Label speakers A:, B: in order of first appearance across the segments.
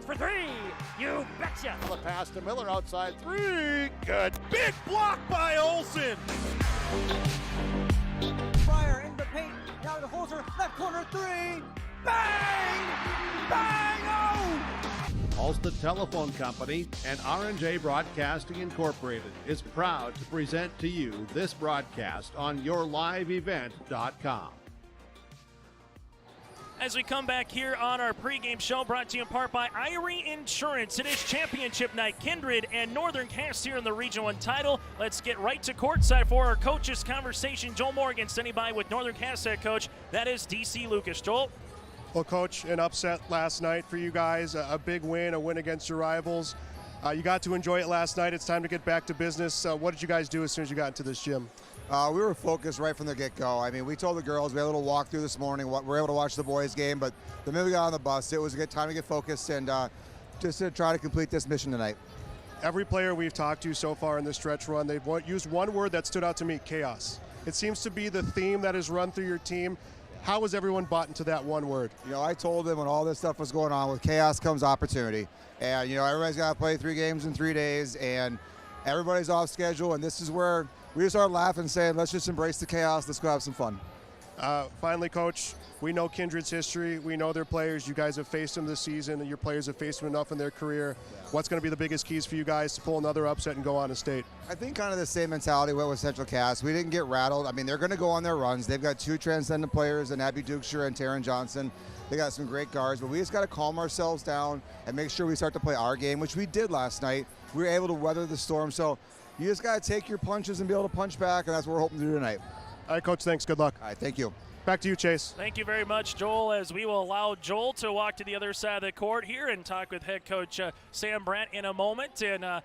A: Wait for three. You betcha.
B: The pass to Miller outside three. Good.
C: Big block by Olsen.
D: Fryer in the paint. Now to Holzer. Left corner three. Bang! Bang! Oh!
B: Ulster Telephone Company and R&J Broadcasting Incorporated is proud to present to you this broadcast on yourliveevent.com.
E: As we come back here on our pregame show, brought to you in part by Irie Insurance. It is championship night. Kindred and Northern Cass here in the Region 1 title. Let's get right to courtside for our coaches conversation. Joel Morgan standing by with Northern Cass head coach. That is DC Lucas. Joel?
C: Well, Coach, an upset last night for you guys. A big win, a win against your rivals. You got to enjoy it last night. It's time to get back to business. What did you guys do as soon as you got into this gym?
F: We were focused right from the get-go. I mean, we told the girls, we had a little walkthrough this morning. We were able to watch the boys' game, but the minute we got on the bus, it was a good time to get focused and just to try to complete this mission tonight.
C: Every player we've talked to so far in this stretch run, they've used one word that stood out to me, chaos. It seems to be the theme that has run through your team. How has everyone bought into that one word?
F: You know, I told them when all this stuff was going on, with chaos comes opportunity. And, you know, everybody's got to play 3 games in 3 days, and everybody's off schedule, and this is where we just started laughing and saying, let's just embrace the chaos. Let's go have some fun.
C: Finally, Coach, we know Kindred's history. We know their players. You guys have faced them this season, and your players have faced them enough in their career. What's going to be the biggest keys for you guys to pull another upset and go on to state?
F: I think kind of the same mentality went with Central Cass. We didn't get rattled. I mean, they're going to go on their runs. They've got 2 transcendent players in Abby Dukeshire and Taryn Johnson. They got some great guards, but we just got to calm ourselves down and make sure we start to play our game, which we did last night. We were able to weather the storm. So you just got to take your punches and be able to punch back, and that's what we're hoping to do tonight.
C: All right, Coach, thanks. Good luck.
F: All right, thank you.
C: Back to you, Chase.
E: Thank you very much, Joel, as we will allow Joel to walk to the other side of the court here and talk with head coach Sam Brandt in a moment. And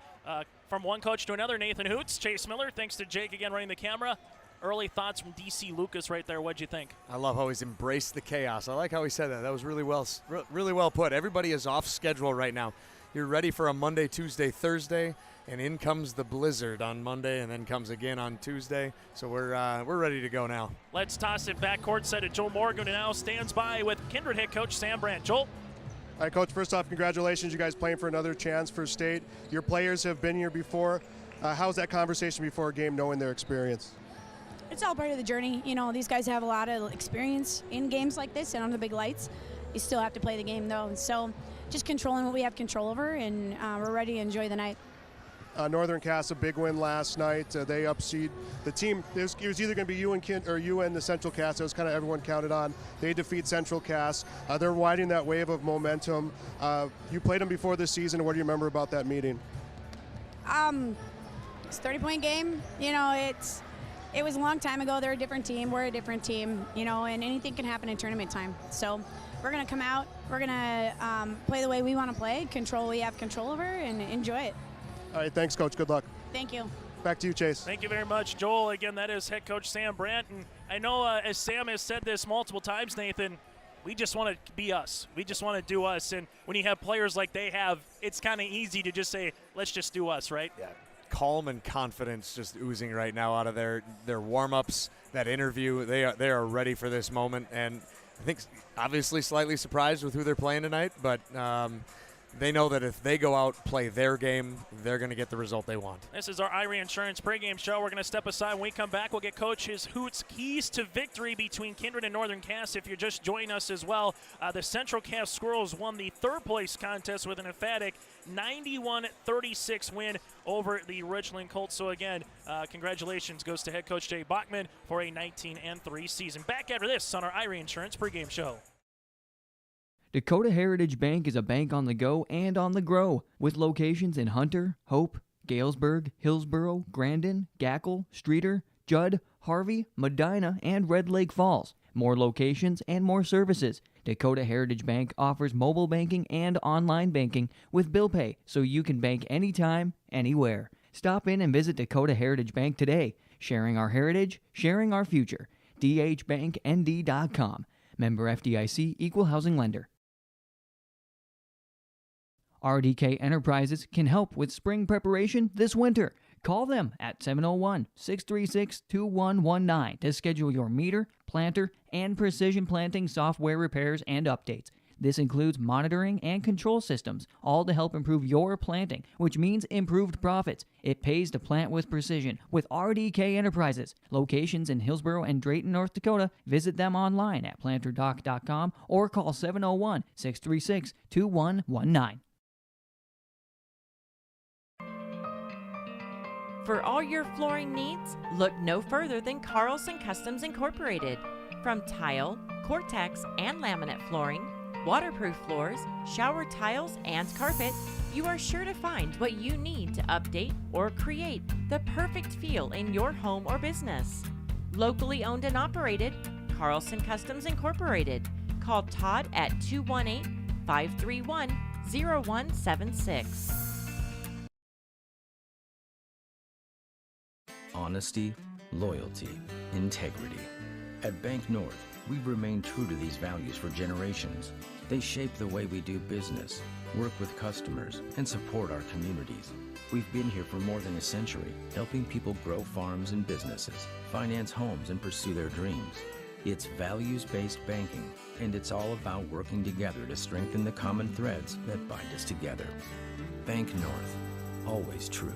E: from one coach to another, Nathan Hoots, Chase Miller, thanks to Jake again running the camera. Early thoughts from DC Lucas right there. What'd you think?
G: I love how he's embraced the chaos. I like how he said that. That was really well put. Everybody is off schedule right now. You're ready for a Monday, Tuesday, Thursday, and in comes the blizzard on Monday, and then comes again on Tuesday. So we're ready to go now.
E: Let's toss it back courtside to Joel Morgan, who now stands by with Kindred head coach Sam Brandt. Joel?
C: All right, Coach, first off, congratulations. You guys playing for another chance for state. Your players have been here before. How's that conversation before a game, knowing their experience?
H: It's all part of the journey. You know, these guys have a lot of experience in games like this and on the big lights. You still have to play the game, though. So just controlling what we have control over, and we're ready to enjoy the night.
C: Northern Cass, a big win last night. They upseed the team. It was either going to be you and the Central Cass. It was kind of everyone counted on. They defeat Central Cass. They're riding that wave of momentum. You played them before this season. What do you remember about that meeting?
H: It's a 30-point game. You know, it was a long time ago. They're a different team. We're a different team. You know, and anything can happen in tournament time. So we're going to come out. We're going to play the way we want to play, control what we have control over, and enjoy it.
C: All right, thanks, Coach. Good luck.
H: Thank you.
C: Back to you, Chase.
E: Thank you very much, Joel. Again, that is head coach Sam Brandt. And I know, as Sam has said this multiple times, Nathan, we just want to be us. We just want to do us. And when you have players like they have, it's kind of easy to just say, let's just do us, right?
G: Yeah. Calm and confidence just oozing right now out of their warm-ups, that interview. They are ready for this moment. And I think obviously slightly surprised with who they're playing tonight, but they know that if they go out, play their game, they're going to get the result they want.
E: This is our Irie Insurance pregame show. We're going to step aside. When we come back, we'll get Coach's Hoots keys to victory between Kindred and Northern Cass. If you're just joining us as well, the Central Cass Squirrels won the third-place contest with an emphatic 91-36 win over the Richland Colts. So, again, congratulations goes to head coach Jay Bachman for a 19-3 season. Back after this on our Irie Insurance pregame show.
I: Dakota Heritage Bank is a bank on the go and on the grow, with locations in Hunter, Hope, Galesburg, Hillsborough, Grandin, Gackle, Streeter, Judd, Harvey, Medina, and Red Lake Falls. More locations and more services. Dakota Heritage Bank offers mobile banking and online banking with bill pay, so you can bank anytime, anywhere. Stop in and visit Dakota Heritage Bank today. Sharing our heritage, sharing our future. dhbanknd.com. Member FDIC, Equal Housing Lender. RDK Enterprises can help with spring preparation this winter. Call them at 701-636-2119 to schedule your meter, planter, and precision planting software repairs and updates. This includes monitoring and control systems, all to help improve your planting, which means improved profits. It pays to plant with precision with RDK Enterprises. Locations in Hillsborough and Drayton, North Dakota. Visit them online at planterdoc.com or call 701-636-2119.
J: For all your flooring needs, look no further than Carlson Customs Incorporated. From tile, Cortex, and laminate flooring, waterproof floors, shower tiles, and carpet, you are sure to find what you need to update or create the perfect feel in your home or business. Locally owned and operated, Carlson Customs Incorporated. Call Todd at 218-531-0176.
K: Honesty, loyalty, integrity. At Bank North, we've remained true to these values for generations. They shape the way we do business, work with customers, and support our communities. We've been here for more than a century, helping people grow farms and businesses, finance homes, and pursue their dreams. It's values-based banking, and it's all about working together to strengthen the common threads that bind us together. Bank North, always true.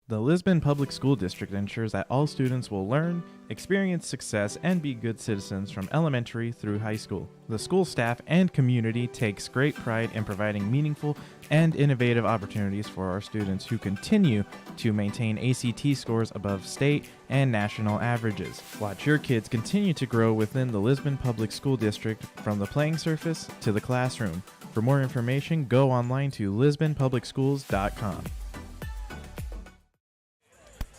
L: The Lisbon Public School District ensures that all students will learn, experience success, and be good citizens from elementary through high school. The school staff and community takes great pride in providing meaningful and innovative opportunities for our students who continue to maintain ACT scores above state and national averages. Watch your kids continue to grow within the Lisbon Public School District from the playing surface to the classroom. For more information, go online to lisbonpublicschools.com.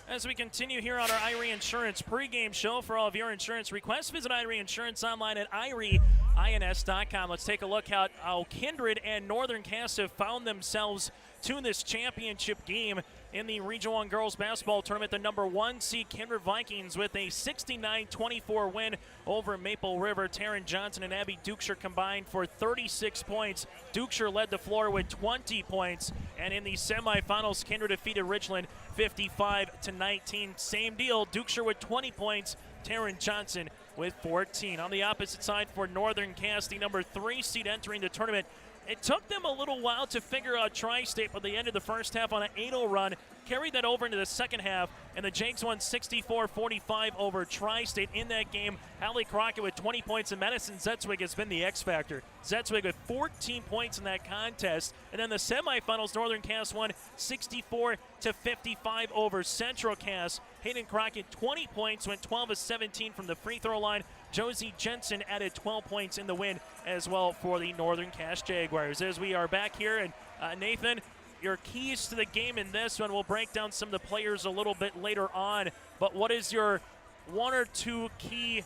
E: As we continue here on our Irie Insurance pregame show, for all of your insurance requests, visit Irie Insurance online at IRIEINS.com. Let's take a look at how Kindred and Northern Cass have found themselves to this championship game in the Region 1 Girls Basketball Tournament. The number 1 seed Kindred Vikings with a 69-24 win over Maple River. Taryn Johnson and Abby Dukeshire combined for 36 points. Dukeshire led the floor with 20 points. And in the semifinals, Kindred defeated Richland 55-19. Same deal, Dukeshire with 20 points, Taryn Johnson with 14. On the opposite side for Northern Cass, the number 3 seed entering the tournament, it took them a little while to figure out Tri-State, but they ended the first half on an 8-0 run, carried that over into the second half, and the Jakes won 64-45 over Tri-State. In that game, Hallie Crockett with 20 points, and Madison Zetzwig has been the X-factor. Zetzwig with 14 points in that contest. And then the semifinals, Northern Cass won 64-55 over Central Cass. Hayden Crockett, 20 points, went 12 of 17 from the free throw line. Josie Jensen added 12 points in the win as well for the Northern Cass Jaguars. As we are back here, and Nathan, your keys to the game in this one, we'll break down some of the players a little bit later on, but what is your 1 or 2 key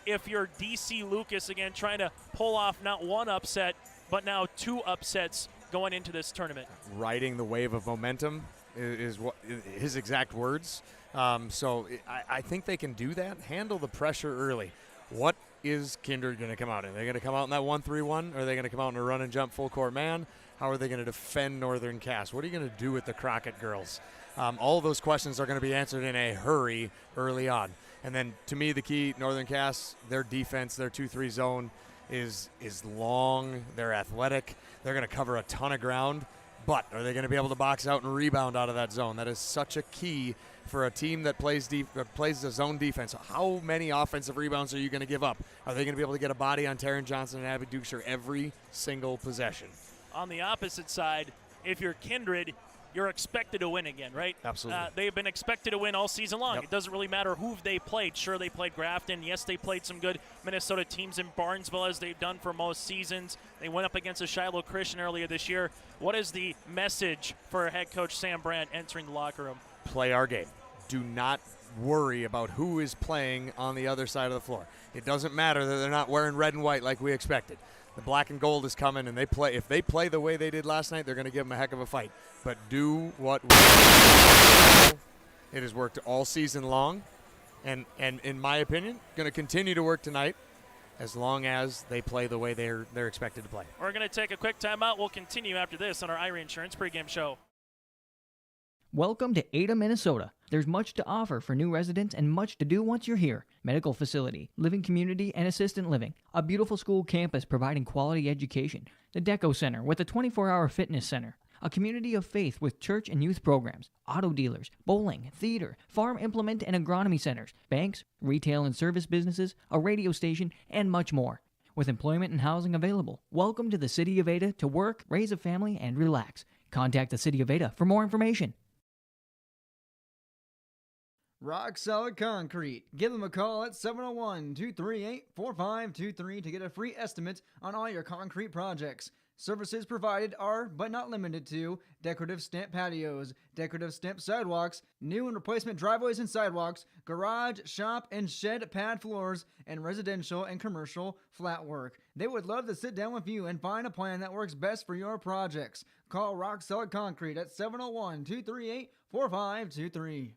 E: if you're DC Lucas, again, trying to pull off not 1 upset, but now 2 upsets going into this tournament?
G: Riding the wave of momentum is what his exact words. So I think they can do that, handle the pressure early. What is Kindred going to come out in? Are they going to come out in that 1-3-1? Or are they going to come out in a run and jump full court man? How are they going to defend Northern Cass? What are you going to do with the Crockett girls? All of those questions are going to be answered in a hurry early on. And then to me, the key, Northern Cass, their defense, their 2-3 zone is long. They're athletic. They're going to cover a ton of ground. But are they going to be able to box out and rebound out of that zone? That is such a key for a team that plays the zone defense. How many offensive rebounds are you going to give up? Are they going to be able to get a body on Taryn Johnson and Abby Dukeshire every single possession?
E: On the opposite side, if you're Kindred, you're expected to win again, right?
G: Absolutely.
E: They've been expected to win all season long.
G: Yep.
E: It doesn't really matter who they played. Sure, they played Grafton. Yes, they played some good Minnesota teams in Barnesville, as they've done for most seasons. They went up against a Shiloh Christian earlier this year. What is the message for head coach Sam Brandt entering the locker room?
G: Play our game. Do not worry about who is playing on the other side of the floor. It doesn't matter that they're not wearing red and white like we expected. The black and gold is coming, and if they play the way they did last night, they're going to give them a heck of a fight. But do what we do. It has worked all season long, and in my opinion, going to continue to work tonight as long as they play the way they're expected to play.
E: We're going to take a quick timeout. We'll continue after this on our Irie Insurance pregame show.
I: Welcome to Ada, Minnesota, There's much to offer for new residents and much to do once you're here. Medical facility, living community, and assistant living. A beautiful school campus providing quality education. The Deco Center with a 24-hour fitness center. A community of faith with church and youth programs. Auto dealers, bowling, theater, farm implement and agronomy centers. Banks, retail and service businesses, a radio station, and much more. With employment and housing available. Welcome to the City of Ada to work, raise a family, and relax. Contact the City of Ada for more information.
M: Rock Solid Concrete. Give them a call at 701-238-4523 to get a free estimate on all your concrete projects. Services provided are, but not limited to, decorative stamp patios, decorative stamp sidewalks, new and replacement driveways and sidewalks, garage, shop, and shed pad floors, and residential and commercial flat work. They would love to sit down with you and find a plan that works best for your projects. Call Rock Solid Concrete at 701-238-4523.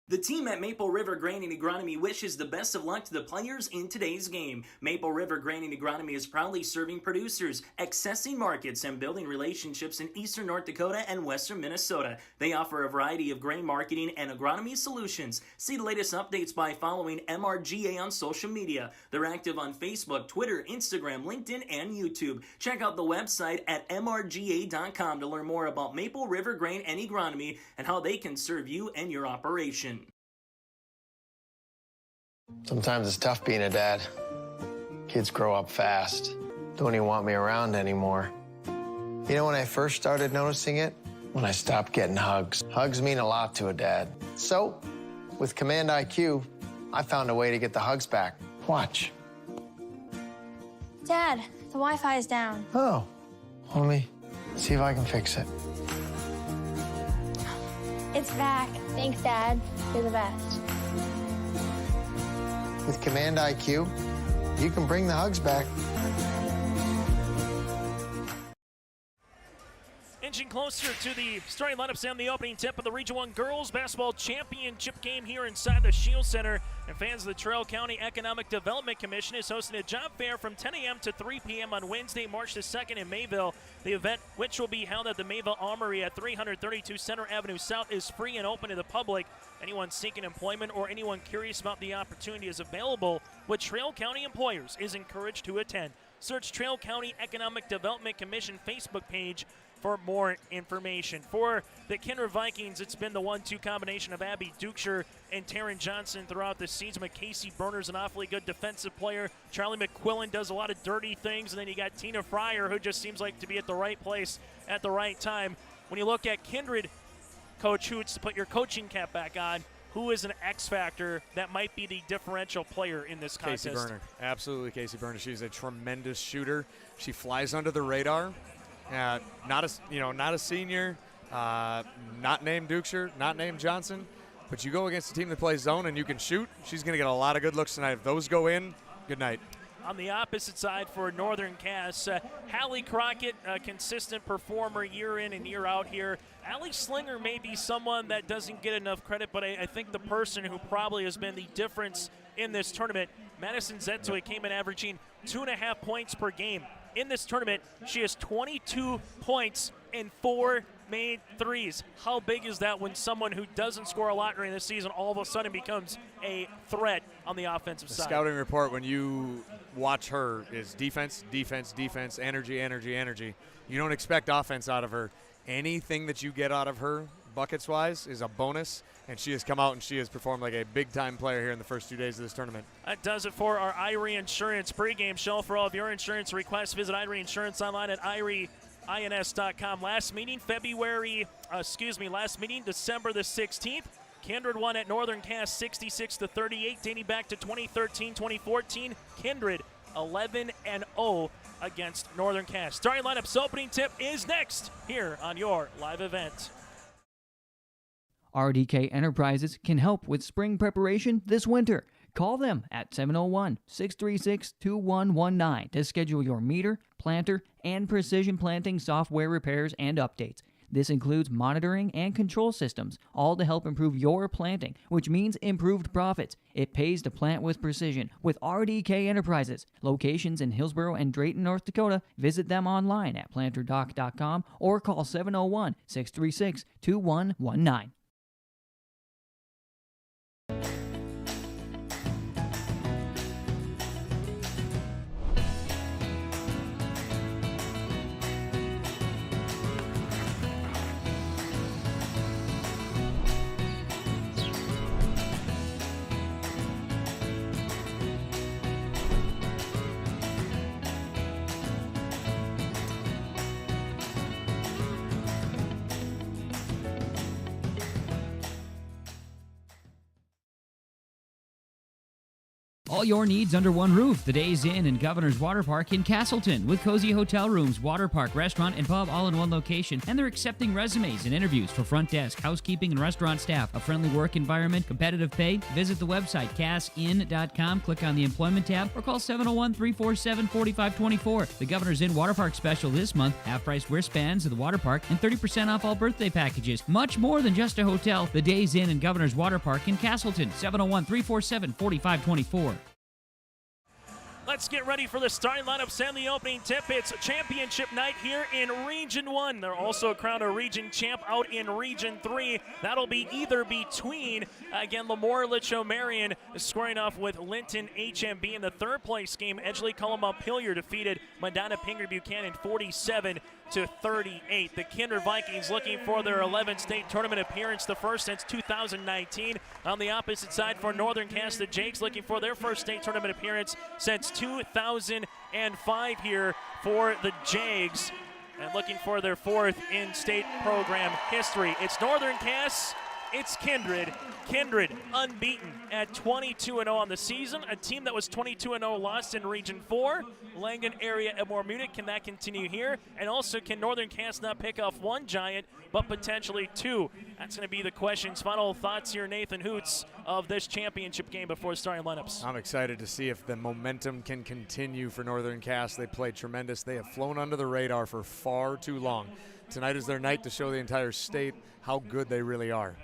N: The team at Maple River Grain and Agronomy wishes the best of luck to the players in today's game. Maple River Grain and Agronomy is proudly serving producers, accessing markets, and building relationships in eastern North Dakota and western Minnesota. They offer a variety of grain marketing and agronomy solutions. See the latest updates by following MRGA on social media. They're active on Facebook, Twitter, Instagram, LinkedIn, and YouTube. Check out the website at mrga.com to learn more about Maple River Grain and Agronomy and how they can serve you and your operation.
O: Sometimes it's tough being a dad. Kids grow up fast, don't even want me around anymore. You know when I first started noticing it? When I stopped getting hugs. Hugs mean a lot to a dad. So, with Command IQ, I found a way to get the hugs back. Watch.
P: Dad, the Wi-Fi is down.
O: Oh, let me see if I can fix it.
P: It's back. Thanks, Dad. You're the best.
O: With Command IQ, you can bring the hugs back.
E: Inching closer to the starting lineups and the opening tip of the Region 1 Girls Basketball Championship game here inside the Shield Center. And fans of the Trail County Economic Development Commission is hosting a job fair from 10 a.m. to 3 p.m. on Wednesday, March the 2nd in Mayville. The event, which will be held at the Mayville Armory at 332 Center Avenue South, is free and open to the public. Anyone seeking employment or anyone curious about the opportunities available with Trail County employers is encouraged to attend. Search Trail County Economic Development Commission Facebook page for more information. For the Kindred Vikings, it's been the 1-2 combination of Abby Dukeshire and Taryn Johnson throughout the season. But Casey Berner's an awfully good defensive player. Charlie McQuillan does a lot of dirty things. And then you got Tina Fryer, who just seems like to be at the right place at the right time. When you look at Kindred, Coach Hoots, to put your coaching cap back on, who is an X factor that might be the differential player in this contest?
G: Casey Berner. Absolutely Casey Berner. She's a tremendous shooter. She flies under the radar. Not a senior, not named Dukeshire, not named Johnson, but you go against a team that plays zone and you can shoot. She's going to get a lot of good looks tonight. If those go in, good night.
E: On the opposite side for Northern Cass, Hallie Crockett, a consistent performer year in and year out here. Allie Slinger may be someone that doesn't get enough credit, but I think the person who probably has been the difference in this tournament, Madison Zetsui, came in averaging 2.5 points per game. In this tournament, she has 22 points and 4 made threes. How big is that when someone who doesn't score a lot during the season all of a sudden becomes a threat on the offensive side?
G: The scouting report, when you watch her, is defense, defense, defense, energy, energy, energy. You don't expect offense out of her. Anything that you get out of her, buckets-wise, is a bonus, and she has come out and she has performed like a big-time player here in the first 2 days of this tournament.
E: That does it for our Irie Insurance pregame show. For all of your insurance requests, visit Irie Insurance online at IrieINS.com. Last meeting, December the 16th. Kindred won at Northern Cass 66-38, dating back to 2013-2014. Kindred 11-0 against Northern Cass. Starting lineups opening tip is next here on your live event.
I: RDK Enterprises can help with spring preparation this winter. Call them at 701-636-2119 to schedule your meter, planter, and precision planting software repairs and updates. This includes monitoring and control systems, all to help improve your planting, which means improved profits. It pays to plant with precision with RDK Enterprises. Locations in Hillsboro and Drayton, North Dakota. Visit them online at planterdoc.com or call 701-636-2119.
Q: All your needs under one roof. The Days Inn and Governor's Water Park in Castleton with cozy hotel rooms, water park, restaurant, and pub all in one location. And they're accepting resumes and interviews for front desk, housekeeping, and restaurant staff. A friendly work environment, competitive pay. Visit the website cassin.com, click on the employment tab, or call 701-347-4524. The Governor's Inn Water Park special this month, half-price wristbands at the water park and 30% off all birthday packages. Much more than just a hotel. The Days Inn and Governor's Water Park in Castleton, 701-347-4524.
E: Let's get ready for the starting lineups and the opening tip. It's championship night here in Region 1. They're also crowned a region champ out in Region 3. That'll be either between, again, Lemoore Litchfield-Marion squaring off with Linton HMB in the third place game. Edgeley-Cullomop-Hillier defeated Madonna Pingree-Buchanan 47-38. The Kindred Vikings looking for their 11th state tournament appearance, the first since 2019. On the opposite side for Northern Cass, the Jakes looking for their first state tournament appearance since 2005 here for the Jags, and looking for their fourth in-state program history. It's Northern Cass, it's Kindred. Kindred unbeaten at 22-0 on the season. A team that was 22-0 lost in Region 4. Langen area at Moore Munich. Can that continue here? And also, can Northern Cass not pick off one giant, but potentially two? That's going to be the questions. Final thoughts here, Nathan Hoots, of this championship game before starting lineups.
G: I'm excited to see if the momentum can continue for Northern Cass. They played tremendous. They have flown under the radar for far too long. Tonight is their night to show the entire state how good they really are.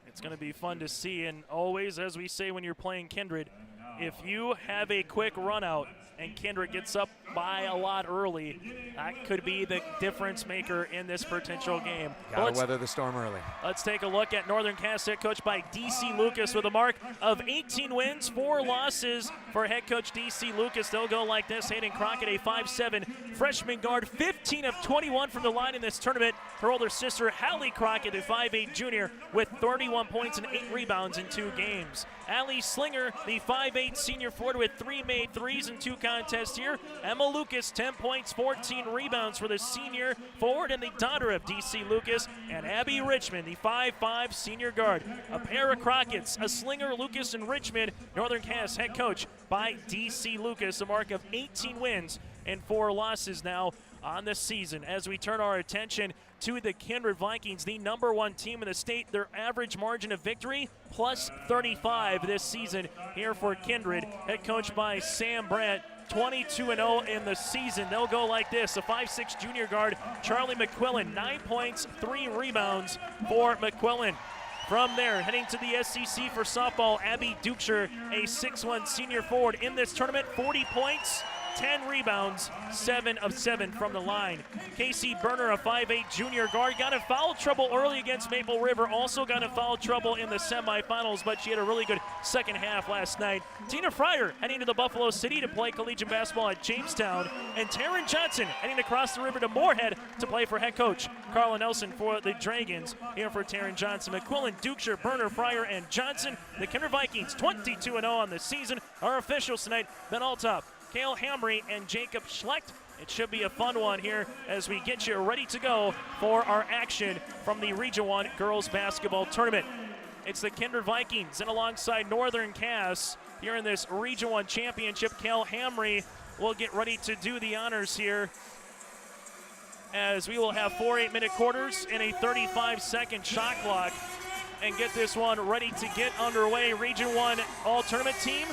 E: It's going to be fun to see, and always, as we say when you're playing Kindred, if you have a quick run out and Kindred gets up by a lot early, that could be the difference maker in this potential game.
G: Gotta weather the storm early.
E: Let's take a look at Northern Cass, head coached by D.C. Lucas with a mark of 18 wins, 4 losses for head coach D.C. Lucas. They'll go like this. Hayden Crockett, a 5'7" freshman guard, 15 of 21 from the line in this tournament. Her older sister, Hallie Crockett, a 5'8" junior with 31 points and 8 rebounds in 2 games. Allie Slinger, the 5'8" senior forward with 3 made threes in 2 contests here. Emma Lucas, 10 points, 14 rebounds for the senior forward and the daughter of D.C. Lucas. And Abby Richmond, the 5'5" senior guard. A pair of Crockett's, a Slinger, Lucas, and Richmond. Northern Cass head coach by D.C. Lucas, a mark of 18 wins and 4 losses now on the season. As we turn our attention to the Kindred Vikings, the number 1 team in the state, their average margin of victory plus 35 this season here for Kindred, head coached by Sam Brandt. 22-0 in the season. They'll go like this. A 5'6" junior guard, Charlie McQuillan, 9 points, 3 rebounds for McQuillan. From there, heading to the SEC for softball, Abby Dukeshire, a 6'1" senior forward in this tournament, 40 points, 10 rebounds, 7 of 7 from the line. Casey Berner, a 5'8" junior guard, got in foul trouble early against Maple River, also got in foul trouble in the semifinals, but she had a really good second half last night. Tina Fryer heading to the Buffalo City to play collegiate basketball at Jamestown, and Taryn Johnson heading across the river to Moorhead to play for head coach Carla Nelson for the Dragons. Here for Taryn Johnson, McQuillan, Dukeshire, Berner, Fryer, and Johnson. The Kindred Vikings 22-0 on the season. Our officials tonight, Ben Altop, Cale Hamry, and Jacob Schlecht. It should be a fun one here as we get you ready to go for our action from the Region 1 girls basketball tournament. It's the Kindred Vikings, and alongside Northern Cass here in this Region 1 championship, Cale Hamry will get ready to do the honors here, as we will have 4 8-minute quarters and a 35-second shot clock, and get this one ready to get underway. Region 1 all-tournament team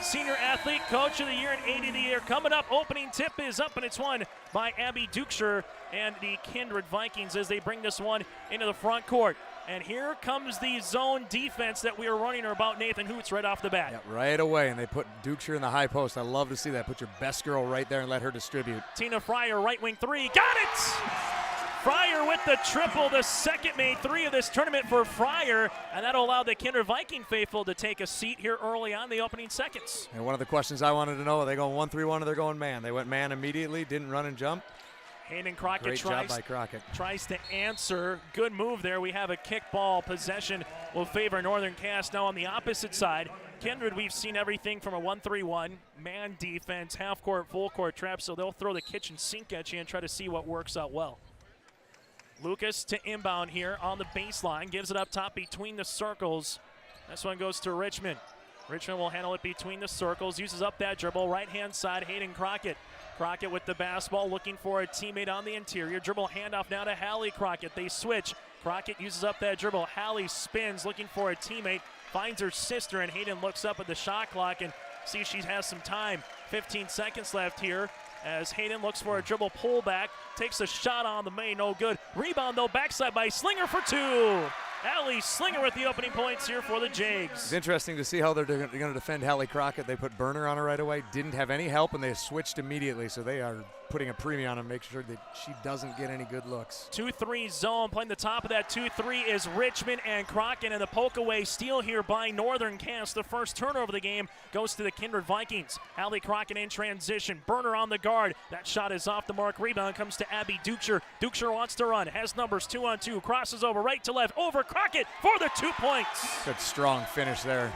E: Senior Athlete Coach of the Year and Aide of the Year. Coming up, opening tip is up, and it's won by Abby Dukeshire and the Kindred Vikings as they bring this one into the front court. And here comes the zone defense that we are running about Nathan Hoots right off the bat.
G: Yeah, right away, and they put Dukeshire in the high post. I love to see that. Put your best girl right there and let her distribute.
E: Tina Fryer, right wing three. Got it! Fryer with the triple, the second made three of this tournament for Fryer, and that'll allow the Kindred Viking faithful to take a seat here early on the opening seconds.
G: And one of the questions I wanted to know, are they going 1-3-1 or they're going man? They went man immediately, didn't run and jump.
E: Hayden Crockett
G: Great job by Crockett.
E: Tries to answer. Good move there. We have a kickball possession will favor Northern Cass. Now on the opposite side, Kindred, we've seen everything from a 1-3-1, man defense, half court, full court trap, so they'll throw the kitchen sink at you and try to see what works out well. Lucas to inbound here on the baseline, gives it up top between the circles. This one goes to Richmond. Richmond will handle it between the circles, uses up that dribble, right-hand side, Hayden Crockett. Crockett with the basketball, looking for a teammate on the interior. Dribble handoff now to Hallie Crockett. They switch. Crockett uses up that dribble. Hallie spins, looking for a teammate. Finds her sister, and Hayden looks up at the shot clock and sees she has some time. 15 seconds left here as Hayden looks for a dribble pullback. Takes a shot on the main, no good. Rebound, though, backside by Slinger for two. Hallie Slinger with the opening points here for the Jags.
G: It's interesting to see how they're going to defend Hallie Crockett. They put Burner on her right away, didn't have any help, and they switched immediately, so they are putting a premium on her, make sure that she doesn't get any good looks.
E: 2-3 zone, playing the top of that 2-3 is Richmond and Crockett, and the poke away steal here by Northern Cass. The first turnover of the game goes to the Kindred Vikings. Hallie Crockett in transition, Burner on the guard. That shot is off the mark. Rebound comes to Abby Dukeshire. Dukeshire wants to run, has numbers 2-on-2, crosses over right to left, over Crockett for the 2 points.
G: Good strong finish there.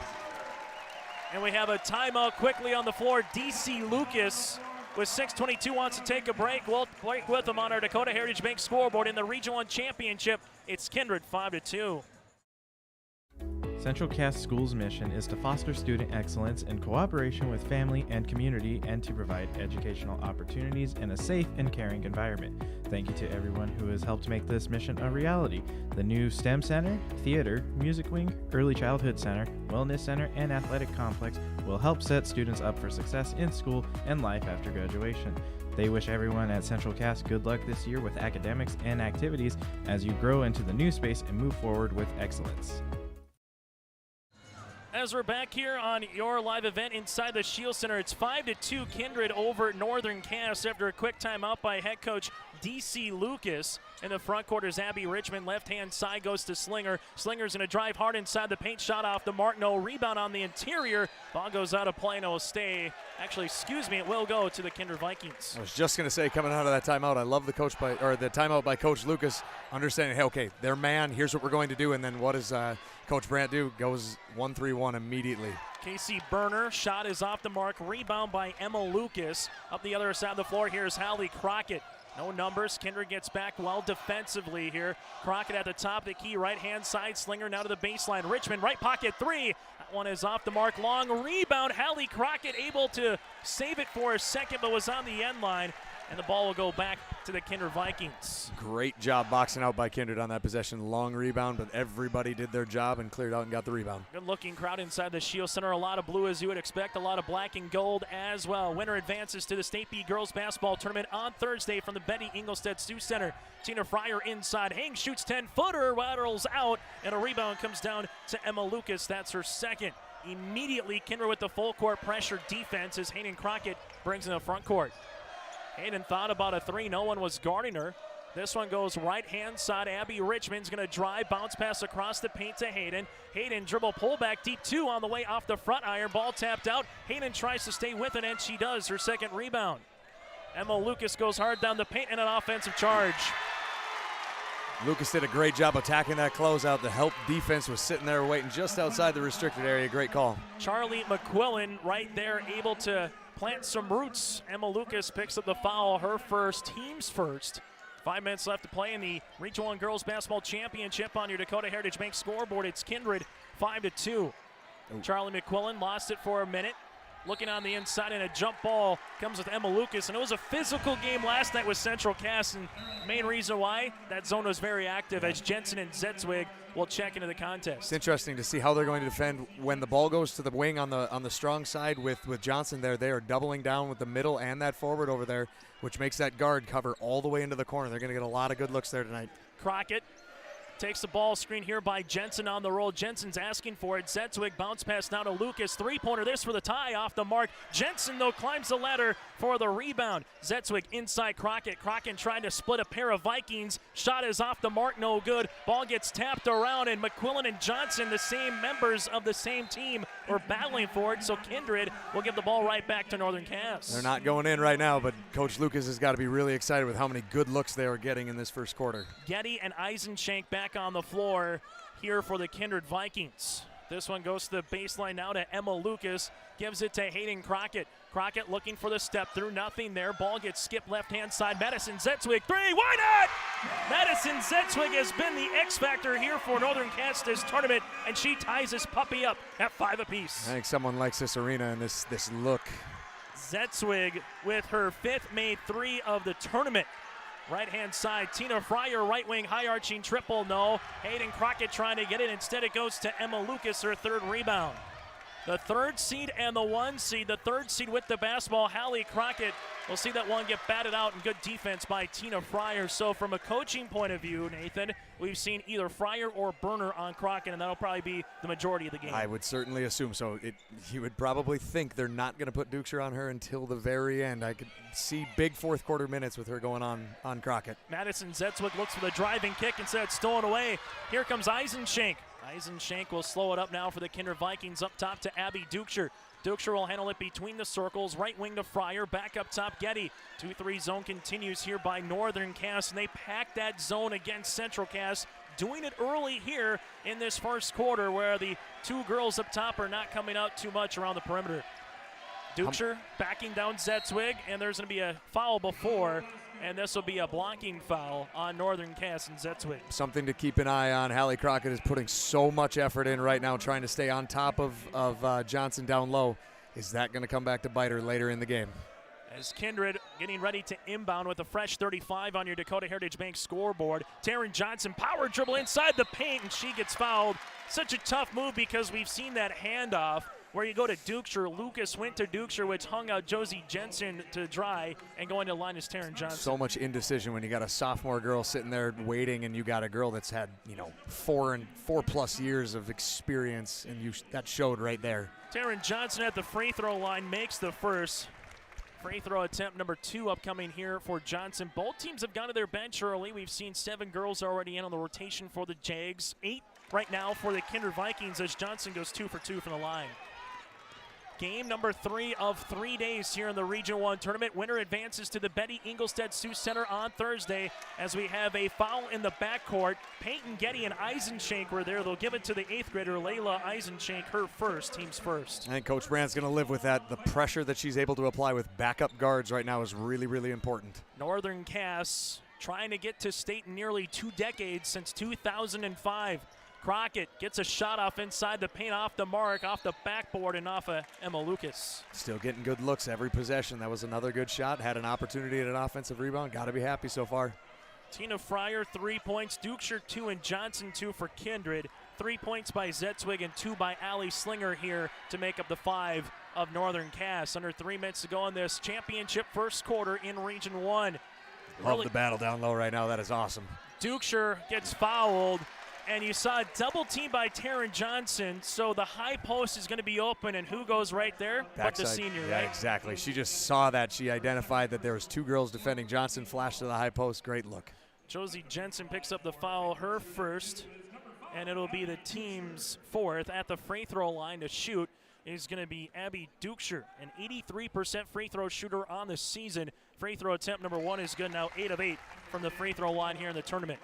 E: And we have a timeout quickly on the floor. DC Lucas with 6:22 wants to take a break. We'll break with them on our Dakota Heritage Bank scoreboard in the Region 1 Championship. It's Kindred 5-2.
L: Central Cass School's mission is to foster student excellence in cooperation with family and community and to provide educational opportunities in a safe and caring environment. Thank you to everyone who has helped make this mission a reality. The new STEM Center, Theater, Music Wing, Early Childhood Center, Wellness Center, and Athletic Complex will help set students up for success in school and life after graduation. They wish everyone at Central Cass good luck this year with academics and activities as you grow into the new space and move forward with excellence.
E: As we're back here on your live event inside the Shield Center, it's 5-2 Kindred over Northern Cass after a quick timeout by head coach DC Lucas. In the front court is Abby Richmond. Left-hand side goes to Slinger. Slinger's going to drive hard inside the paint. Shot off the mark. No rebound on the interior. Ball goes out of play and it will stay. Actually, excuse me, it will go to the Kindred Vikings.
G: I was just going to say, coming out of that timeout, I love the timeout by Coach Lucas, understanding, hey, okay, they're man, here's what we're going to do, and then what does Coach Brandt do? Goes 1-3-1 immediately.
E: Casey Burner, shot is off the mark. Rebound by Emma Lucas. Up the other side of the floor, here's Hallie Crockett. No numbers. Kindred gets back well defensively here. Crockett at the top of the key, right-hand side. Slinger now to the baseline. Richmond, right pocket three. That one is off the mark. Long rebound. Hallie Crockett able to save it for a second, but was on the end line. And the ball will go back to the Kindred Vikings.
G: Great job boxing out by Kindred on that possession. Long rebound, but everybody did their job and cleared out and got the rebound.
E: Good looking crowd inside the Shield Center. A lot of blue as you would expect. A lot of black and gold as well. Winner advances to the State B Girls Basketball Tournament on Thursday from the Betty Engelstead Sioux Center. Tina Fryer inside. Hang shoots 10-footer. Laterals out. And a rebound comes down to Emma Lucas. That's her second. Immediately, Kindred with the full court pressure defense as Hayden Crockett brings in the front court. Hayden thought about a three. No one was guarding her. This one goes right-hand side. Abby Richmond's going to drive, bounce pass across the paint to Hayden. Hayden dribble pullback deep two on the way off the front iron. Ball tapped out. Hayden tries to stay with it, and she does. Her second rebound. Emma Lucas goes hard down the paint and an offensive charge.
G: Lucas did a great job attacking that closeout. The help defense was sitting there waiting just outside the restricted area. Great call.
E: Charlie McQuillan right there able to plant some roots. Emma Lucas picks up the foul, her first, team's first. 5 minutes left to play in the Region 1 Girls Basketball Championship on your Dakota Heritage Bank scoreboard. It's Kindred 5-2. Charlie McQuillan lost it for a minute. looking on the inside, and a jump ball comes with Emma Lucas. And it was a physical game last night with Central Cass, and main reason why that zone was very active as Jensen and Zetzwig will check into the contest.
G: It's interesting to see how they're going to defend when the ball goes to the wing on the strong side with Johnson there. They are doubling down with the middle and that forward over there, which makes that guard cover all the way into the corner. They're going to get a lot of good looks there tonight.
E: Crockett takes the ball screen here by Jensen on the roll. Jensen's asking for it. Zetzwig bounce pass now to Lucas. Three-pointer, this for the tie off the mark. Jensen, though, climbs the ladder for the rebound. Zetzwig inside Crockett. Crockett trying to split a pair of Vikings. Shot is off the mark, no good. Ball gets tapped around, and McQuillan and Johnson, the same members of the same team, were battling for it. So Kindred will give the ball right back to Northern Cass.
G: They're not going in right now, but Coach Lucas has got to be really excited with how many good looks they are getting in this first quarter.
E: Getty and Eisenschenk back on the floor here for the Kindred Vikings. This one goes to the baseline now to Emma Lucas. Gives it to Hayden Crockett. Crockett looking for the step through. Nothing there. Ball gets skipped left-hand side. Madison Zetzwig, three. Why not? Madison Zetzwig has been the X factor here for Northern Cass this tournament, and she ties this puppy up at 5 apiece.
G: I think someone likes this arena and this look.
E: Zetzwig with her 5th made 3 of the tournament. Right-hand side, Tina Fryer, right wing, high-arching triple, no. Hayden Crockett trying to get it. Instead, it goes to Emma Lucas, her 3rd rebound. The 3rd seed and the 1 seed. The 3rd seed with the basketball, Hallie Crockett. We'll see that one get batted out, and good defense by Tina Fryer. So from a coaching point of view, Nathan, we've seen either Fryer or Burner on Crockett, and that'll probably be the majority of the game.
G: I would certainly assume so. You would probably think they're not going to put Dukeshire on her until the very end. I could see big 4th quarter minutes with her going on Crockett.
E: Madison Zetzwig looks for the driving kick, instead it's stolen away. Here comes Eisenschenk. Eisenschenk will slow it up now for the Kindred Vikings. Up top to Abby Dukeshire. Dukeshire will handle it between the circles. Right wing to Fryer. Back up top, Getty. 2-3 zone continues here by Northern Cass, and they pack that zone against Central Cass. Doing it early here in this first quarter, where the 2 girls up top are not coming out too much around the perimeter. Dukeshire backing down Zetzwig, and there's going to be a foul before, and this will be a blocking foul on Northern Cass and Zetzwig.
G: Something to keep an eye on. Hallie Crockett is putting so much effort in right now, trying to stay on top of Johnson down low. Is that going to come back to bite her later in the game?
E: As Kindred getting ready to inbound with a fresh 35 on your Dakota Heritage Bank scoreboard. Taryn Johnson power dribble inside the paint, and she gets fouled. Such a tough move because we've seen that handoff where you go to Dukeshire. Lucas went to Dukeshire, which hung out Josie Jensen to dry, and going to line is Taryn Johnson.
G: So much indecision when you got a sophomore girl sitting there waiting, and you got a girl that's had 4+ years of experience, and that showed right there.
E: Taryn Johnson at the free throw line makes the first. Free throw attempt number 2 upcoming here for Johnson. Both teams have gone to their bench early. We've seen 7 girls already in on the rotation for the Jags. 8 right now for the Kindred Vikings as Johnson goes 2 for 2 from the line. Game number 3 of 3 days here in the Region 1 tournament. Winner advances to the Betty Engelstead Sioux Center on Thursday as we have a foul in the backcourt. Peyton Getty and Eisenschenk were there. They'll give it to the 8th grader, Layla Eisenschenk, her first, team's first.
G: I think Coach Brandt's going to live with that. The pressure that she's able to apply with backup guards right now is really, really important.
E: Northern Cass trying to get to state in nearly 2 decades, since 2005. Crockett gets a shot off inside the paint, off the mark, off the backboard, and off of Emma Lucas.
G: Still getting good looks every possession. That was another good shot. Had an opportunity at an offensive rebound. Got to be happy so far.
E: Tina Fryer, 3 points. Dukeshire, 2, and Johnson, 2 for Kindred. 3 points by Zetzwig and 2 by Allie Slinger here to make up the 5 of Northern Cass. Under 3 minutes to go in this championship first quarter in Region 1.
G: Love the battle down low right now. That is awesome.
E: Dukeshire gets fouled. And you saw a double team by Taryn Johnson, so the high post is going to be open, and who goes right there?
G: Backside.
E: But the senior,
G: yeah,
E: right?
G: Exactly. She just saw that. She identified that there was 2 girls defending Johnson, flashed to the high post. Great look.
E: Josie Jensen picks up the foul, her first, and it'll be the team's 4th. At the free throw line to shoot is going to be Abby Dukeshire, an 83% free throw shooter on the season. Free throw attempt number 1 is good now, 8 of 8 from the free throw line here in the tournament.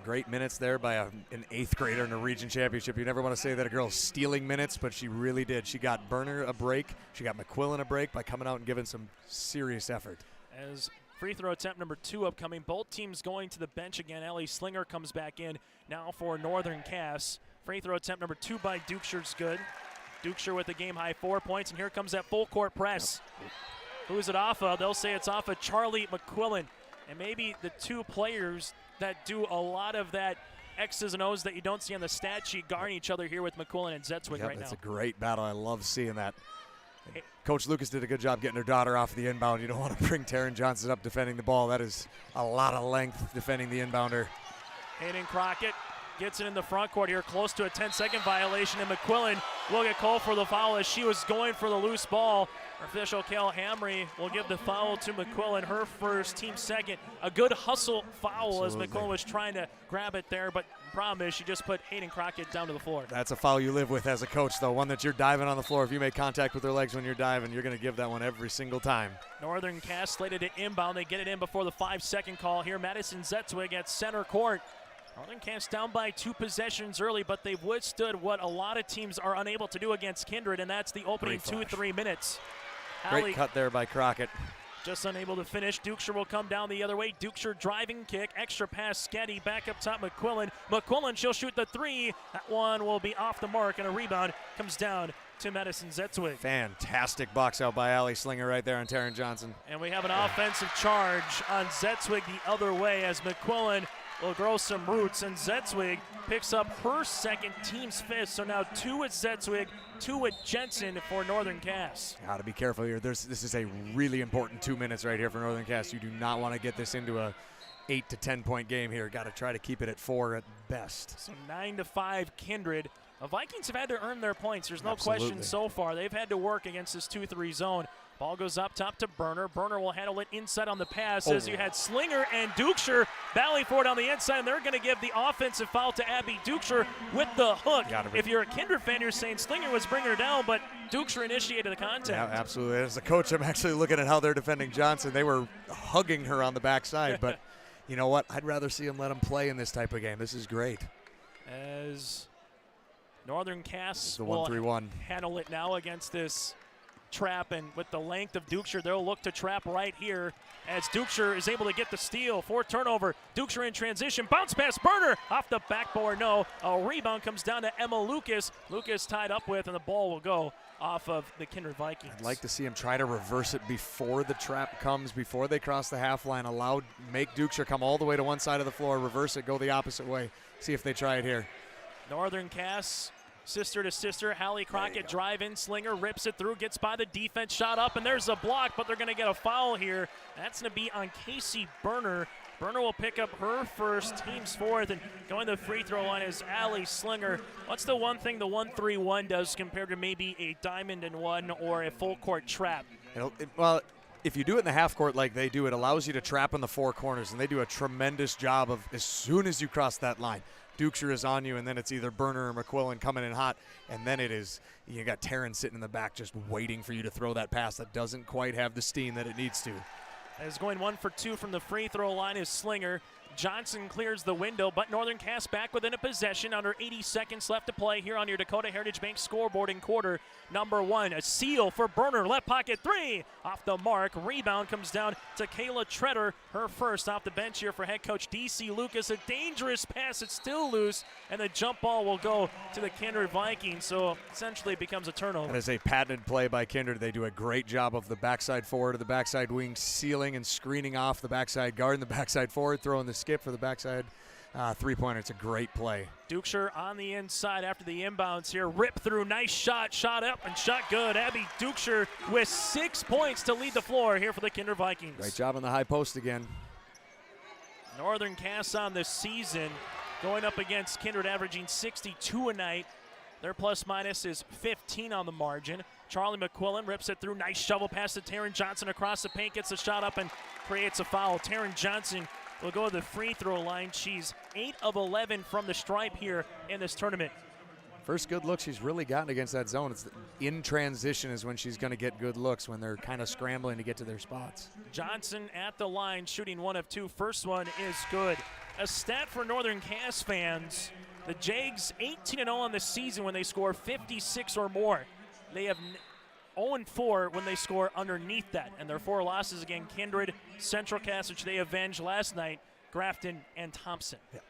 G: Great minutes there by an 8th grader in a region championship. You never want to say that a girl's stealing minutes, but she really did. She got Burner a break. She got McQuillan a break by coming out and giving some serious effort.
E: As free throw attempt number 2 upcoming, both teams going to the bench again. Ellie Slinger comes back in now for Northern Cass. Free throw attempt number 2 by Dukeshire's good. Dukeshire with the game-high 4 points, and here comes that full-court press. Who's it off of? They'll say it's off of Charlie McQuillan. And maybe the two players that do a lot of that X's and O's that you don't see on the stat sheet guarding each other here with McQuillan and Zetzwig right now.
G: That's a great battle. I love seeing that. Coach Lucas did a good job getting her daughter off the inbound. You don't want to bring Taryn Johnson up defending the ball. That is a lot of length defending the inbounder.
E: Hayden Crockett gets it in the front court here, close to a 10-second violation, and McQuillan will get called for the foul as she was going for the loose ball. Official Cal Hamry will give the foul to McQuillan, her first, team second. A good hustle foul as McQuillan was trying to grab it there, but the problem is she just put Hayden Crockett down to the floor.
G: That's a foul you live with as a coach, though, one that you're diving on the floor. If you make contact with their legs when you're diving, you're going to give that one every single time.
E: Northern Cass slated to inbound. They get it in before the 5-second call here. Madison Zetzwig at center court. Northern Cass down by 2 possessions early, but they've withstood what a lot of teams are unable to do against Kindred, and that's the opening 2-3 minutes.
G: Great cut there by Crockett.
E: Just unable to finish. Dukeshire will come down the other way. Dukeshire driving kick. Extra pass. Sketty back up top. McQuillan. McQuillan, she'll shoot the 3. That one will be off the mark, and a rebound comes down to Madison Zetzwig.
G: Fantastic box out by Allie Slinger right there on Taryn Johnson.
E: And we have an offensive charge on Zetzwig the other way as McQuillan will grow some roots, and Zetzwig picks up her second, team's 5th. So now 2 with Zetzwig, 2 with Jensen for Northern Cass.
G: Got to be careful here. This is a really important 2 minutes right here for Northern Cass. You do not want to get this into a 8 to 10 point game here. Got to try to keep it at 4 at best.
E: So 9-5 Kindred. The Vikings have had to earn their points. There's no
G: Absolutely.
E: question so far. They've had to work against this 2-3 zone. Ball goes up top to Berner. Berner will handle it inside on the pass as you had Slinger and Dukeshire battling for it on the inside, and they're going to give the offensive foul to Abby Dukeshire with the hook. If you're a Kindred fan, you're saying Slinger was bringing her down, but Dukeshire initiated the contact.
G: Yeah, absolutely. As a coach, I'm actually looking at how they're defending Johnson. They were hugging her on the backside, but you know what? I'd rather see them let them play in this type of game. This is great.
E: As Northern Cass
G: the
E: will
G: 1-3-1.
E: handle it now against this trap, and with the length of Dukeshire, they'll look to trap right here as Dukeshire is able to get the steal. 4 turnover. Dukeshire in transition. Bounce pass. Berner off the backboard. No. A rebound comes down to Emma Lucas. Lucas tied up with, and the ball will go off of the Kindred Vikings.
G: I'd like to see him try to reverse it before the trap comes, before they cross the half line. Make Dukeshire come all the way to one side of the floor, reverse it, go the opposite way. See if they try it here.
E: Northern Cass, sister to sister. Hallie Crockett drive in. Slinger rips it through, gets by the defense, shot up, and there's a block, but they're going to get a foul here. That's going to be on Casey Berner. Berner will pick up her first, team's 4th, and going to the free throw line is Allie Slinger. What's the one thing the 1-3-1 does compared to maybe a diamond and 1 or a full court trap?
G: Well, if you do it in the half court like they do, it allows you to trap in the 4 corners, and they do a tremendous job of as soon as you cross that line, Dukeshire is on you, and then it's either Berner or McQuillan coming in hot, and then you got Taryn sitting in the back just waiting for you to throw that pass that doesn't quite have the steam that it needs to.
E: As going 1 for 2 from the free throw line is Slinger. Johnson clears the window, but Northern Cass back within a possession. Under 80 seconds left to play here on your Dakota Heritage Bank scoreboard in quarter number 1. A seal for Berner, left pocket 3, off the mark. Rebound comes down to Kayla Treader, her first off the bench here for head coach D.C. Lucas. A dangerous pass, it's still loose, and the jump ball will go to the Kindred Vikings, so essentially it becomes a turnover.
G: That is a patented play by Kindred. They do a great job of the backside forward to the backside wing, sealing and screening off the backside guard and the backside forward, throwing the skip for the backside three-pointer. It's a great play.
E: Dukeshire on the inside after the inbounds here. Rip through, nice shot, shot up and shot good. Abby Dukeshire with 6 points to lead the floor here for the Kindred Vikings.
G: Great job on the high post again.
E: Northern Cass on the season going up against Kindred, averaging 62 a night. Their plus-minus is 15 on the margin. Charlie McQuillan rips it through. Nice shovel pass to Taryn Johnson across the paint. Gets a shot up and creates a foul. Taryn Johnson will go to the free throw line. She's 8 of 11 from the stripe here in this tournament.
G: First good look she's really gotten against that zone. It's in transition is when she's going to get good looks, when they're kind of scrambling to get to their spots.
E: Johnson at the line, shooting 1 of 2. First one is good. A stat for Northern Cass fans, the Jags 18-0 on the season when they score 56 or more. They have 0-4 when they score underneath that. And their 4 losses, again, Kindred, Central Cass, which they avenged last night, Grafton, and Thompson.
G: Yeah.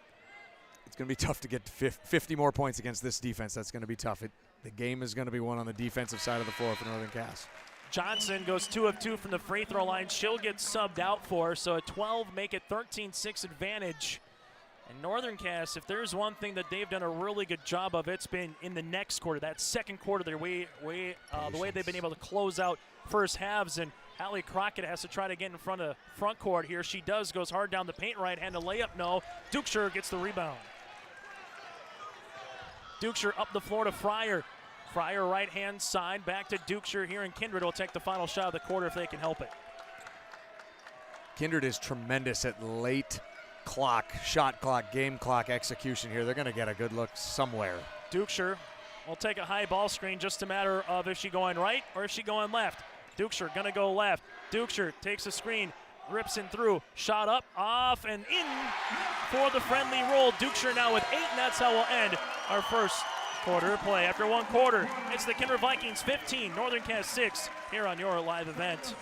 G: It's going to be tough to get 50 more points against this defense. That's going to be tough. the game is going to be won on the defensive side of the floor for Northern Cass.
E: Johnson goes 2 of 2 from the free throw line. She'll get subbed out for, so a 12 make it 13-6 advantage. And Northern Cass, if there's one thing that they've done a really good job of, it's been in the next quarter, that second quarter, the way they've been able to close out first halves. And Hallie Crockett has to try to get in front of front court here. She does, goes hard down the paint, right-handed layup, no. Dukeshire gets the rebound. Dukeshire up the floor to Fryer. Fryer right-hand side, back to Dukeshire here, and Kindred will take the final shot of the quarter if they can help it.
G: Kindred is tremendous at late clock, shot clock, game clock execution here. They're going to get a good look somewhere.
E: Dukeshire will take a high ball screen, just a matter of if she going right or if she going left. Dukeshire going to go left. Dukeshire takes a screen, rips in through, shot up, off, and in for the friendly roll. Dukeshire now with 8, and that's how we'll end our first quarter of play. After one quarter, it's the Kindred Vikings 15, Northern Cass 6, here on your live event.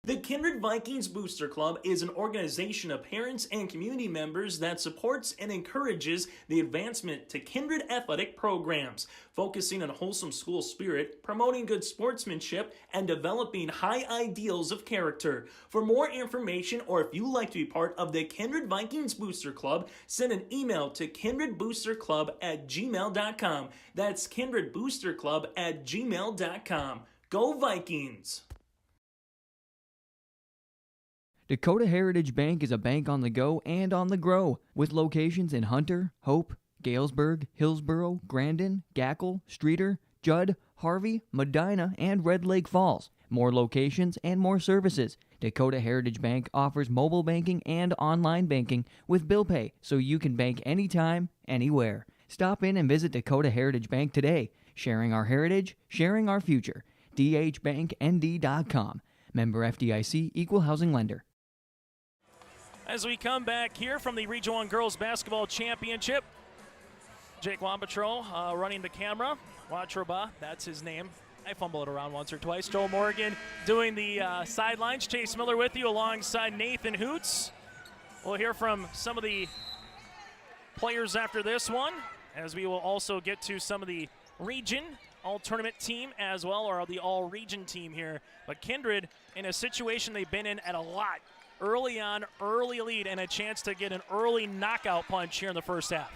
N: The Kindred Vikings Booster Club is an organization of parents and community members that supports and encourages the advancement to Kindred athletic programs, focusing on wholesome school spirit, promoting good sportsmanship, and developing high ideals of character. For more information, or if you'd like to be part of the Kindred Vikings Booster Club, send an email to kindredboosterclub@gmail.com. That's kindredboosterclub@gmail.com. Go Vikings!
I: Dakota Heritage Bank is a bank on the go and on the grow, with locations in Hunter, Hope, Galesburg, Hillsboro, Grandin, Gackle, Streeter, Judd, Harvey, Medina, and Red Lake Falls. More locations and more services. Dakota Heritage Bank offers mobile banking and online banking with bill pay, so you can bank anytime, anywhere. Stop in and visit Dakota Heritage Bank today. Sharing our heritage, sharing our future. dhbanknd.com. Member FDIC, Equal Housing Lender.
E: As we come back here from the Region 1 Girls Basketball Championship, Jake Wambetro running the camera. Watroba, that's his name. I fumble it around once or twice. Joel Morgan doing the sidelines. Chase Miller with you alongside Nathan Hoots. We'll hear from some of the players after this one, as we will also get to some of the region all-tournament team as well, or the all-region team here. But Kindred, in a situation they've been in at a lot, early on, early lead, and a chance to get an early knockout punch here in the first half.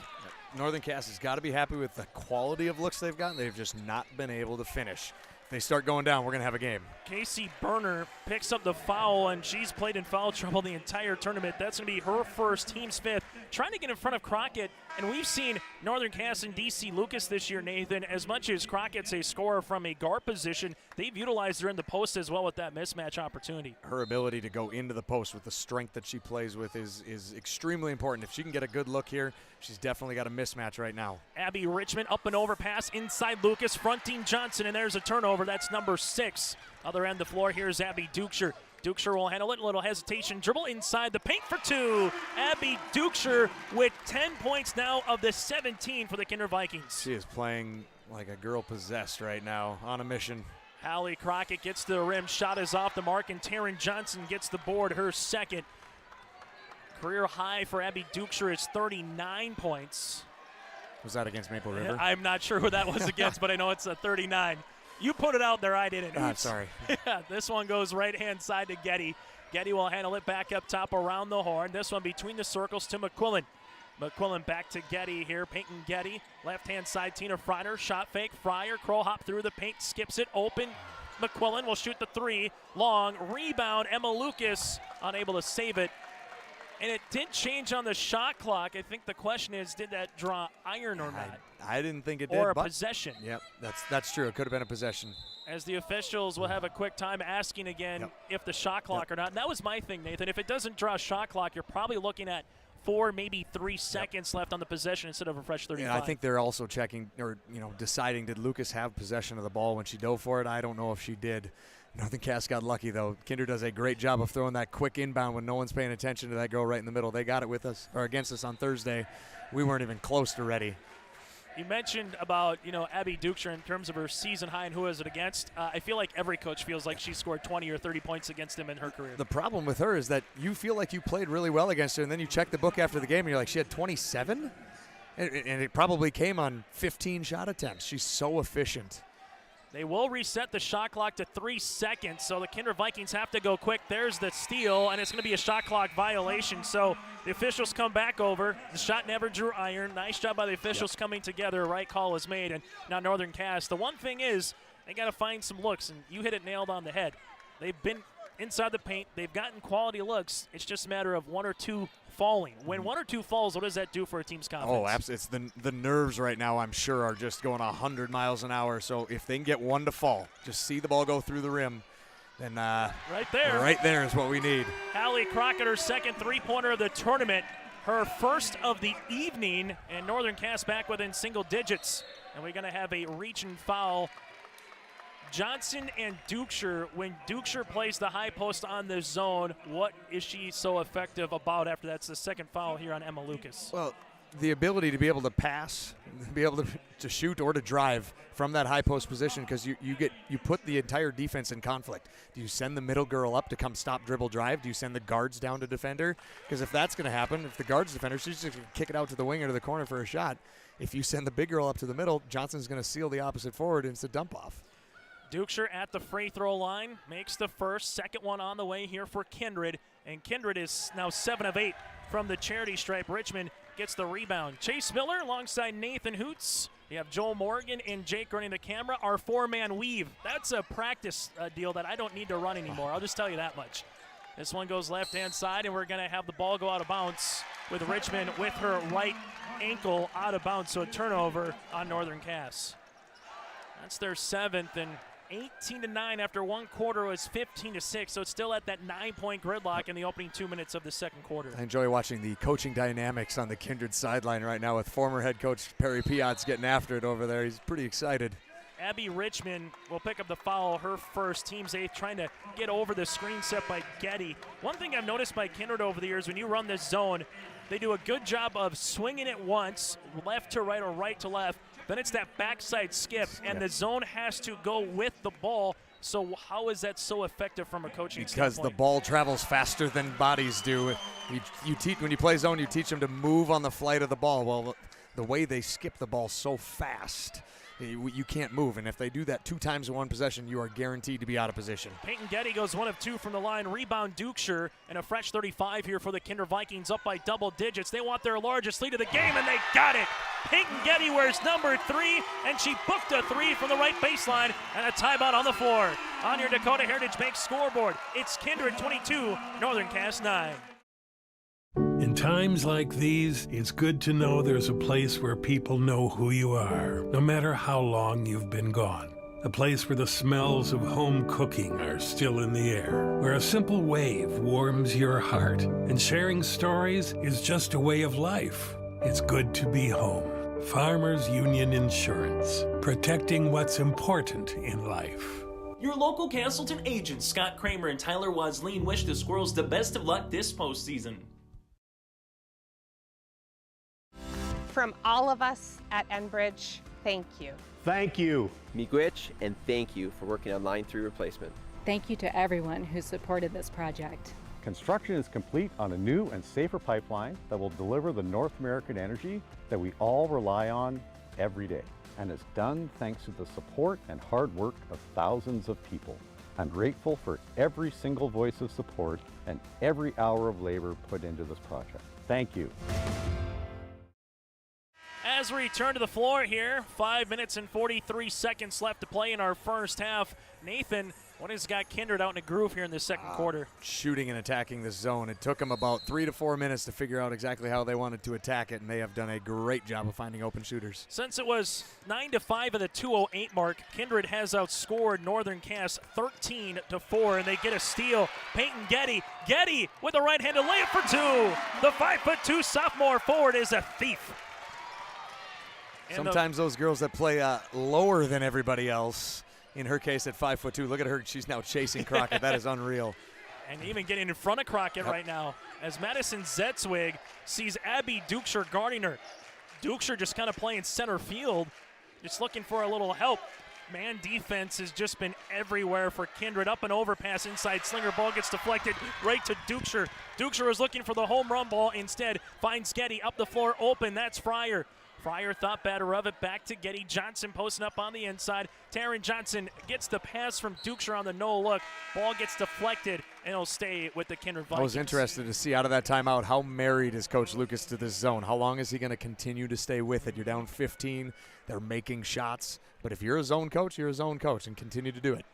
G: Northern Cass has got to be happy with the quality of looks they've gotten. They've just not been able to finish. If they start going down, we're going to have a game.
E: Casey Berner picks up the foul, and she's played in foul trouble the entire tournament. That's going to be her first, team's 5th. Trying to get in front of Crockett, and we've seen Northern Cass and DC Lucas this year, Nathan. As much as Crockett's a scorer from a guard position, they've utilized her in the post as well with that mismatch opportunity.
G: Her ability to go into the post with the strength that she plays with is extremely important. If she can get a good look here, she's definitely got a mismatch right now.
E: Abby Richmond up and over pass inside Lucas, fronting Johnson, and there's a turnover. That's number 6. Other end of the floor, here's Abby Dukeshire. Dukeshire will handle it, a little hesitation, dribble inside the paint for 2. Abby Dukeshire with 10 points now of the 17 for the Kindred Vikings.
G: She is playing like a girl possessed right now, on a mission.
E: Hallie Crockett gets to the rim, shot is off the mark, and Taryn Johnson gets the board, her second. Career high for Abby Dukeshire is 39 points.
G: Was that against Maple River?
E: I'm not sure who that was against, but I know it's a 39. You put it out there, I didn't.
G: Sorry.
E: Yeah, this one goes right-hand side to Getty. Getty will handle it back up top around the horn. This one between the circles to McQuillan. McQuillan back to Getty here. Peyton Getty. Left-hand side, Tina Fryer. Shot fake. Fryer. Crow hop through the paint. Skips it. Open. McQuillan will shoot the 3. Long. Rebound. Emma Lucas unable to save it. And it did change on the shot clock. I think the question is, did that draw iron or not?
G: I didn't think it did.
E: Or a possession.
G: Yep, that's true. It could have been a possession.
E: As the officials will have a quick time asking again if the shot clock or not. And that was my thing, Nathan. If it doesn't draw a shot clock, you're probably looking at 4, maybe 3 seconds left on the possession instead of a fresh 35.
G: And I think they're also checking, or deciding, did Lucas have possession of the ball when she dove for it? I don't know if she did. Northern Cass got lucky, though. Kindred does a great job of throwing that quick inbound when no one's paying attention to that girl right in the middle. They got it with us, or against us on Thursday. We weren't even close to ready.
E: You mentioned about, Abby Dukeshire in terms of her season high and who is it against. I feel like every coach feels like she scored 20 or 30 points against him in her career.
G: The problem with her is that you feel like you played really well against her, and then you check the book after the game, and you're like, she had 27? And it probably came on 15 shot attempts. She's so efficient.
E: They will reset the shot clock to 3 seconds, so the Kindred Vikings have to go quick. There's the steal, and it's going to be a shot clock violation. So the officials come back over. The shot never drew iron. Nice job by the officials coming together. Right call is made, and now Northern Cass. The one thing is they got to find some looks, and you hit it nailed on the head. They've been inside the paint. They've gotten quality looks. It's just a matter of 1 or 2 falling. When 1 or 2 falls, what does that do for a team's confidence?
G: Oh, absolutely. It's the nerves right now, I'm sure, are just going 100 miles an hour. So if they can get 1 to fall, just see the ball go through the rim, then right there is what we need.
E: Hallie Crockett, her second three-pointer of the tournament, her first of the evening, and Northern Cass back within single digits. And we're going to have a reach and foul. Johnson and Dukeshire, when Dukeshire plays the high post on the zone, what is she so effective about after that's the second foul here on Emma Lucas?
G: Well, the ability to be able to pass, be able to shoot or to drive from that high post position, because you put the entire defense in conflict. Do you send the middle girl up to come stop, dribble, drive? Do you send the guards down to defend her? Because if that's going to happen, if the guards defend her, she's just going to kick it out to the wing or to the corner for a shot. If you send the big girl up to the middle, Johnson's going to seal the opposite forward, and it's a dump off.
E: Dukeshire at the free throw line, makes the first, second one on the way here for Kindred, and Kindred is now 7 of 8 from the charity stripe. Richmond gets the rebound. Chase Miller alongside Nathan Hoots. You have Joel Morgan and Jake running the camera. Our 4-man weave. That's a practice deal that I don't need to run anymore. I'll just tell you that much. This one goes left-hand side, and we're going to have the ball go out of bounds with Richmond with her right ankle out of bounds, so a turnover on Northern Cass. That's their 7th, and 18-9 after one quarter was 15-6, so it's still at that 9-point gridlock in the opening 2 minutes of the second quarter.
G: I enjoy watching the coaching dynamics on the Kindred sideline right now with former head coach Perry Piotz getting after it over there. He's pretty excited.
E: Abby Richmond will pick up the foul, her first, team's 8th, trying to get over the screen set by Getty. One thing I've noticed by Kindred over the years, when you run this zone, they do a good job of swinging it once, left to right or right to left. Then it's that backside skip, and the zone has to go with the ball. So how is that so effective from a coaching standpoint?
G: Because the ball travels faster than bodies do. You teach, when you play zone, you teach them to move on the flight of the ball. Well, the way they skip the ball so fast, you can't move. And if they do that 2 times in one possession, you are guaranteed to be out of position.
E: Peyton Getty goes 1 of 2 from the line. Rebound Dukeshire, and a fresh 35 here for the Kindred Vikings, up by double digits. They want their largest lead of the game, and they got it. Peyton Getty wears number 3, and she booked a 3 from the right baseline, and a timeout on the floor. On your Dakota Heritage Bank scoreboard, it's Kindred 22, Northern Cass 9.
R: In times like these, it's good to know there's a place where people know who you are, no matter how long you've been gone. A place where the smells of home cooking are still in the air, where a simple wave warms your heart, and sharing stories is just a way of life. It's good to be home. Farmers Union Insurance, protecting what's important in life.
N: Your local Castleton agents, Scott Kramer and Tyler Wasleen, wish the Squirrels the best of luck this postseason.
S: From all of us at Enbridge, thank you.
T: Thank you. Miigwech, and thank you for working on Line 3 replacement.
U: Thank you to everyone who supported this project.
V: Construction is complete on a new and safer pipeline that will deliver the North American energy that we all rely on every day. And it's done thanks to the support and hard work of thousands of people. I'm grateful for every single voice of support and every hour of labor put into this project. Thank you.
E: As we return to the floor here, 5 minutes and 43 seconds left to play in our first half. Nathan, what has got Kindred out in a groove here in the second quarter?
G: Shooting and attacking the zone. It took them about 3 to 4 minutes to figure out exactly how they wanted to attack it, and they have done a great job of finding open shooters.
E: Since it was 9-5 at the 2:08 mark, Kindred has outscored Northern Cass 13-4, and they get a steal. Peyton Getty with a right-handed layup for 2. The 5'2" sophomore forward is a thief.
G: Sometimes those girls that play lower than everybody else, in her case at 5'2", look at her, she's now chasing Crockett. That is unreal.
E: And even getting in front of Crockett right now as Madison Zetzwig sees Abby Dukeshire guarding her. Dukeshire just kind of playing center field, just looking for a little help. Man defense has just been everywhere for Kindred. Up and overpass inside. Slinger ball gets deflected right to Dukeshire. Dukeshire is looking for the home run ball. Instead, finds Getty up the floor open. That's Fryer. Fryer thought better of it. Back to Getty. Johnson posting up on the inside. Taron Johnson gets the pass from Dukeshire on the no-look. Ball gets deflected, and it'll stay with the Kindred Vikings.
G: I was interested to see out of that timeout how married is Coach Lucas to this zone. How long is he going to continue to stay with it? You're down 15. They're making shots. But if you're a zone coach, you're a zone coach, and continue to do it.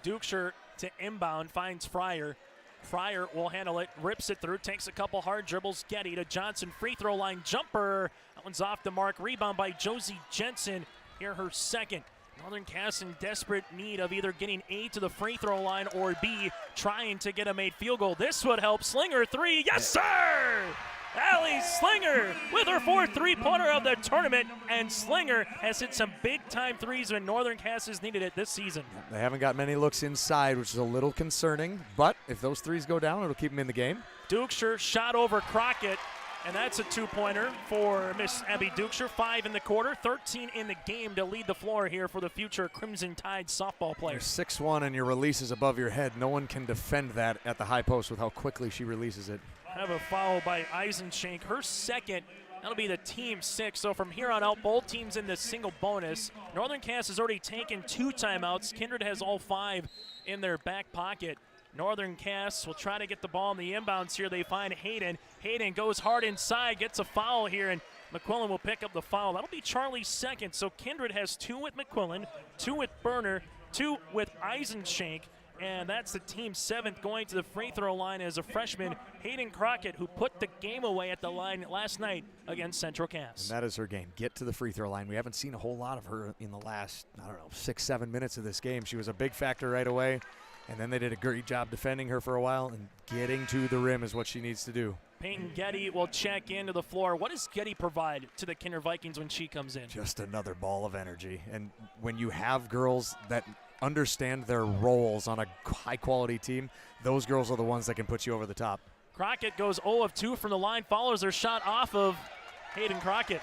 E: Dukeshire to inbound, finds Fryer. Fryer will handle it, rips it through, takes a couple hard dribbles. Getty to Johnson, free throw line jumper. That one's off the mark. Rebound by Josie Jensen. Here her second. Northern Cass in desperate need of either getting A to the free throw line or B, trying to get a made field goal. This would help. Slinger three. Yes, sir! Allie Slinger with her fourth three-pointer of the tournament, and Slinger has hit some big-time threes when Northern Cass has needed it this season.
G: They haven't got many looks inside, which is a little concerning, but if those threes go down, it'll keep them in the game.
E: Dukeshire shot over Crockett, and that's a two-pointer for Miss Abby Dukeshire. 5 in the quarter, 13 in the game to lead the floor here for the future Crimson Tide softball player.
G: You're 6'1", and your release is above your head. No one can defend that at the high post with how quickly she releases it.
E: Have a foul by Eisenshank, her second. That'll be the team 6. So from here on out, both teams in the single bonus. Northern Cass has already taken 2 timeouts. Kindred has all 5 in their back pocket. Northern Cass will try to get the ball in the inbounds here. They find Hayden. Hayden goes hard inside, gets a foul here, and McQuillan will pick up the foul. That'll be Charlie's second. So Kindred has 2 with McQuillan, 2 with Berner, 2 with Eisenshank. And that's the team 7th going to the free throw line as a freshman, Hayden Crockett, who put the game away at the line last night against Central Cass.
G: And that is her game. Get to the free throw line. We haven't seen a whole lot of her in the last, 6-7 minutes of this game. She was a big factor right away, and then they did a great job defending her for a while, and getting to the rim is what she needs to do.
E: Peyton Getty will check into the floor. What does Getty provide to the Kindred Vikings when she comes in?
G: Just another ball of energy. And when you have girls that understand their roles on a high-quality team, those girls are the ones that can put you over the top.
E: Crockett goes 0 of 2 from the line, follows her shot off of Hayden Crockett.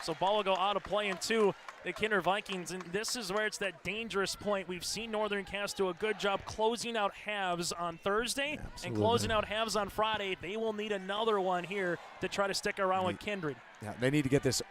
E: So ball will go out of play into the Kindred Vikings, and this is where it's that dangerous point. We've seen Northern Cass do a good job closing out halves on Thursday and closing out halves on Friday. They will need another one here to try to stick around with Kindred.
G: Yeah, they need to get this.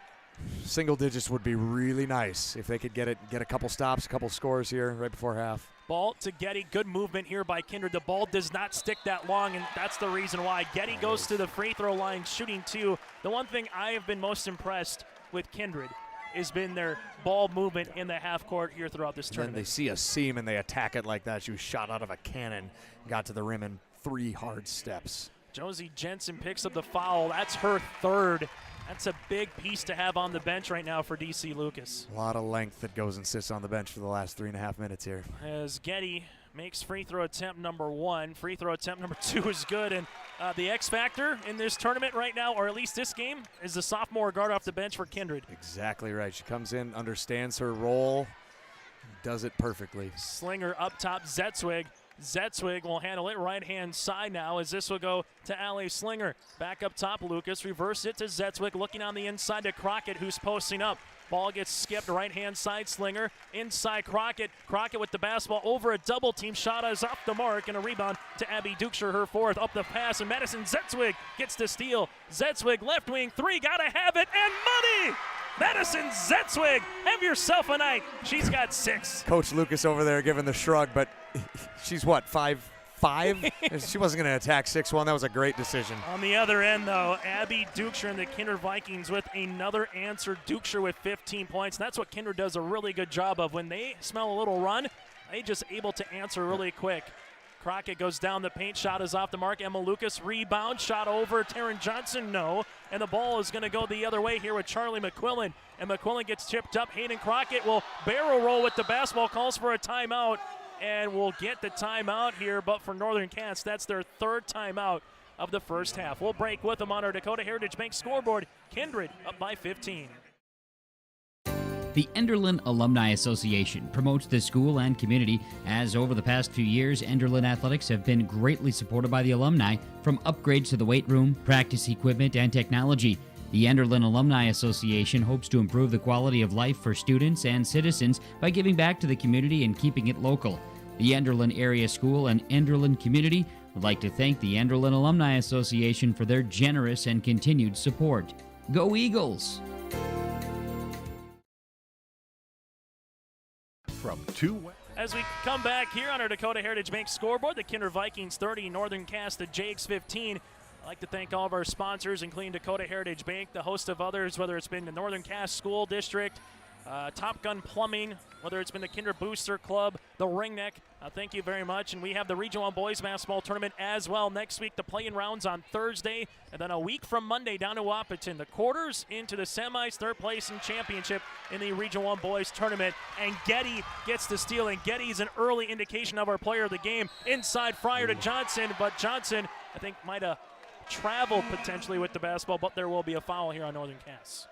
G: Single digits would be really nice if they could get a couple stops, a couple scores here right before half.
E: Ball to Getty. Good movement here by Kindred. The ball does not stick that long, and that's the reason why. Getty goes to the free throw line shooting 2. The one thing I have been most impressed with Kindred has been their ball movement in the half court here throughout this tournament.
G: Then they see a seam and they attack it like that. She was shot out of a cannon, got to the rim in 3 hard steps.
E: Josie Jensen picks up the foul. That's her 3rd. That's a big piece to have on the bench right now for DC Lucas.
G: A lot of length that goes and sits on the bench for the last 3.5 minutes here.
E: As Getty makes free throw attempt number 1. Free throw attempt number 2 is good. And the X factor in this tournament right now, or at least this game, is the sophomore guard off the bench for Kindred.
G: Exactly right. She comes in, understands her role, does it perfectly.
E: Slinger up top, Zetzwig. Zetzwig will handle it right-hand side now as this will go to Allie Slinger. Back up top, Lucas. Reverse it to Zetzwig, looking on the inside to Crockett, who's posting up. Ball gets skipped right-hand side, Slinger. Inside Crockett. Crockett with the basketball over a double team. Shot is off the mark, and a rebound to Abby Dukeshire, her 4th. Up the pass, and Madison Zetzwig gets the steal. Zetzwig, left wing 3, gotta have it, and money! Madison Zetzwig, have yourself a night. She's got 6.
G: Coach Lucas over there giving the shrug, but she's what, 5'5"? She wasn't going to attack 6'1". That was a great decision.
E: On the other end, though, Abby Dukeshire and the Kindred Vikings with another answer. Dukeshire with 15 points. That's what Kindred does a really good job of. When they smell a little run, they just able to answer really quick. Crockett goes down the paint, shot is off the mark. Emma Lucas rebound, shot over Taron Johnson, no. And the ball is going to go the other way here with Charlie McQuillan. And McQuillan gets tipped up. Hayden Crockett will barrel roll with the basketball, calls for a timeout, and will get the timeout here. But for Northern Cass, that's their 3rd timeout of the first half. We'll break with them on our Dakota Heritage Bank scoreboard. Kindred up by 15.
Q: The Enderlin Alumni Association promotes the school and community, as over the past few years, Enderlin athletics have been greatly supported by the alumni, from upgrades to the weight room, practice equipment, and technology. The Enderlin Alumni Association hopes to improve the quality of life for students and citizens by giving back to the community and keeping it local. The Enderlin Area School and Enderlin community would like to thank the Enderlin Alumni Association for their generous and continued support. Go Eagles!
B: From 2
E: As we come back here on our Dakota Heritage Bank scoreboard, the Kindred Vikings 30, Northern Cass the Jakes 15. I'd like to thank all of our sponsors, including Dakota Heritage Bank, the host of others, whether it's been the Northern Cass School District, Top Gun Plumbing, whether it's been the Kindred Booster Club, the Ringneck. Thank you very much. And we have the Regional 1 Boys Basketball Tournament as well next week. The play-in rounds on Thursday, and then a week from Monday down to Wapaton. The quarters into the semis, third place and championship in the Regional 1 Boys Tournament. And Getty gets the steal, and Getty's an early indication of our player of the game. Inside Fryer to Johnson, but Johnson, I think, might have traveled potentially with the basketball, but there will be a foul here on Northern Cass.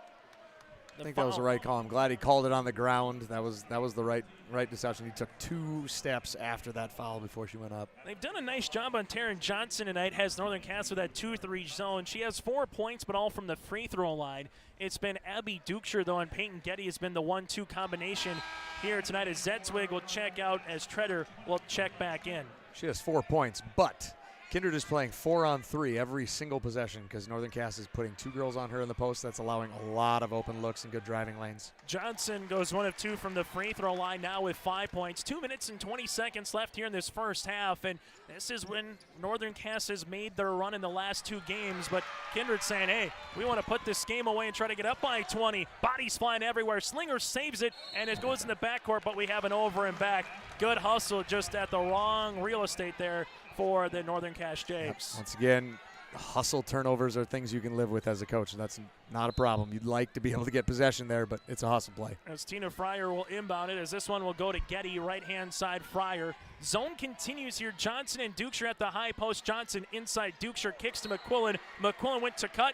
G: I think that was the right call. I'm glad he called it on the ground. That was the right decision. He took 2 steps after that foul before she went up.
E: They've done a nice job on Taryn Johnson tonight. Has Northern Cass with that 2-3 zone. She has 4 points, but all from the free throw line. It's been Abby Dukeshire, though, and Peyton Getty has been the 1-2 combination here tonight as Zetzwig will check out, as Treader will check back in.
G: She has 4 points, but Kindred is playing 4-on-3 every single possession because Northern Cass is putting 2 girls on her in the post. That's allowing a lot of open looks and good driving lanes.
E: Johnson goes 1 of 2 from the free throw line now with 5 points. 2 minutes and 20 seconds left here in this first half, and this is when Northern Cass has made their run in the last 2 games, but Kindred saying, hey, we want to put this game away and try to get up by 20. Bodies flying everywhere. Slinger saves it, and it goes in the backcourt, but we have an over and back. Good hustle, just at the wrong real estate there for the Northern Cass Jakes.
G: Once again, hustle turnovers are things you can live with as a coach, and that's not a problem. You'd like to be able to get possession there, but it's a hustle play.
E: As Tina Fryer will inbound it, as this one will go to Getty, right-hand side Fryer. Zone continues here. Johnson and Dukeshire at the high post. Johnson inside Dukeshire, kicks to McQuillan. McQuillan went to cut,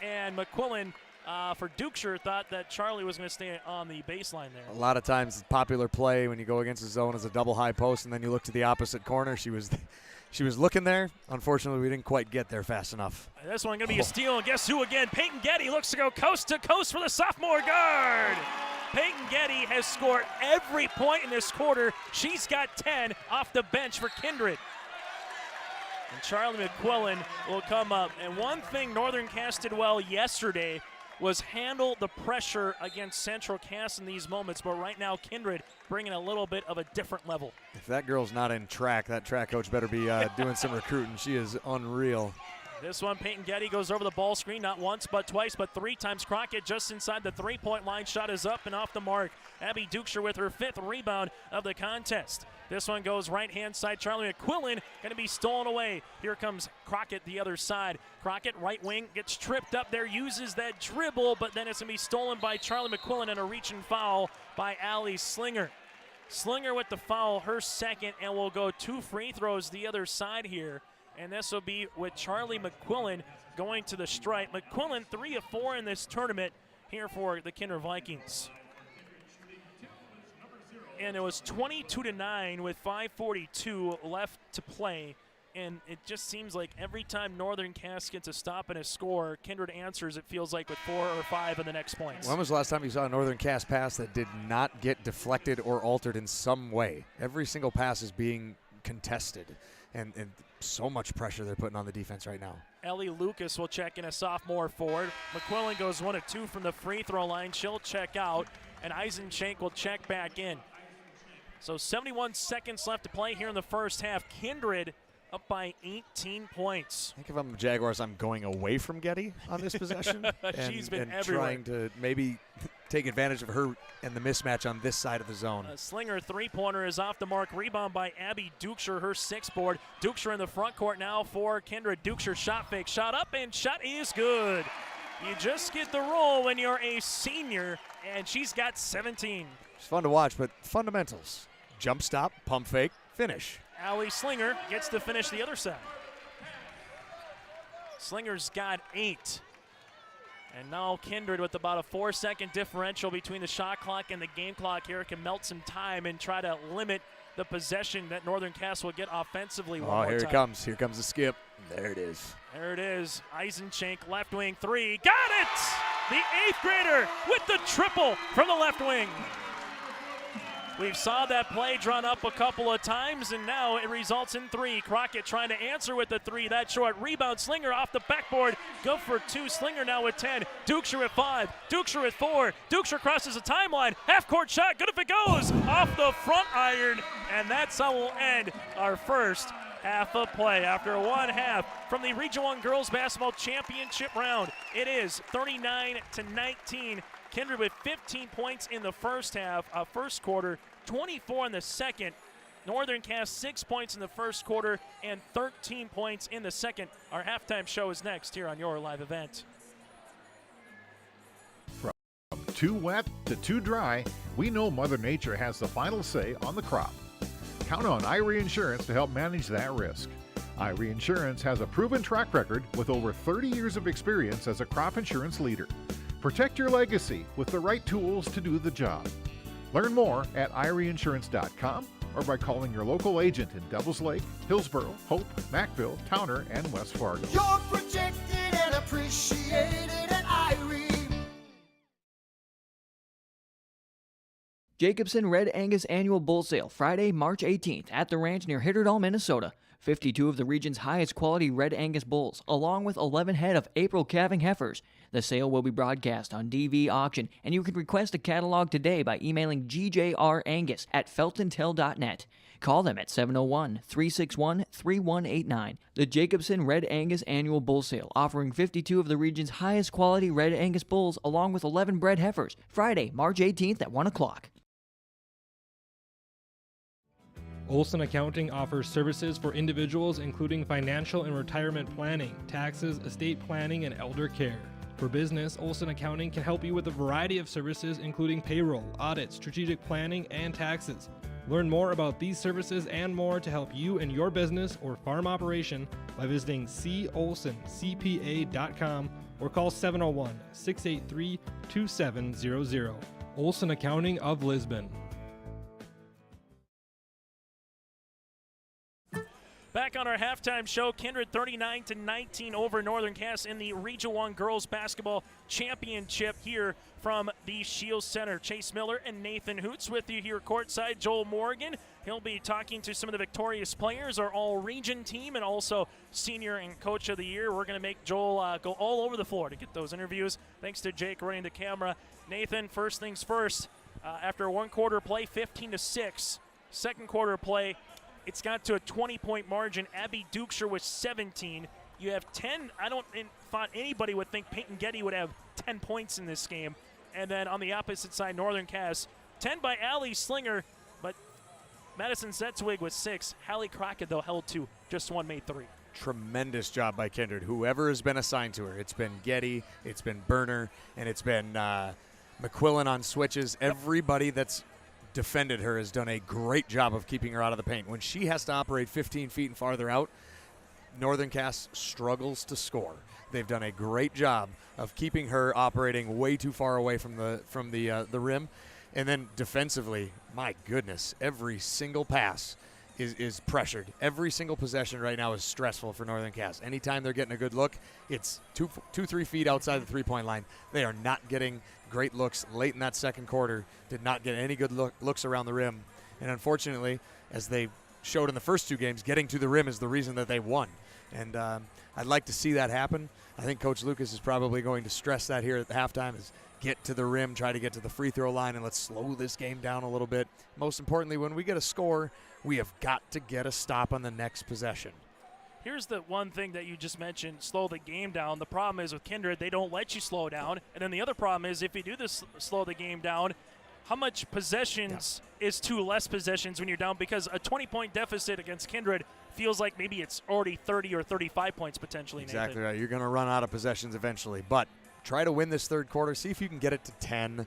E: and McQuillan for Dukeshire thought that Charlie was going to stay on the baseline there.
G: A lot of times, popular play when you go against the zone is a double high post, and then you look to the opposite corner. She was looking there. Unfortunately, we didn't quite get there fast enough.
E: This one going to be a steal, and guess who again? Peyton Getty looks to go coast to coast for the sophomore guard. Peyton Getty has scored every point in this quarter. She's got 10 off the bench for Kindred. And Charlie McQuillan will come up. And one thing Northern Cass did well yesterday was handle the pressure against Central Cass in these moments, but right now Kindred bringing a little bit of a different level.
G: If that girl's not in track, that track coach better be doing some recruiting. She is unreal.
E: This one, Peyton Getty goes over the ball screen, not once, but twice, but 3 times. Crockett just inside the 3-point line. Shot is up and off the mark. Abby Dukeshire with her 5th rebound of the contest. This one goes right-hand side. Charlie McQuillan going to be stolen away. Here comes Crockett the other side. Crockett, right wing, gets tripped up there, uses that dribble, but then it's going to be stolen by Charlie McQuillan and a reach and foul by Allie Slinger. Slinger with the foul, her 2nd, and we'll go 2 free throws the other side here. And this will be with Charlie McQuillan going to the stripe. McQuillan 3 of 4 in this tournament here for the Kindred Vikings. And it was 22-9 with 5:42 left to play. And it just seems like every time Northern Cass gets a stop and a score, Kindred answers, it feels like, with 4 or 5 in the next points.
G: When was the last time you saw a Northern Cass pass that did not get deflected or altered in some way? Every single pass is being contested. And so much pressure they're putting on the defense right now.
E: Ellie Lucas will check in, a sophomore forward. McQuillan goes 1 of 2 from the free throw line. She'll check out, and Eisenchenk will check back in. So 71 seconds left to play here in the first half. Kindred up by 18 points.
G: I think if I'm the Jaguars, I'm going away from Getty on this possession.
E: She's been
G: and
E: everywhere.
G: Trying to maybe take advantage of her and the mismatch on this side of the zone.
E: Slinger 3-pointer is off the mark. Rebound by Abby Dukeshire, her 6th board. Dukeshire in the front court now for Kindred. Dukeshire shot fake, shot up, and shot is good. You just get the roll when you're a senior, and she's got 17.
G: It's fun to watch, but fundamentals. Jump stop, pump fake, finish.
E: Allie Slinger gets to finish the other side. Slinger's got 8. And now Kindred with about a 4-second differential between the shot clock and the game clock here can melt some time and try to limit the possession that Northern Cass will get offensively.
G: Oh, here it comes. Here comes the skip. There it is.
E: There it is. Eisenchenk, left wing 3. Got it! The 8th grader with the triple from the left wing. We've saw that play drawn up a couple of times, and now it results in 3. Crockett trying to answer with the 3. That short rebound. Slinger off the backboard. Go for 2. Slinger now with 10. Dukeshire with 5. Dukeshire with 4. Dukeshire crosses the timeline. Half-court shot. Good if it goes. Off the front iron. And that's how we'll end our first half of play. After one half from the Region 1 Girls Basketball Championship round, it is 39-19. Kindred with 15 points in the first quarter, 24 in the second. Northern Cass 6 points in the first quarter and 13 points in the second. Our halftime show is next here on your live event.
A: From too wet to too dry, we know Mother Nature has the final say on the crop. Count on Irie Insurance to help manage that risk. Irie Insurance has a proven track record with over 30 years of experience as a crop insurance leader. Protect your legacy with the right tools to do the job. Learn more at IrieInsurance.com or by calling your local agent in Devils Lake, Hillsboro, Hope, Mackville, Towner, and West Fargo.
D: You're protected and appreciated at Irie.
I: Jacobson Red Angus Annual Bull Sale, Friday, March 18th at the ranch near Hitterdall, Minnesota. 52 of the region's highest quality Red Angus bulls, along with 11 head of April calving heifers. The sale will be broadcast on DV Auction, and you can request a catalog today by emailing gjrangus@feltontel.net. Call them at 701-361-3189. The Jacobson Red Angus Annual Bull Sale, offering 52 of the region's highest quality Red Angus bulls, along with 11 bred heifers. Friday, March 18th at 1 o'clock.
W: Olson Accounting offers services for individuals including financial and retirement planning, taxes, estate planning, and elder care. For business, Olson Accounting can help you with a variety of services including payroll, audit, strategic planning, and taxes. Learn more about these services and more to help you in your business or farm operation by visiting colsoncpa.com or call 701-683-2700. Olson Accounting of Lisbon.
E: Back on our halftime show, Kindred 39-19 over Northern Cass in the Region 1 Girls Basketball Championship here from the Shields Center. Chase Miller and Nathan Hoots with you here courtside. Joel Morgan, he'll be talking to some of the victorious players, our all-region team, and also Senior and Coach of the Year. We're going to make Joel go all over the floor to get those interviews. Thanks to Jake running the camera. Nathan, first things first, after one quarter play, 15-6. Second quarter play, it's got to a 20-point margin. Abby Dukeshire with 17. You have 10. I don't thought anybody would think Peyton Getty would have 10 points in this game. And then on the opposite side, Northern Cass, 10 by Allie Slinger, but Madison Zetzwig with 6. Hallie Crockett, though, held 2. Just one made 3.
G: Tremendous job by Kindred. Whoever has been assigned to her. It's been Getty, it's been Berner, and it's been McQuillan on switches. Everybody that's defended her has done a great job of keeping her out of the paint. When she has to operate 15 feet and farther out, Northern Cass struggles to score. They've done a great job of keeping her operating way too far away from the rim. And then defensively, my goodness, every single pass is pressured. Every single possession right now is stressful for Northern Cass. Anytime they're getting a good look, it's 2-3 feet outside the three-point line. They are not getting great looks late in that second quarter. Did not get any good looks around the rim. And unfortunately, as they showed in the first two games, getting to the rim is the reason that they won. And I'd like to see that happen. I think Coach Lucas is probably going to stress that here at the halftime is get to the rim, try to get to the free throw line, and let's slow this game down a little bit. Most importantly, when we get a score, we have got to get a stop on the next possession.
E: Here's the one thing that you just mentioned, slow the game down. The problem is with Kindred, they don't let you slow down. And then the other problem is if you do this, slow the game down, how much possessions is too less possessions when you're down? Because a 20-point deficit against Kindred feels like maybe it's already 30 or 35 points potentially.
G: Exactly
E: Nathan.
G: right. You're going to run out of possessions eventually. But try to win this third quarter. See if you can get it to 10.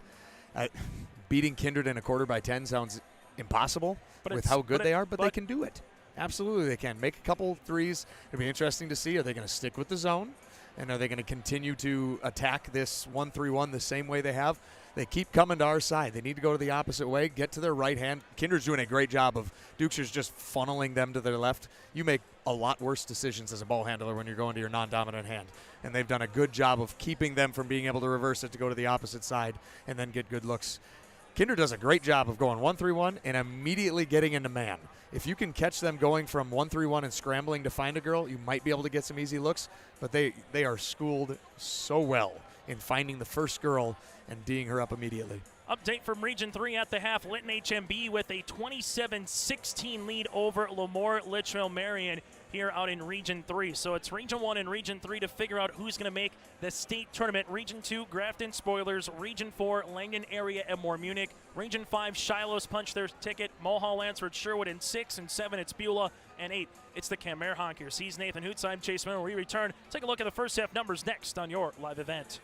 G: Beating Kindred in a quarter by 10 sounds impossible with how good they are, but they can do it. Absolutely they can. Make a couple threes. It'll be interesting to see. Are they going to stick with the zone? And are they going to continue to attack this 1-3-1 the same way they have? They keep coming to our side. They need to go to the opposite way, get to their right hand. Kindred's doing a great job of Dukeshire's just funneling them to their left. You make a lot worse decisions as a ball handler when you're going to your non-dominant hand. And they've done a good job of keeping them from being able to reverse it to go to the opposite side and then get good looks. Kindred does a great job of going 1-3-1 and immediately getting into man. If you can catch them going from 1-3-1 and scrambling to find a girl, you might be able to get some easy looks, but they are schooled so well in finding the first girl and D'ing her up immediately.
E: Update from Region 3 at the half. Lytton HMB with a 27-16 lead over Lemoore Litchfield Marion here out in Region 3. So it's Region 1 and Region 3 to figure out who's going to make the state tournament. Region 2, Grafton Spoilers. Region 4, Langdon Area and Moore Munich. Region 5, Shiloh's punched their ticket. Mulhall, Lansford, Sherwood. And 6 and 7, it's Beulah. And 8, it's the Canmere Honkers. He's Nathan Hoots. I'm Chase Miller. We return. Take a look at the first half numbers next on your live event.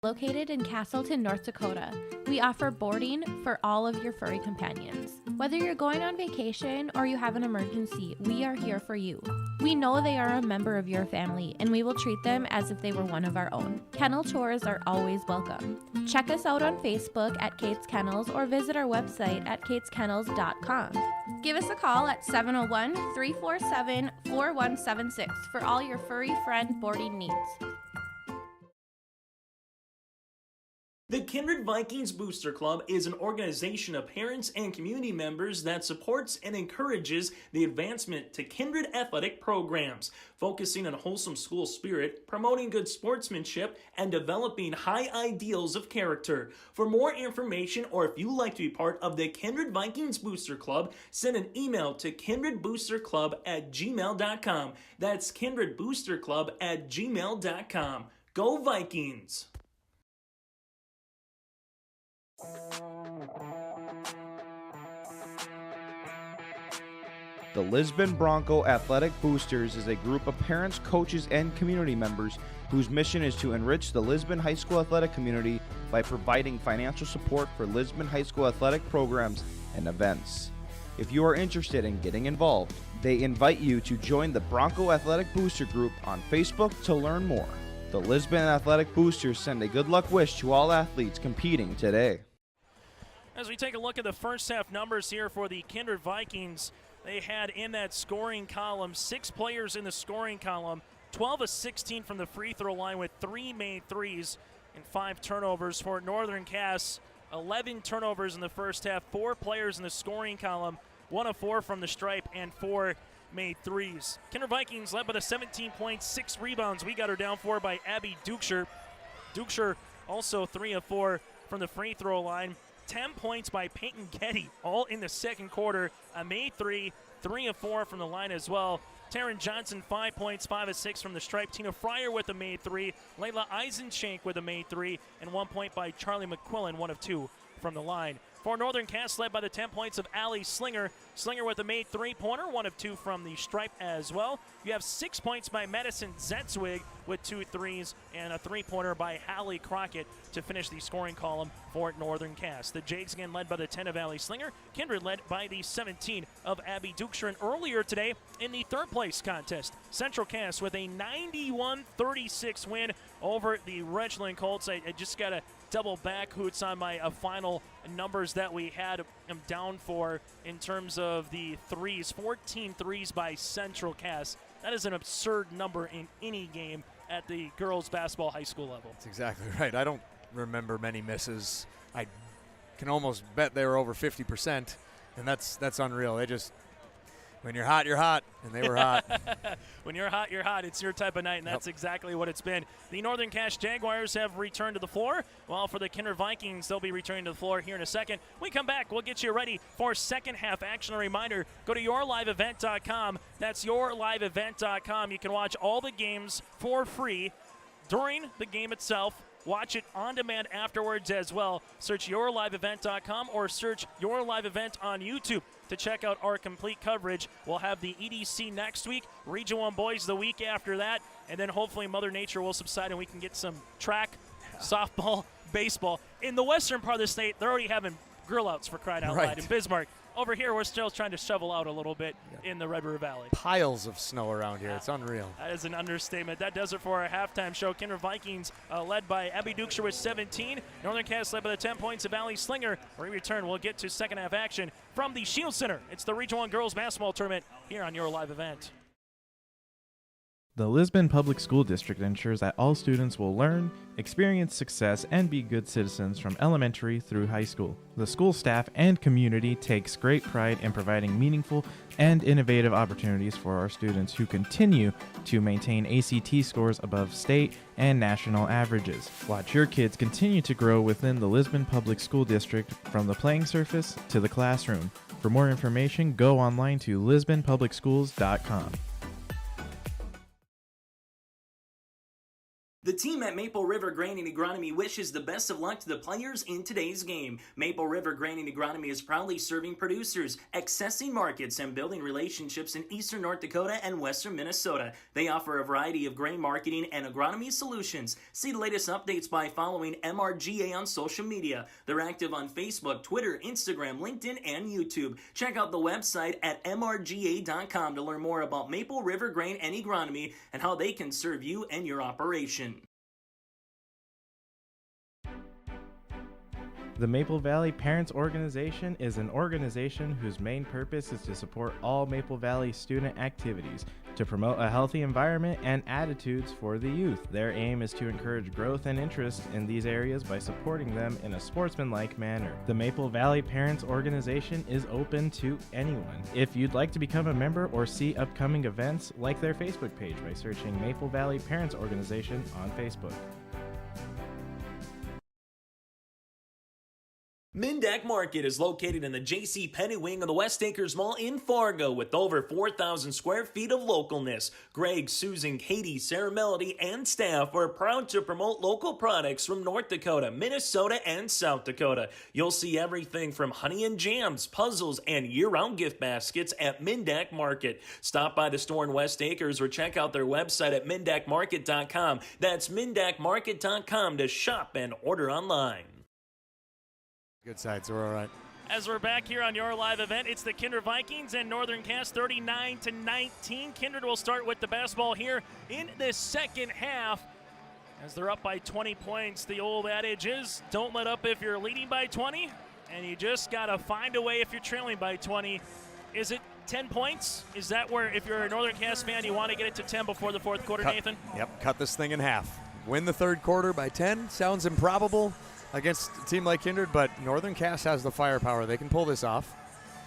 C: Located in Castleton, North Dakota, we offer boarding for all of your furry companions. Whether you're going on vacation or you have an emergency, we are here for you. We know they are a member of your family, and we will treat them as if they were one of our own. Kennel tours are always welcome. Check us out on Facebook at Kate's Kennels or visit our website at kateskennels.com. Give us a call at 701-347-4176 for all your furry friend boarding needs.
N: The Kindred Vikings Booster Club is an organization of parents and community members that supports and encourages the advancement to Kindred athletic programs, focusing on wholesome school spirit, promoting good sportsmanship, and developing high ideals of character. For more information, or if you'd like to be part of the Kindred Vikings Booster Club, send an email to kindredboosterclub@gmail.com. That's kindredboosterclub@gmail.com. Go Vikings!
F: The Lisbon Bronco Athletic Boosters is a group of parents, coaches, and community members whose mission is to enrich the Lisbon High School athletic community by providing financial support for Lisbon High School athletic programs and events. If you are interested in getting involved, they invite you to join the Bronco Athletic Booster Group on Facebook to learn more. The Lisbon Athletic Boosters send a good luck wish to all athletes competing today.
E: As we take a look at the first half numbers here for the Kindred Vikings, they had in that scoring column 6 players in the scoring column, 12 of 16 from the free throw line with 3 made threes and 5 turnovers. For Northern Cass, 11 turnovers in the first half, 4 players in the scoring column, 1 of 4 from the stripe, and 4 made threes. Kindred Vikings led by the 17 points, 6 rebounds. We got her down for by Abby Dukeshire. Dukeshire also 3 of 4 from the free throw line. 10 points by Peyton Getty, all in the second quarter. A made 3, 3 of 4 from the line as well. Taryn Johnson, 5 points, 5 of 6 from the stripe. Tina Fryer with a made 3. Layla Eisenshank with a made 3. And 1 point by Charlie McQuillan, 1 of 2 from the line. For Northern Cass, led by the 10 points of Allie Slinger. Slinger with a made 3-pointer, 1 of 2 from the stripe as well. You have 6 points by Madison Zetzwig with 2 threes and a 3-pointer by Hallie Crockett to finish the scoring column for Northern Cass. The Jags again led by the 10 of Allie Slinger. Kindred led by the 17 of Abby Dukeshire. And earlier today in the third place contest, Central Cass with a 91-36 win over the Richland Colts. I just got to double back, Hoots, on my final numbers that we had them down for in terms of the threes. 14 threes by Central Cass. That is an absurd number in any game at the girls basketball high school level.
G: That's exactly right. I don't remember many misses. I can almost bet they were over 50%, and that's unreal. They just, when you're hot, you're hot, and they were hot.
E: When you're hot, you're hot. It's your type of night, and that's exactly what it's been. The Northern Cass Jaguars have returned to the floor, while for the Kindred Vikings, they'll be returning to the floor here in a second. When we come back, we'll get you ready for second half action. A reminder, go to yourliveevent.com. That's yourliveevent.com. You can watch all the games for free during the game itself. Watch it on demand afterwards as well. Search yourliveevent.com or search Your Live Event on YouTube to check out our complete coverage. We'll have the EDC next week, Region 1 boys the week after that, and then hopefully Mother Nature will subside and we can get some track, softball, baseball. In the western part of the state, they're already having grill outs, for crying out loud in Bismarck. Over here, we're still trying to shovel out a little bit in the Red River Valley.
G: Piles of snow around here. It's unreal.
E: That is an understatement. That does it for our halftime show. Kindred Vikings led by Abby Dukeshire with 17. Northern Cass led by the 10 points of Allie Slinger. When we return, we'll get to second half action from the Shield Center. It's the Region 1 Girls Basketball Tournament here on Your Live Event.
L: The Lisbon Public School District ensures that all students will learn, experience success, and be good citizens from elementary through high school. The school staff and community takes great pride in providing meaningful and innovative opportunities for our students who continue to maintain ACT scores above state and national averages. Watch your kids continue to grow within the Lisbon Public School District from the playing surface to the classroom. For more information, go online to lisbonpublicschools.com.
N: The team at Maple River Grain and Agronomy wishes the best of luck to the players in today's game. Maple River Grain and Agronomy is proudly serving producers, accessing markets, and building relationships in eastern North Dakota and western Minnesota. They offer a variety of grain marketing and agronomy solutions. See the latest updates by following MRGA on social media. They're active on Facebook, Twitter, Instagram, LinkedIn, and YouTube. Check out the website at mrga.com to learn more about Maple River Grain and Agronomy and how they can serve you and your operation.
L: The Maple Valley Parents Organization is an organization whose main purpose is to support all Maple Valley student activities, to promote a healthy environment and attitudes for the youth. Their aim is to encourage growth and interest in these areas by supporting them in a sportsmanlike manner. The Maple Valley Parents Organization is open to anyone. If you'd like to become a member or see upcoming events, like their Facebook page by searching Maple Valley Parents Organization on Facebook.
N: Mindak Market is located in the J.C. Penney wing of the West Acres Mall in Fargo with over 4,000 square feet of localness. Greg, Susan, Katie, Sarah Melody, and staff are proud to promote local products from North Dakota, Minnesota, and South Dakota. You'll see everything from honey and jams, puzzles, and year-round gift baskets at Mindak Market. Stop by the store in West Acres or check out their website at mindakmarket.com. That's mindakmarket.com to shop and order online.
G: Good side, so we're all right.
E: As we're back here on your live event, it's the Kindred Vikings and Northern Cass 39-19. Kindred will start with the basketball here in the second half as they're up by 20 points. The old adage is don't let up if you're leading by 20, and you just got to find a way if you're trailing by 20. Is it 10 points? Is that where, if you're a Northern Cass fan, you want to get it to 10 before the fourth quarter, Nathan?
G: Yep, cut this thing in half. Win the third quarter by 10 sounds improbable against a team like Kindred, but Northern Cass has the firepower. They can pull this off.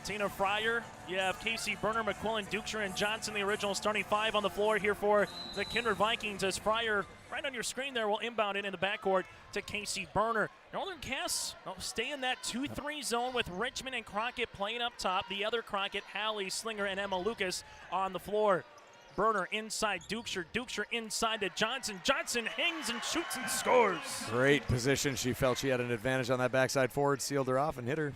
E: Tina Fryer, you have Casey Berner, McQuillan, Dukeshire, and Johnson, the original starting five on the floor here for the Kindred Vikings, as Fryer, right on your screen there, will inbound it in the backcourt to Casey Berner. Northern Cass stay in that 2-3 zone with Richmond and Crockett playing up top. The other Crockett, Hallie, Slinger, and Emma Lucas on the floor. Berner inside Dukeshire, Dukeshire inside to Johnson. Johnson hangs and shoots and scores.
G: Great position. She felt she had an advantage on that backside forward, sealed her off and hit her.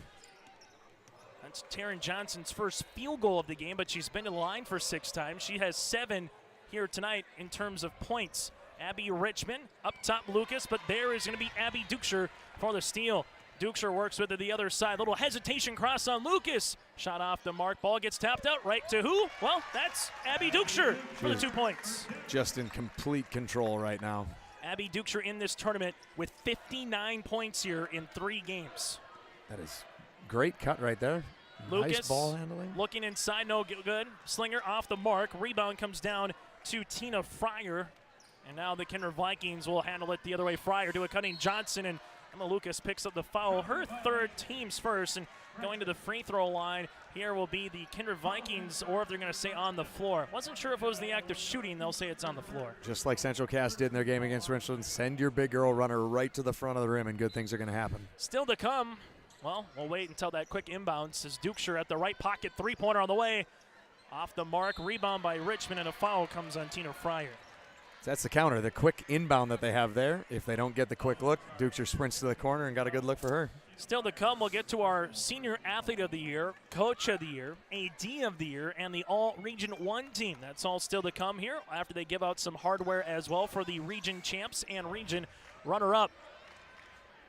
E: That's Taryn Johnson's first field goal of the game, but she's been to the line for 6 times. She has 7 here tonight in terms of points. Abby Richmond, up top Lucas, but there is going to be Abby Dukeshire for the steal. Dukeshire works with it the other side. Little hesitation cross on Lucas. Shot off the mark. Ball gets tapped out right to who? Well, that's Abby Dukeshire for the 2 points.
G: Just in complete control right now.
E: Abby Dukeshire in this tournament with 59 points here in 3 games.
G: That is great cut right there.
E: Lucas
G: nice ball handling.
E: Looking inside, no good. Slinger off the mark. Rebound comes down to Tina Fryer. And now the Kindred Vikings will handle it the other way. Fryer to a cutting Johnson, and Emma Lucas picks up the foul, her 3rd, team's first, and going to the free throw line here will be the Kindred Vikings, or if they're going to say on the floor. Wasn't sure if it was the act of shooting, they'll say it's on the floor.
G: Just like Central Cass did in their game against Richland, send your big girl runner right to the front of the rim and good things are going to happen.
E: Still to come. Well, we'll wait until that quick inbound. Says Dukeshire at the right pocket, 3-pointer on the way. Off the mark, rebound by Richmond, and a foul comes on Tina Fryer.
G: That's the counter, the quick inbound that they have there. If they don't get the quick look, Dukeshire sprints to the corner and got a good look for her.
E: Still to come, we'll get to our Senior Athlete of the Year, Coach of the Year, AD of the Year, and the All-Region 1 team. That's all still to come here after they give out some hardware as well for the region champs and region runner-up.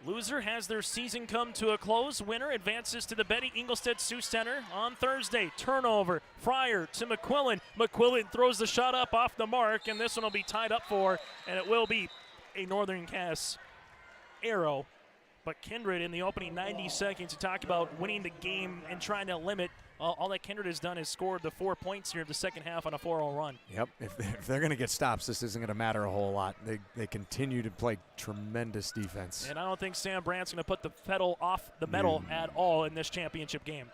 E: Loser has their season come to a close. Winner advances to the Betty Ingolstadt Sioux Center on Thursday. Turnover, Fryer to McQuillan. McQuillan throws the shot up off the mark, and this one will be tied up for, and it will be a Northern Cass arrow. But Kindred in the opening 90 seconds to talk about winning the game and trying to limit All that Kindred has done is scored the 4 points here in the second half on a 4-0 run.
G: Yep. If they're going to get stops, this isn't going to matter a whole lot. They continue to play tremendous defense.
E: And I don't think Sam Brandt's going to put the pedal off the metal at all in this championship game.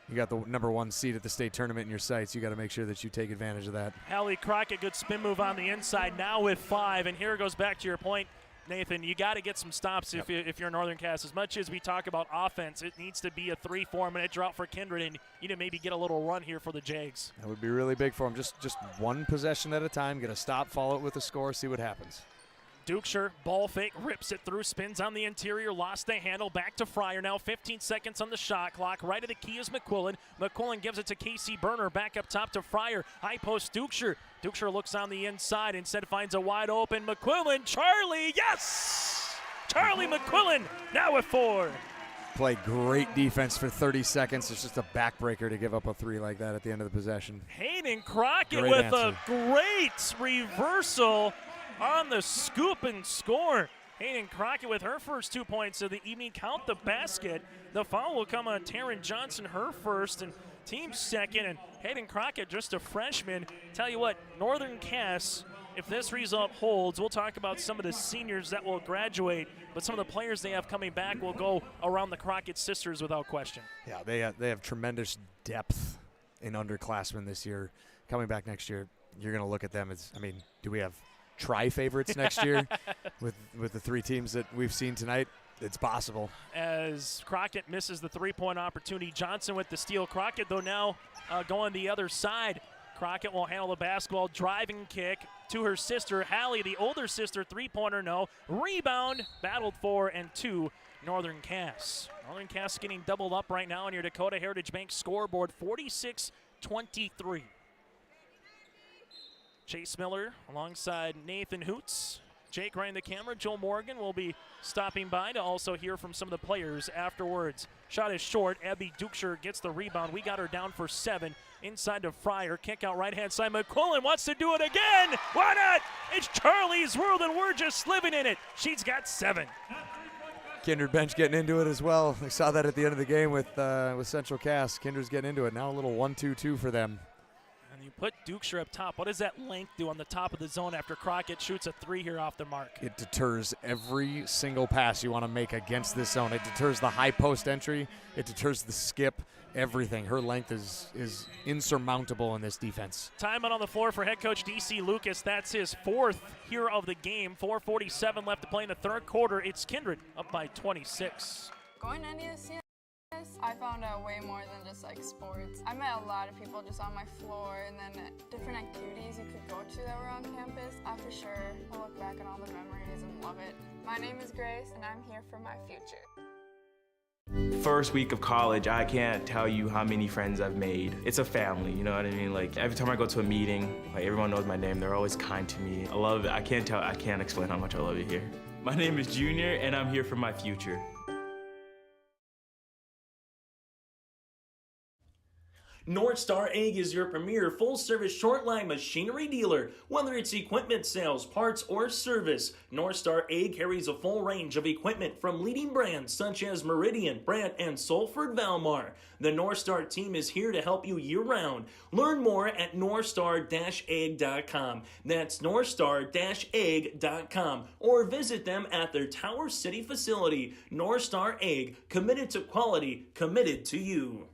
G: You got the #1 seed at the state tournament in your sights. You got to make sure that you take advantage of that.
E: Hallie Crockett, good spin move on the inside, now with 5. And here goes back to your point, Nathan. You got to get some stops if you're Northern Cass. As much as we talk about offense, it needs to be a 3-4 minute drought for Kindred, and you need to maybe get a little run here for the Jags.
G: That would be really big for them. Just one possession at a time. Get a stop, follow it with a score, see what happens.
E: Dukeshire, ball fake, rips it through, spins on the interior, lost the handle, back to Fryer. Now 15 seconds on the shot clock. Right of the key is McQuillan. McQuillan gives it to Casey Berner, back up top to Fryer. High post Dukeshire. Dukeshire looks on the inside, instead finds a wide open McQuillan. Charlie, yes! Charlie McQuillan, now with 4.
G: Play great defense for 30 seconds. It's just a backbreaker to give up a 3 like that at the end of the possession.
E: Hayden Crockett
G: Great
E: with
G: answer.
E: a great reversal on the scoop and score. Hayden Crockett with her first 2 points of the evening. Count the basket. The foul will come on Taryn Johnson, her first, and team second. And Hayden Crockett, just a freshman. Tell you what, Northern Cass, if this result holds, we'll talk about some of the seniors that will graduate, but some of the players they have coming back will go around the Crockett sisters without question.
G: Yeah, they have tremendous depth in underclassmen this year. Coming back next year, you're going to look at them as, do we have tri-favorites next year with the 3 teams that we've seen tonight? It's possible.
E: As Crockett misses the 3-point opportunity, Johnson with the steal. Crockett, though, now going the other side. Crockett will handle the basketball, driving kick to her sister, Hallie, the older sister, 3-pointer, no. Rebound, battled for, and 2, Northern Cass. Northern Cass getting doubled up right now on your Dakota Heritage Bank scoreboard, 46-23. Chase Miller alongside Nathan Hoots. Jake running the camera. Joe Morgan will be stopping by to also hear from some of the players afterwards. Shot is short. Abby Dukeshire gets the rebound. We got her down for 7. Inside to Fryer. Kick out right-hand side. McQuillan wants to do it again. Why not? It's Charlie's world, and we're just living in it. She's got 7.
G: Kindred bench getting into it as well. I saw that at the end of the game with Central Cass. Kindred's getting into it. Now a little 1-2-2 for them.
E: And you put Dukeshire up top. What does that length do on the top of the zone after Crockett shoots a 3 here off the mark?
G: It deters every single pass you want to make against this zone. It deters the high post entry. It deters the skip. Everything. Her length is insurmountable in this defense.
E: Timeout on the floor for head coach D.C. Lucas. That's his 4th here of the game. 4:47 left to play in the third quarter. It's Kindred up by 26.
H: Going to NESCS, I found out way more than just like sports. I met a lot of people just on my floor, and then different activities you could go to that were on campus. I for sure will look back at all the memories and love it. My name is Grace, and I'm here for my future.
J: First week of college, I can't tell you how many friends I've made. It's a family, you know what I mean? Like every time I go to a meeting, like everyone knows my name. They're always kind to me. I love it. I can't explain how much I love it here. My name is Junior, and I'm here for my future.
N: North Star Ag is your premier full-service short-line machinery dealer. Whether it's equipment sales, parts, or service, North Star Ag carries a full range of equipment from leading brands such as Meridian, Brandt, and Salford Valmar. The North Star team is here to help you year-round. Learn more at northstar-ag.com. That's northstar-ag.com. Or visit them at their Tower City facility. North Star Ag, committed to quality, committed to you.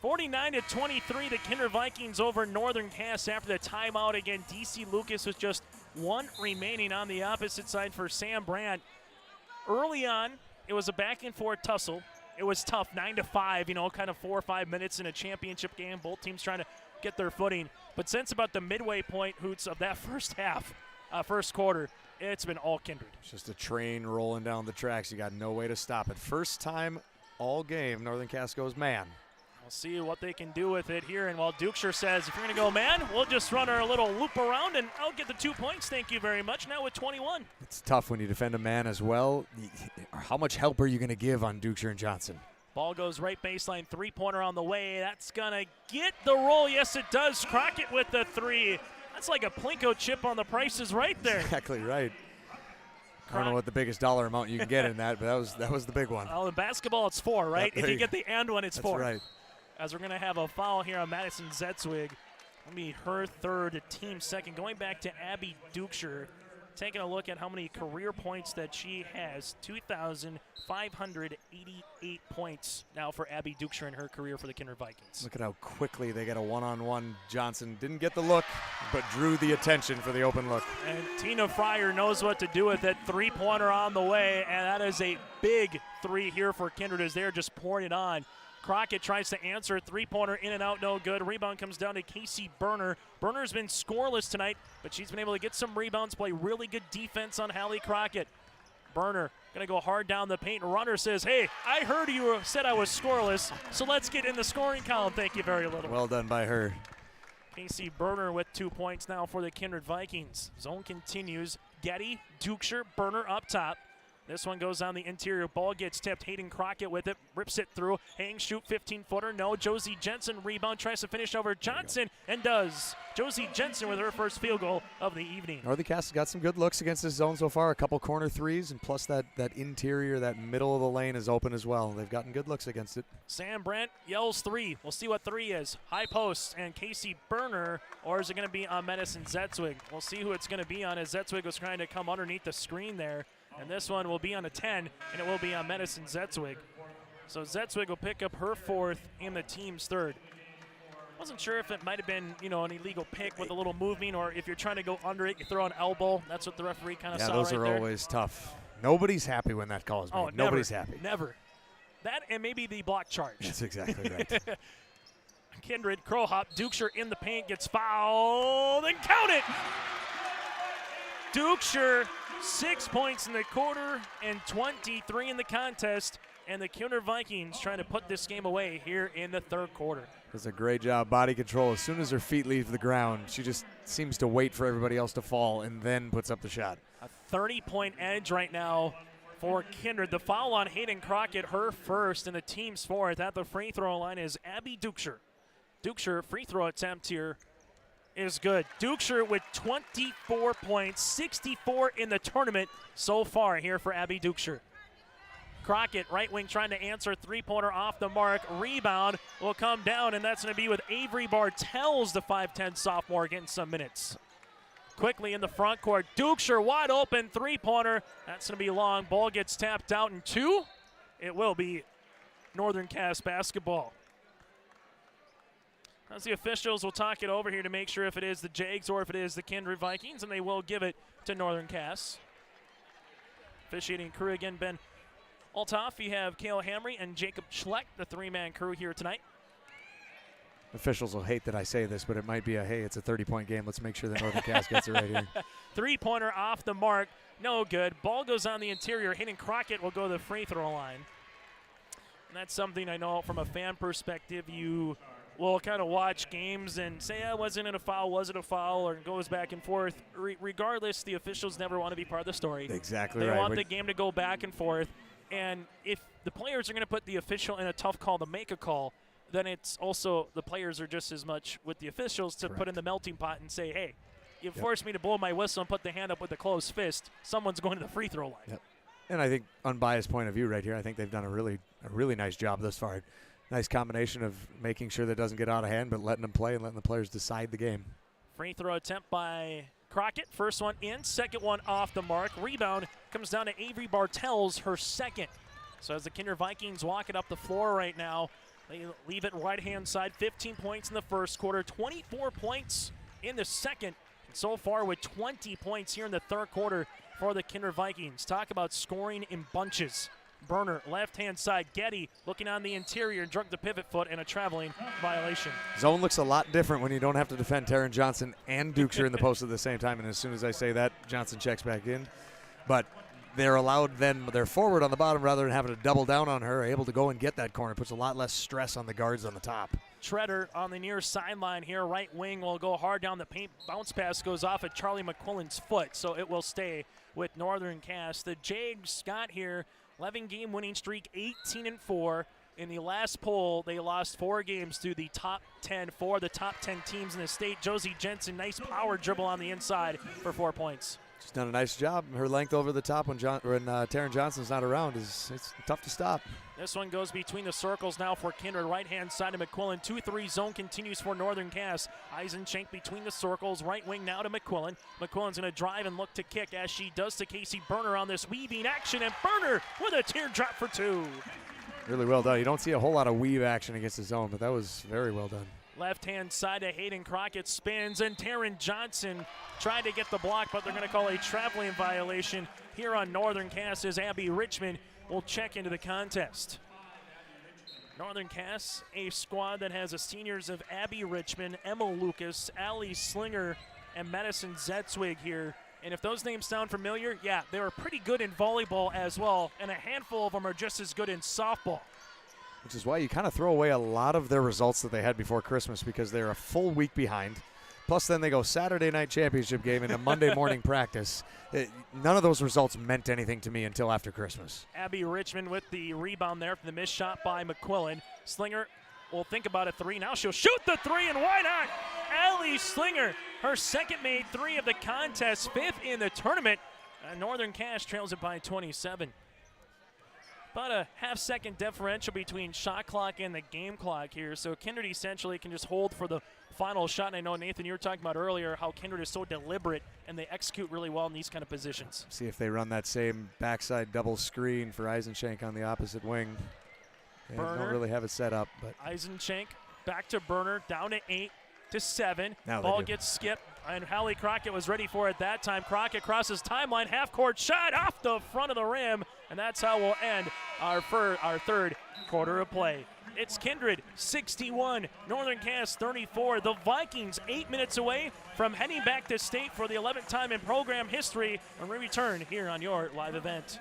E: 49-23, the Kindred Vikings over Northern Cass after the timeout. Again, D.C. Lucas with just 1 remaining on the opposite side for Sam Brandt. Early on, it was a back-and-forth tussle. It was tough, 9-5, kind of 4 or 5 minutes in a championship game. Both teams trying to get their footing. But since about the midway point, Hoots, of that first half, first quarter, it's been all Kindred.
G: It's just a train rolling down the tracks. You got no way to stop it. First time all game, Northern Cass goes man.
E: We'll see what they can do with it here. And while Dukeshire says, if you're going to go man, we'll just run our little loop around and I'll get the 2 points. Thank you very much. Now with 21.
G: It's tough when you defend a man as well. How much help are you going to give on Dukeshire and Johnson?
E: Ball goes right baseline, 3-pointer on the way. That's going to get the roll. Yes, it does. Crockett with the 3. That's like a Plinko chip on the prices right there.
G: Exactly right. I don't know what the biggest dollar amount you can get in that, but that was the big one.
E: Well, in basketball, it's 4, right? If you get the and one, it's 4.
G: That's right.
E: as we're going to have a foul here on Madison Zetzwig. That'll be her third, team second. Going back to Abby Dukeshire, taking a look at how many career points that she has. 2,588 points now for Abby Dukeshire in her career for the Kindred Vikings.
G: Look at how quickly they get a one-on-one. Johnson didn't get the look, but drew the attention for the open look.
E: And Tina Fryer knows what to do with it. Three-pointer on the way, and that is a big three here for Kindred as they're just pouring it on. Crockett tries to answer. Three-pointer in and out, no good. Rebound comes down to Casey Berner. Berner's been scoreless tonight, but she's been able to get some rebounds, play really good defense on Hallie Crockett. Berner going to go hard down the paint. Runner says, hey, I heard you said I was scoreless, so let's get in the scoring column. Thank you very little.
G: Well done by her.
E: Casey Berner with 2 points now for the Kindred Vikings. Zone continues. Getty, Dukeshire, Berner up top. This one goes on the interior. Ball gets tipped. Hayden Crockett with it. Rips it through. Hang, shoot, 15-footer. No. Josie Jensen rebound. Tries to finish over Johnson and does. Josie Jensen with her first field goal of the evening.
G: Northern Castle's got some good looks against this zone so far. A couple corner threes, and plus that interior, that middle of the lane is open as well. They've gotten good looks against it.
E: Sam Brandt yells three. We'll see what three is. High post and Casey Berner, or is it going to be on Madison Zetzwig? We'll see who it's going to be on as Zetzwig was trying to come underneath the screen there. And this one will be on a 10, and it will be on Madison Zetzwig. So Zetzwig will pick up her fourth and the team's third. Wasn't sure if it might have been, an illegal pick with a little moving, or if you're trying to go under it, you throw an elbow. That's what the referee kind of saw right there.
G: Yeah, those are always tough. Nobody's happy when that call is made.
E: Oh,
G: Nobody's happy.
E: Never. That and maybe the block charge.
G: That's exactly right.
E: Kindred, crow hop, Dukeshire in the paint, gets fouled, and count it! Dukeshire, 6 points in the quarter and 23 in the contest, and the Kindred Vikings trying to put this game away here in the third quarter.
G: Does a great job, body control. As soon as her feet leave the ground, she just seems to wait for everybody else to fall and then puts up the shot.
E: A 30-point edge right now for Kindred. The foul on Hayden Crockett, her first, and the team's fourth. At the free throw line is Abby Dukeshire. Dukeshire, free throw attempt here is good. Dukeshire with 24 points, 64 in the tournament so far here for Abby Dukeshire. Crockett, right wing, trying to answer. Three-pointer off the mark. Rebound will come down, and that's going to be with Avery Bartels, the 5'10 sophomore, getting some minutes. Quickly in the front court. Dukeshire wide open. Three-pointer. That's going to be long. Ball gets tapped out in two. It will be Northern Cass basketball. As the officials will talk it over here to make sure if it is the Jags or if it is the Kindred Vikings, and they will give it to Northern Cass. Officiating crew again, Ben Altoff. You have Cale Hamry and Jacob Schleck, the three-man crew here tonight.
G: Officials will hate that I say this, but it might be it's a 30-point game. Let's make sure that Northern Cass gets it right here.
E: Three-pointer off the mark. No good. Ball goes on the interior. Hayden Crockett will go to the free throw line. And that's something I know from a fan perspective. You will kind of watch games and say, wasn't it a foul, was it a foul, or it goes back and forth. Regardless, the officials never want to be part of the story.
G: Exactly
E: right.
G: They
E: want the game to go back and forth. And if the players are going to put the official in a tough call to make a call, then it's also the players are just as much with the officials to put in the melting pot and say, hey, you forced me to blow my whistle and put the hand up with a closed fist. Someone's going to the free throw line.
G: Yep. And I think, unbiased point of view right here, I think they've done a really nice job thus far. Nice combination of making sure that it doesn't get out of hand, but letting them play and letting the players decide the game.
E: Free throw attempt by Crockett. First one in, second one off the mark. Rebound comes down to Avery Bartels, her second. So as the Kindred Vikings walk it up the floor right now, they leave it right-hand side. 15 points in the first quarter, 24 points in the second. And so far with 20 points here in the third quarter for the Kindred Vikings. Talk about scoring in bunches. Berner, left-hand side. Getty looking on the interior, drug the pivot foot, and a traveling violation.
G: Zone looks a lot different when you don't have to defend Taryn Johnson and Dukeshire in the post at the same time. And as soon as I say that, Johnson checks back in. But they're allowed then, they're forward on the bottom rather than having to double down on her, able to go and get that corner. Puts a lot less stress on the guards on the top.
E: Treader on the near sideline here. Right wing will go hard down the paint. Bounce pass goes off at Charlie McQuillan's foot, so it will stay with Northern Cass. The Jags got here. 11-game winning streak, 18-4. In the last poll, they lost 4 games to the top 10, 4 of the top 10 teams in the state. Josie Jensen, nice power dribble on the inside for 4 points.
G: She's done a nice job. Her length over the top when Taryn Johnson's not around it's tough to stop.
E: This one goes between the circles now for Kindred. Right-hand side of McQuillan. 2-3 zone continues for Northern Cass. Eisenchenk between the circles. Right wing now to McQuillan. McQuillan's going to drive and look to kick as she does to Casey Berner on this weaving action. And Berner with a teardrop for 2.
G: Really well done. You don't see a whole lot of weave action against the zone, but that was very well done.
E: Left-hand side to Hayden Crockett, spins, and Taryn Johnson tried to get the block, but they're going to call a traveling violation here on Northern Cass as Abby Richmond will check into the contest. Northern Cass, a squad that has the seniors of Abby Richmond, Emma Lucas, Allie Slinger, and Madison Zetzwig here. And if those names sound familiar, yeah, they were pretty good in volleyball as well, and a handful of them are just as good in softball.
G: Which is why you kind of throw away a lot of their results that they had before Christmas because they're a full week behind. Plus, then they go Saturday night championship game into Monday morning practice. None of those results meant anything to me until after Christmas.
E: Abby Richmond with the rebound there for the missed shot by McQuillan. Slinger will think about a 3. Now she'll shoot the 3, and why not? Allie Slinger, her second made 3 of the contest, 5th in the tournament. Northern Cass trails it by 27. About a half-second differential between shot clock and the game clock here. So Kindred essentially can just hold for the final shot. And I know, Nathan, you were talking about earlier how Kindred is so deliberate and they execute really well in these kind of positions.
G: See if they run that same backside double screen for Eisenchenk on the opposite wing. They don't really have it set up. But
E: Eisenchenk back to Berner, down to 8 to 7.
G: Now
E: ball gets skipped, and Hallie Crockett was ready for it that time. Crockett crosses timeline, half-court shot off the front of the rim, and that's how we'll end our third quarter of play. It's Kindred 61, Northern Cass 34. The Vikings 8 minutes away from heading back to state for the 11th time in program history, and we return here on your live event.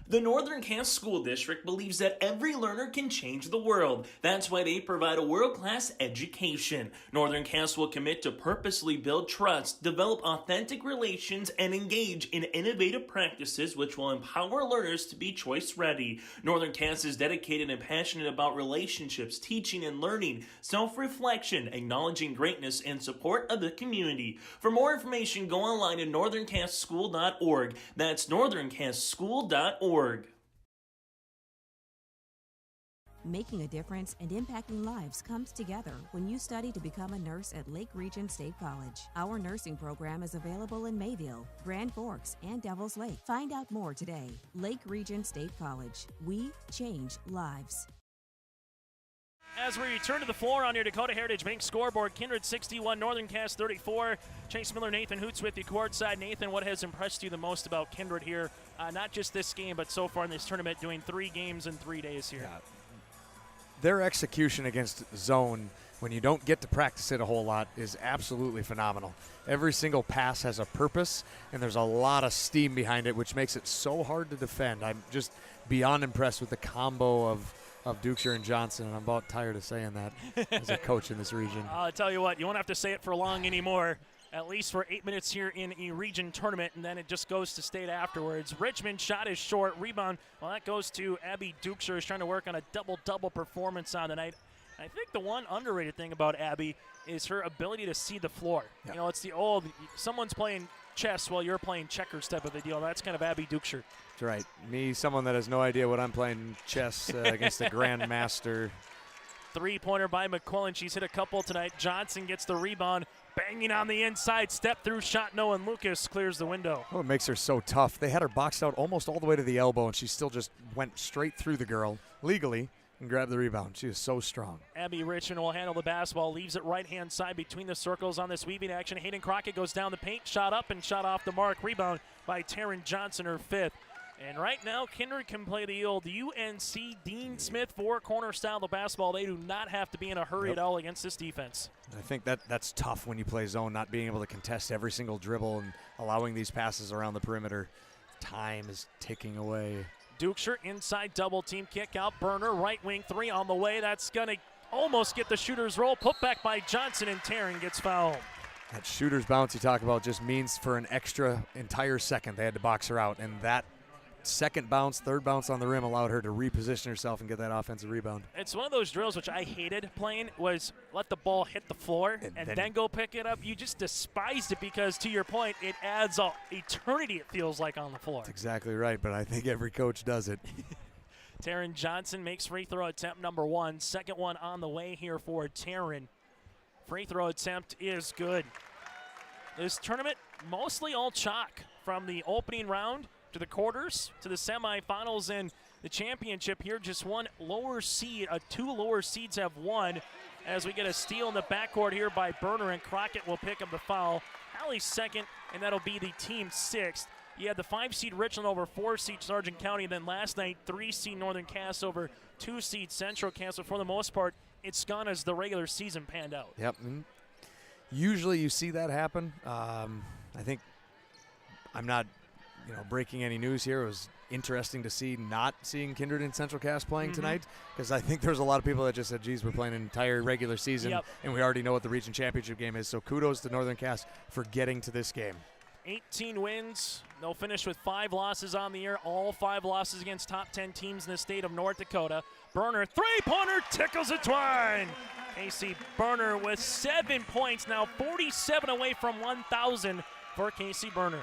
N: The Northern Cass School District believes that every learner can change the world. That's why they provide a world-class education. Northern Cass will commit to purposely build trust, develop authentic relations, and engage in innovative practices which will empower learners to be choice-ready. Northern Cass is dedicated and passionate about relationships, teaching and learning, self-reflection, acknowledging greatness, and support of the community. For more information, go online at northerncasschool.org. That's northerncasschool.org.
K: Making a difference and impacting lives comes together when you study to become a nurse at Lake Region State College. Our nursing program is available in Mayville, Grand Forks, and Devils Lake. Find out more today. Lake Region State College. We change lives.
E: As we return to the floor on your Dakota Heritage Bank scoreboard, Kindred 61, Northern Cass 34. Chase Miller, Nathan Hoots with you courtside. Nathan, what has impressed you the most about Kindred here? Not just this game, but so far in this tournament, doing 3 games in 3 days here.
G: Yeah. Their execution against zone, when you don't get to practice it a whole lot, is absolutely phenomenal. Every single pass has a purpose, and there's a lot of steam behind it, which makes it so hard to defend. I'm just beyond impressed with the combo of Dukeshire and Johnson, and I'm about tired of saying that as a coach in this region.
E: I'll tell you what, you won't have to say it for long anymore, at least for 8 minutes here in a region tournament, and then it just goes to state afterwards. Richmond shot is short, rebound, well, that goes to Abby Dukeshire, who's trying to work on a double-double performance on the night. I think the one underrated thing about Abby is her ability to see the floor. Yep. You know, it's the old, someone's playing chess while you're playing checkers type of a deal. That's kind of Abby Dukeshire.
G: That's right. Me, someone that has no idea what I'm playing chess against the grandmaster.
E: Three-pointer by McQuillan. She's hit a couple tonight. Johnson gets the rebound, banging on the inside. Step through shot, no, and Lucas clears the window.
G: Oh, it makes her so tough. They had her boxed out almost all the way to the elbow, and she still just went straight through the girl legally and grabbed the rebound. She is so strong.
E: Abby Richmond will handle the basketball, leaves it right-hand side between the circles on this weaving action. Hayden Crockett goes down the paint, shot up and shot off the mark. Rebound by Taryn Johnson, her 5th. And right now, Kindred can play the old UNC Dean Smith four-corner style of basketball. They do not have to be in a hurry at all against this defense.
G: I think that's tough when you play zone, not being able to contest every single dribble and allowing these passes around the perimeter. Time is ticking away.
E: Dukeshire inside double team kick out. Berner, right wing 3 on the way. That's going to almost get the shooter's roll. Put back by Johnson, and Taryn gets fouled.
G: That shooter's bounce you talk about just means for an extra entire second they had to box her out, and that second bounce, third bounce on the rim allowed her to reposition herself and get that offensive rebound.
E: It's one of those drills which I hated playing, was let the ball hit the floor and then go pick it up. You just despised it because, to your point, it adds an eternity, it feels like, on the floor.
G: That's exactly right, but I think every coach does it.
E: Taryn Johnson makes free throw attempt number 1. Second one on the way here for Taryn. Free throw attempt is good. This tournament, mostly all chalk from the opening round to the quarters to the semifinals and the championship here. Just one lower seed, 2 lower seeds have won as we get a steal in the backcourt here by Berner, and Crockett will pick up the foul. Alley's second, and that'll be the team 6th. You had the 5-seed Richland over 4-seed Sargent County, and then last night 3-seed Northern Cass over 2-seed Central Cass. So for the most part, it's gone as the regular season panned out.
G: Yep. Usually you see that happen. I think I'm not breaking any news here. It was interesting to see not seeing Kindred and Central Cass playing tonight, because I think there's a lot of people that just said, geez, we're playing an entire regular season, and we already know what the region championship game is. So kudos to Northern Cass for getting to this game.
E: 18 wins. They'll finish with 5 losses on the year, all 5 losses against top 10 teams in the state of North Dakota. Berner, three-pointer, tickles a twine. Casey Berner with 7 points, now 47 away from 1,000 for Casey Berner.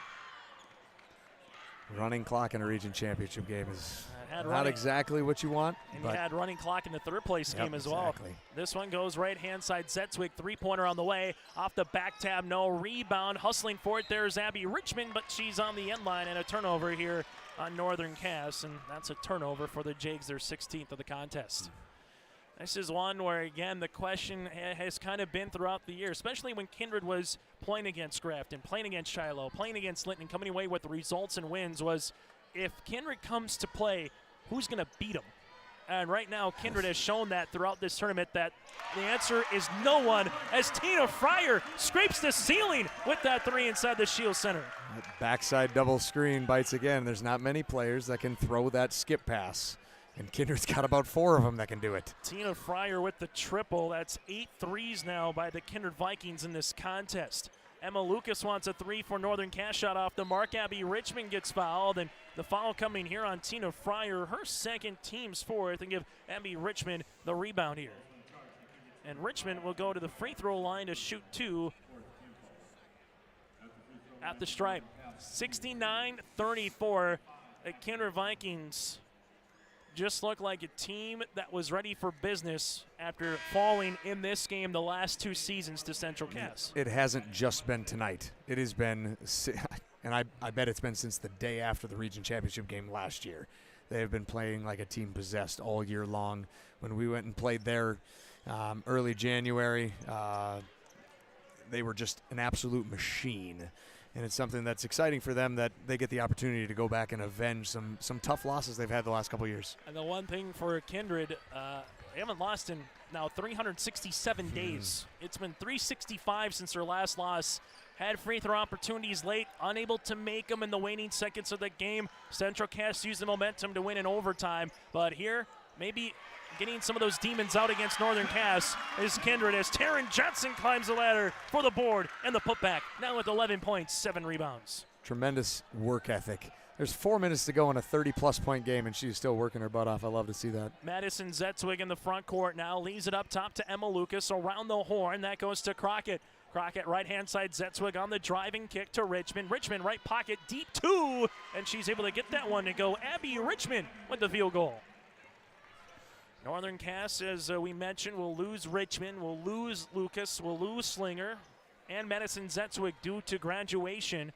G: Running clock in a region championship game is
E: not
G: exactly what you want.
E: And you had running clock in the third place game as well.
G: Exactly.
E: This one goes right-hand side. Zetzwig, 3-pointer on the way. Off the back tab, no rebound. Hustling for it, there's Abby Richmond, but she's on the end line, and a turnover here on Northern Cass, and that's a turnover for the Jags, their 16th of the contest. This is one where, again, the question has kind of been throughout the year, especially when Kindred was playing against Grafton, playing against Shiloh, playing against Linton, coming away with the results and wins, was if Kindred comes to play, who's going to beat them? And right now, Kindred has shown that throughout this tournament that the answer is no one, as Tina Fryer scrapes the ceiling with that 3 inside the Shield Center.
G: Backside double screen bites again. There's not many players that can throw that skip pass, and Kindred's got about 4 of them that can do it.
E: Tina Fryer with the triple. That's 8 threes now by the Kindred Vikings in this contest. Emma Lucas wants a 3 for Northern Cass, shot off the mark. Abby Richmond gets fouled, and the foul coming here on Tina Fryer, her second, team's 4th, and give Abby Richmond the rebound here. And Richmond will go to the free throw line to shoot 2 at the stripe. 69-34. The Kindred Vikings just look like a team that was ready for business after falling in this game the last 2 seasons to Central Cass.
G: It hasn't just been tonight. It has been, and I bet it's been since the day after the region championship game last year. They have been playing like a team possessed all year long. When we went and played there early January, they were just an absolute machine. And it's something that's exciting for them that they get the opportunity to go back and avenge some tough losses they've had the last couple years.
E: And the one thing for Kindred, they haven't lost in now 367 days. It's been 365 since their last loss. Had free throw opportunities late, unable to make them in the waning seconds of the game. Central Cass used the momentum to win in overtime. But here, maybe getting some of those demons out against Northern Cass is Kindred as Taryn Johnson climbs the ladder for the board and the putback. Now with 11 points, 7 rebounds.
G: Tremendous work ethic. There's 4 minutes to go in a 30-plus point game, and she's still working her butt off. I love to see that.
E: Madison Zetzwig in the front court now. Leaves it up top to Emma Lucas. Around the horn, that goes to Crockett. Crockett right-hand side, Zetzwig on the driving kick to Richmond. Richmond right pocket, deep 2, and she's able to get that one to go. Abby Richmond with the field goal. Northern Cass, as we mentioned, will lose Richmond, will lose Lucas, will lose Slinger, and Madison Zetzwig due to graduation.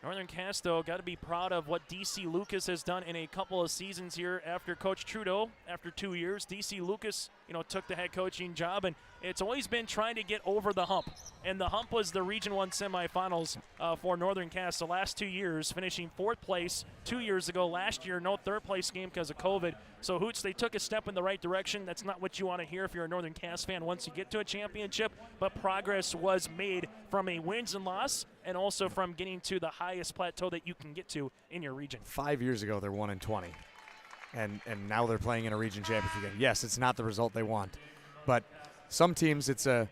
E: Northern Cass, though, got to be proud of what D.C. Lucas has done in a couple of seasons here after Coach Trudeau. After 2 years, D.C. Lucas, took the head coaching job, and it's always been trying to get over the hump. And the hump was the Region 1 semifinals for Northern Cass the last 2 years, finishing 4th place 2 years ago. Last year, no 3rd place game because of COVID. So, Hoots, they took a step in the right direction. That's not what you want to hear if you're a Northern Cass fan once you get to a championship, but progress was made from a wins and loss and also from getting to the highest plateau that you can get to in your region.
G: 5 years ago, they're 1-20. And now they're playing in a region championship game. Yes, it's not the result they want. But some teams, it's a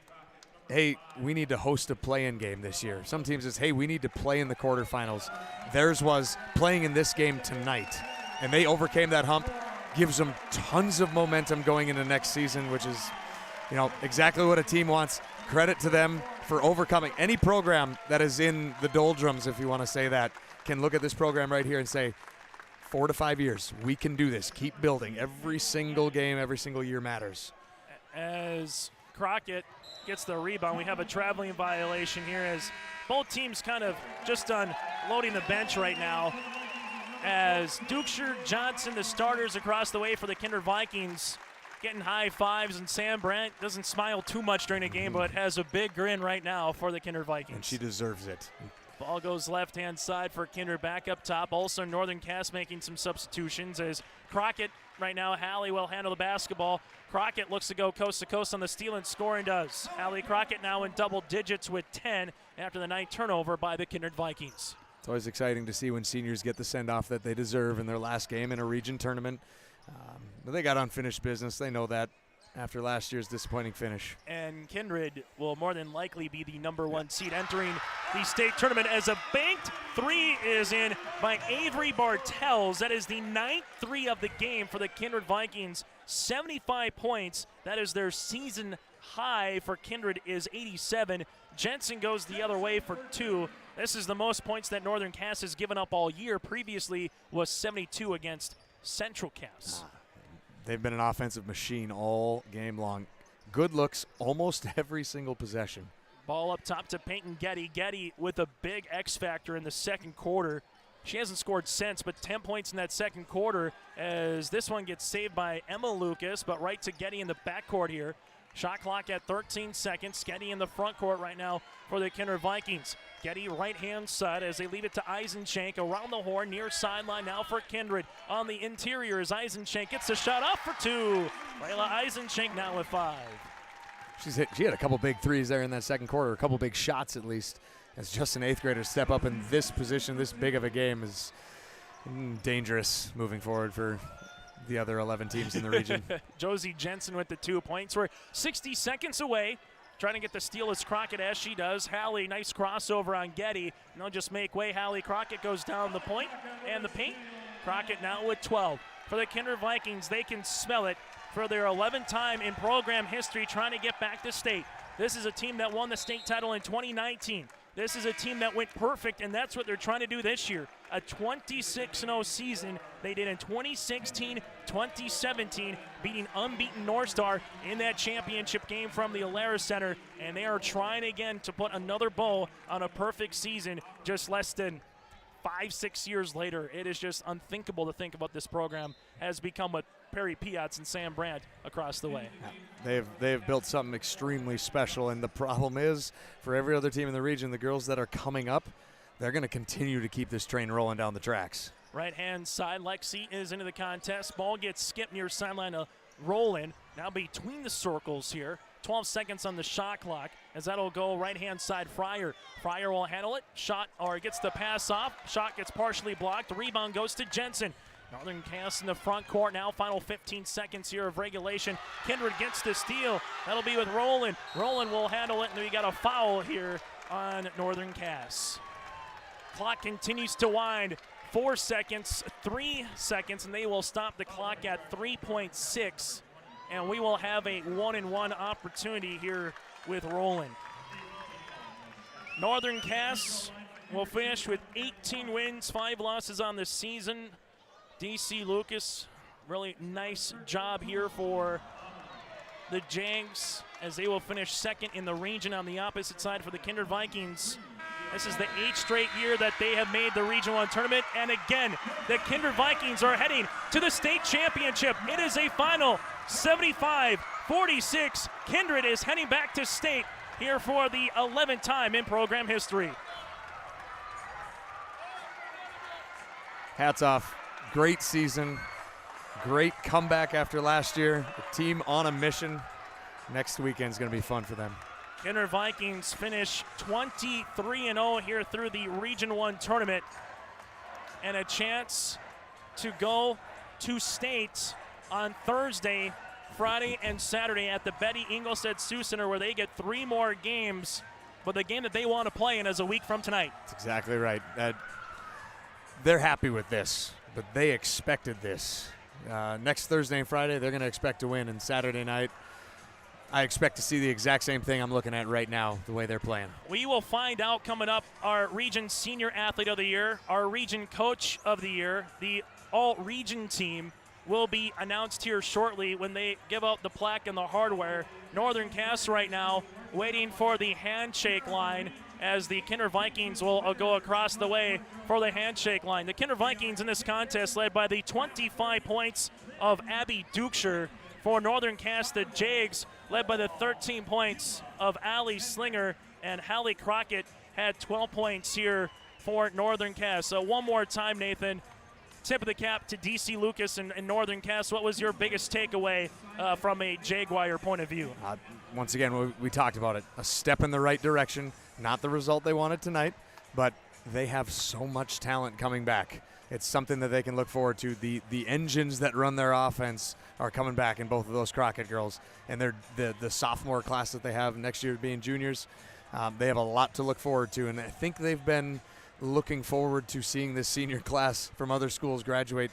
G: hey, we need to host a play-in game this year. Some teams it's, hey, we need to play in the quarterfinals. Theirs was playing in this game tonight, and they overcame that hump. Gives them tons of momentum going into next season, which is, exactly what a team wants. Credit to them for overcoming. Any program that is in the doldrums, if you want to say that, can look at this program right here and say, 4 to 5 years, we can do this. Keep building. Every single game, every single year matters.
E: As Crockett gets the rebound, we have a traveling violation here as both teams kind of just unloading the bench right now. As Dukeshire, Johnson, the starters across the way for the Kindred Vikings, getting high fives, and Sam Brandt doesn't smile too much during the game, but has a big grin right now for the Kindred Vikings.
G: And she deserves it.
E: Ball goes left-hand side for Kindred back up top. Also, Northern Cass making some substitutions as Crockett right now. Hallie will handle the basketball. Crockett looks to go coast to coast on the steal and score and does. Hallie Crockett now in double digits with 10 after the night turnover by the Kindred Vikings.
G: It's always exciting to see when seniors get the send-off that they deserve in their last game in a region tournament. But they got unfinished business. They know that after last year's disappointing finish.
E: And Kindred will more than likely be the number 1 seed entering the state tournament as a banked 3 is in by Avery Bartels. That is the 9th 3 of the game for the Kindred Vikings. 75 points. That is their season high for Kindred is 87. Jensen goes the other way for 2. This is the most points that Northern Cass has given up all year. Previously was 72 against Central Cass.
G: They've been an offensive machine all game long. Good looks almost every single possession.
E: Ball up top to Peyton Getty. Getty with a big X factor in the second quarter. She hasn't scored since, but 10 points in that second quarter as this one gets saved by Emma Lucas, but right to Getty in the backcourt here. Shot clock at 13 seconds. Getty in the front court right now for the Kindred Vikings. Getty right-hand side as they leave it to Eisenschenk around the horn, near sideline now for Kindred. On the interior as Eisenschenk gets the shot off for 2. Layla Eisenschenk now with 5.
G: She had a couple big threes there in that second quarter, a couple big shots at least. As just an 8th grader step up in this position, this big of a game is dangerous moving forward for the other 11 teams in the region.
E: Josie Jensen with the 2 points. We're 60 seconds away. Trying to get the steal as Crockett as she does. Hallie, nice crossover on Getty. And they'll just make way. Hallie Crockett goes down the point and the paint. Crockett now with 12. For the Kindred Vikings, they can smell it for their 11th time in program history trying to get back to state. This is a team that won the state title in 2019. This is a team that went perfect, and that's what they're trying to do this year. A 26-0 season they did in 2016, 2017, beating unbeaten North Star in that championship game from the Alara Center, and they are trying again to put another bow on a perfect season just less than 5-6 years later. It is just unthinkable to think about this program has become what Perry Piatz and Sam Brandt across the way.
G: They have built something extremely special, and the problem is for every other team in the region, the girls that are coming up, they're going to continue to keep this train rolling down the tracks.
E: Right-hand side, Lexi is into the contest. Ball gets skipped near sideline to Roland. Now between the circles here. 12 seconds on the shot clock as that'll go right-hand side Fryer. Fryer will handle it. Shot, or gets the pass off. Shot gets partially blocked. The rebound goes to Jensen. Northern Cass in the front court now. Final 15 seconds here of regulation. Kindred gets the steal. That'll be with Roland. Roland will handle it, and we got a foul here on Northern Cass. Clock continues to wind. 4 seconds, 3 seconds, and they will stop the clock at 3.6. And we will have a 1-and-1 opportunity here with Roland. Northern Cass will finish with 18 wins, 5 losses on the season. DC Lucas, really nice job here for the Jags as they will finish second in the region on the opposite side for the Kindred Vikings. This is the 8th straight year that they have made the Region 1 tournament. And again, the Kindred Vikings are heading to the state championship. It is a final 75-46. Kindred is heading back to state here for the 11th time in program history.
G: Hats off. Great season. Great comeback after last year. A team on a mission. Next weekend's going to be fun for them.
E: Kindred Vikings finish 23-0 here through the Region 1 tournament. And a chance to go to state on Thursday, Friday and Saturday at the Betty Ingolstadt Sioux Center, where they get 3 more games. But the game that they want to play in is a week from tonight.
G: That's exactly right. They're happy with this, but they expected this. Next Thursday and Friday, they're going to expect to win, and Saturday night, I expect to see the exact same thing I'm looking at right now, the way they're playing.
E: We will find out coming up our region senior athlete of the year, our region coach of the year. The all-region team will be announced here shortly when they give out the plaque and the hardware. Northern Cass right now waiting for the handshake line as the Kindred Vikings will go across the way for the handshake line. The Kindred Vikings in this contest led by the 25 points of Abby Dukeshire. For Northern Cass, the Jags led by the 13 points of Allie Slinger, and Hallie Crockett had 12 points here for Northern Cass. So one more time, Nathan, tip of the cap to DC Lucas and Northern Cass. What was your biggest takeaway from a Jaguar point of view?
G: Once again, we talked about it. A step in the right direction. Not the result they wanted tonight, but they have so much talent coming back. It's something that they can look forward to. The engines that run their offense are coming back in both of those Crockett girls. And the sophomore class that they have next year being juniors, they have a lot to look forward to. And I think they've been looking forward to seeing this senior class from other schools graduate.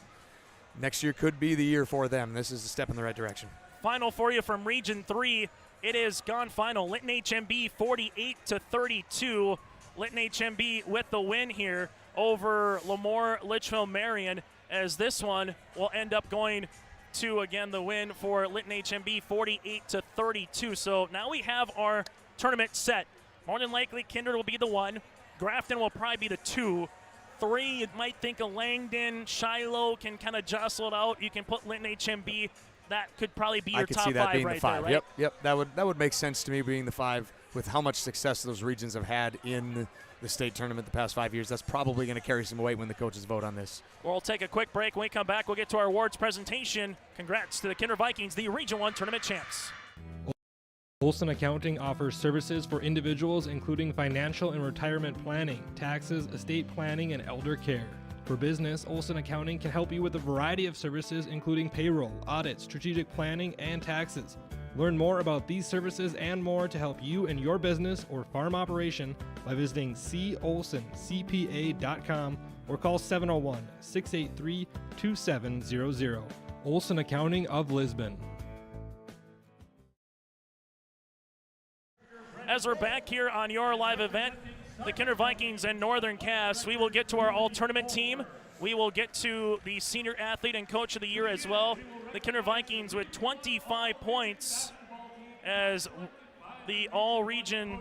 G: Next year could be the year for them. This is a step in the right direction.
E: Final for you from Region 3. It is gone final. Lytton HMB 48-32. Lytton HMB with the win here over Lemoore Litchfield Marion, as this one will end up going to, again, the win for Lytton HMB 48-32. So now we have our tournament set. More than likely, Kindred will be the 1. Grafton will probably be the 2. 3, you might think of Langdon. Shiloh can kind of jostle it out. You can put Lytton HMB. That could probably be your top 5 right there, right?
G: Yep. That would make sense to me, being the 5 with how much success those regions have had in the state tournament the past 5 years. That's probably going to carry some weight when the coaches vote on this.
E: We'll take a quick break. When we come back, we'll get to our awards presentation. Congrats to the Kindred Vikings, the Region 1 tournament champs.
W: Olson Accounting offers services for individuals, including financial and retirement planning, taxes, estate planning, and elder care. For business, Olson Accounting can help you with a variety of services, including payroll, audit, strategic planning, and taxes. Learn more about these services and more to help you in your business or farm operation by visiting colsoncpa.com or call 701-683-2700. Olson Accounting of Lisbon.
E: As we're back here on your live event, the Kindred Vikings and Northern Cass, we will get to our all-tournament team. We will get to the senior athlete and coach of the year as well. The Kindred Vikings with 25 points, as the all-region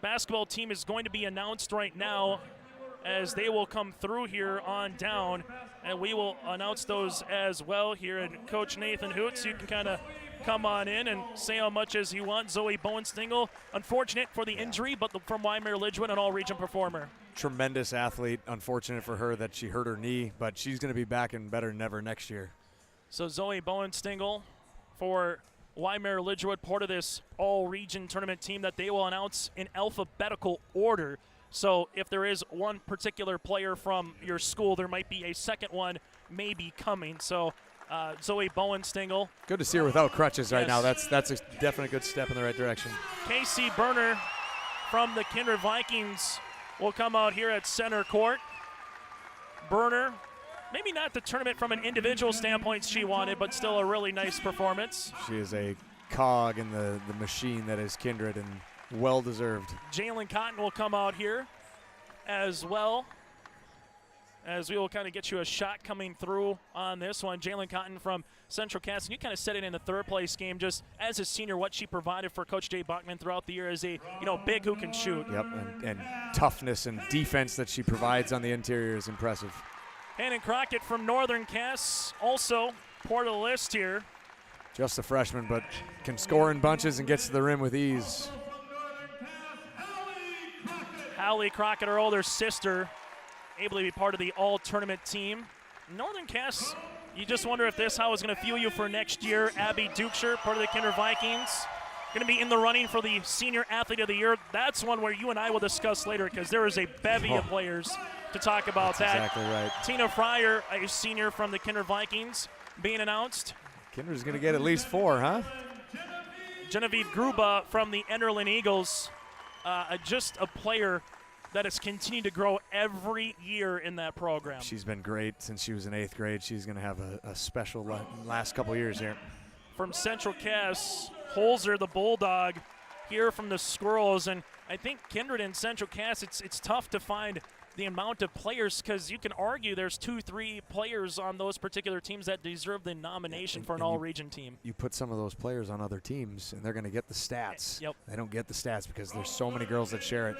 E: basketball team is going to be announced right now, as they will come through here on down, and we will announce those as well here. And Coach Nathan Hoots, you can kind of come on in and say how much as you want. Zoe Bowen-Stingle, unfortunate for the injury, but from Weimar-Lidgewood, an all-region performer.
G: Tremendous athlete. Unfortunate for her that she hurt her knee, but she's going to be back and better than ever next year.
E: So Zoe Bowen-Stingle for Weimar-Lidgewood, part of this all-region tournament team that they will announce in alphabetical order. So if there is one particular player from your school, there might be a second one maybe coming. So Zoe Bowen-Stingle.
G: Good to see her without crutches right now. That's a definite good step in the right direction.
E: Casey Berner from the Kindred Vikings will come out here at center court. Berner, maybe not the tournament from an individual standpoint she wanted, but still a really nice performance.
G: She is a cog in the machine that is Kindred, and well-deserved.
E: Jalen Cotton will come out here as well, as we will kind of get you a shot coming through on this one. Jalen Cotton from Central Cass. You kind of said it in the third place game, just as a senior, what she provided for Coach Jay Bachman throughout the year as a big who can shoot.
G: Yep, and toughness and defense that she provides on the interior is impressive.
E: Hannon Crockett from Northern Cass, also part of the list here.
G: Just a freshman, but can score in bunches and gets to the rim with ease.
E: Hallie Crockett, her older sister, able to be part of the all-tournament team. Northern Cass, you just wonder if this how is going to fuel you for next year. Abby Dukeshire, part of the Kindred Vikings, going to be in the running for the Senior Athlete of the Year. That's one where you and I will discuss later, because there is a bevy of players to talk about.
G: That's exactly right.
E: Tina Fryer, a senior from the Kindred Vikings, being announced.
G: Kindred's going to get at least 4, huh?
E: Genevieve Gruba from the Enderlin Eagles, just a player that has continued to grow every year in that program.
G: She's been great since she was in 8th grade. She's going to have a special last couple years here.
E: From Central Cass, Holzer, the Bulldog, here from the Squirrels. And I think Kindred and Central Cass, it's tough to find the amount of players, because you can argue there's 2-3 players on those particular teams that deserve the nomination for an all-region team.
G: You put some of those players on other teams, and they're going to get the stats.
E: Yep.
G: They don't get the stats because there's so many girls that share it.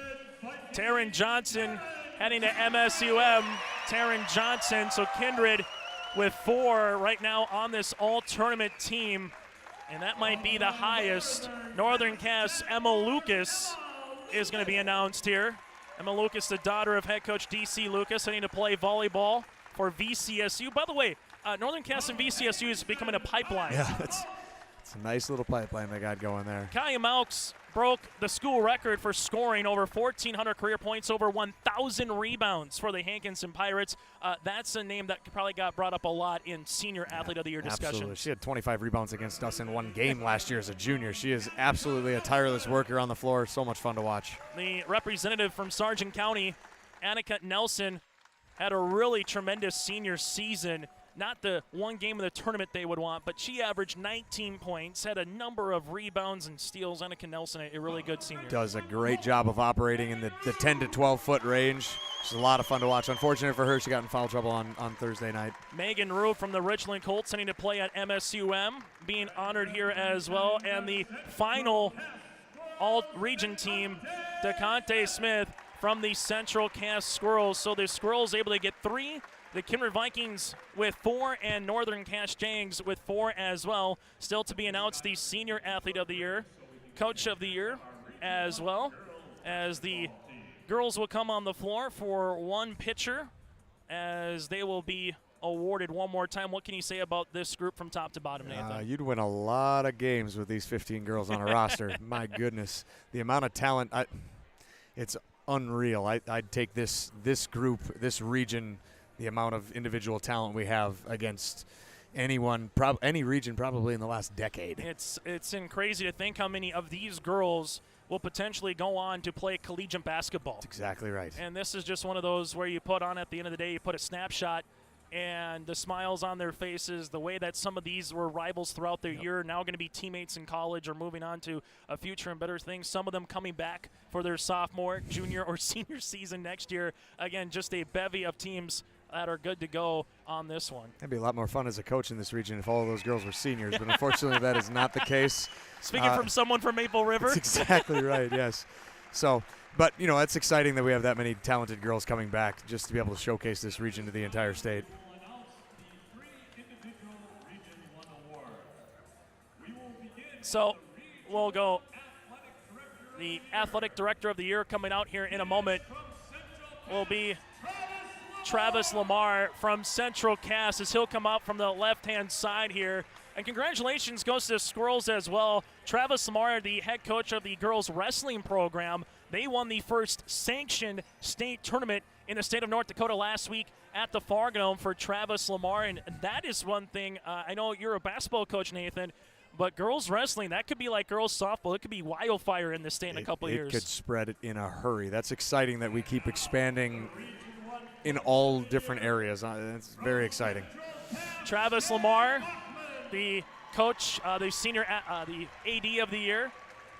E: Taryn Johnson heading to MSUM. Taryn Johnson, so Kindred with 4 right now on this all-tournament team, and that might be the highest. Northern Cass, Emma Lucas is going to be announced here. Emma Lucas, the daughter of head coach D.C. Lucas, heading to play volleyball for VCSU. By the way, Northern Cass and VCSU is becoming a pipeline.
G: Yeah, it's a nice little pipeline they got going there.
E: Kaya Malks broke the school record for scoring over 1,400 career points, over 1,000 rebounds for the Hankinson Pirates. That's a name that probably got brought up a lot in Senior Athlete of the Year discussions.
G: Absolutely. She had 25 rebounds against us in one game last year as a junior. She is absolutely a tireless worker on the floor. So much fun to watch.
E: The representative from Sargent County, Annika Nelson, had a really tremendous senior season. Not the one game of the tournament they would want, but she averaged 19 points, had a number of rebounds and steals. Annika Nelson, a really good senior.
G: Does a great job of operating in the 10 to 12 foot range. She's a lot of fun to watch. Unfortunate for her, she got in foul trouble on Thursday night.
E: Megan Rue from the Richland Colts heading to play at MSUM, being honored here as well. And the final all-region team, DeConte Smith from the Central Cass Squirrels. So the Squirrels able to get 3. The Kindred Vikings with 4 and Northern Cass Jangs with 4 as well. Still to be announced the Senior Athlete of the Year, Coach of the Year as well, as the girls will come on the floor for one pitcher as they will be awarded one more time. What can you say about this group from top to bottom, Nathan?
G: You'd win a lot of games with these 15 girls on a roster. My goodness. The amount of talent, it's unreal. I'd take this group, this region, the amount of individual talent we have against anyone, any region probably in the last decade.
E: It's crazy to think how many of these girls will potentially go on to play collegiate basketball.
G: That's exactly right.
E: And this is just one of those where you put on, at the end of the day, you put a snapshot, and the smiles on their faces, the way that some of these were rivals throughout their year, now going to be teammates in college or moving on to a future and better things. Some of them coming back for their sophomore, junior, or senior season next year. Again, just a bevy of teams that are good to go on this one.
G: It'd be a lot more fun as a coach in this region if all of those girls were seniors, but unfortunately that is not the case.
E: Speaking from someone from Maple River.
G: That's exactly right, yes. So, but, it's exciting that we have that many talented girls coming back just to be able to showcase this region to the entire state.
E: So we'll go the Athletic Director of the Year coming out here in a moment will be Travis Lamar from Central Cass as he'll come out from the left-hand side here. And congratulations goes to the Squirrels as well. Travis Lamar, the head coach of the girls wrestling program, they won the first sanctioned state tournament in the state of North Dakota last week at the Fargo for Travis Lamar. And that is one thing, I know you're a basketball coach, Nathan, but girls wrestling, that could be like girls softball. It could be wildfire in this state in a couple of years.
G: It could spread it in a hurry. That's exciting that we keep expanding in all different areas. It's very exciting.
E: Travis Lamar, the coach, the senior, the AD of the year.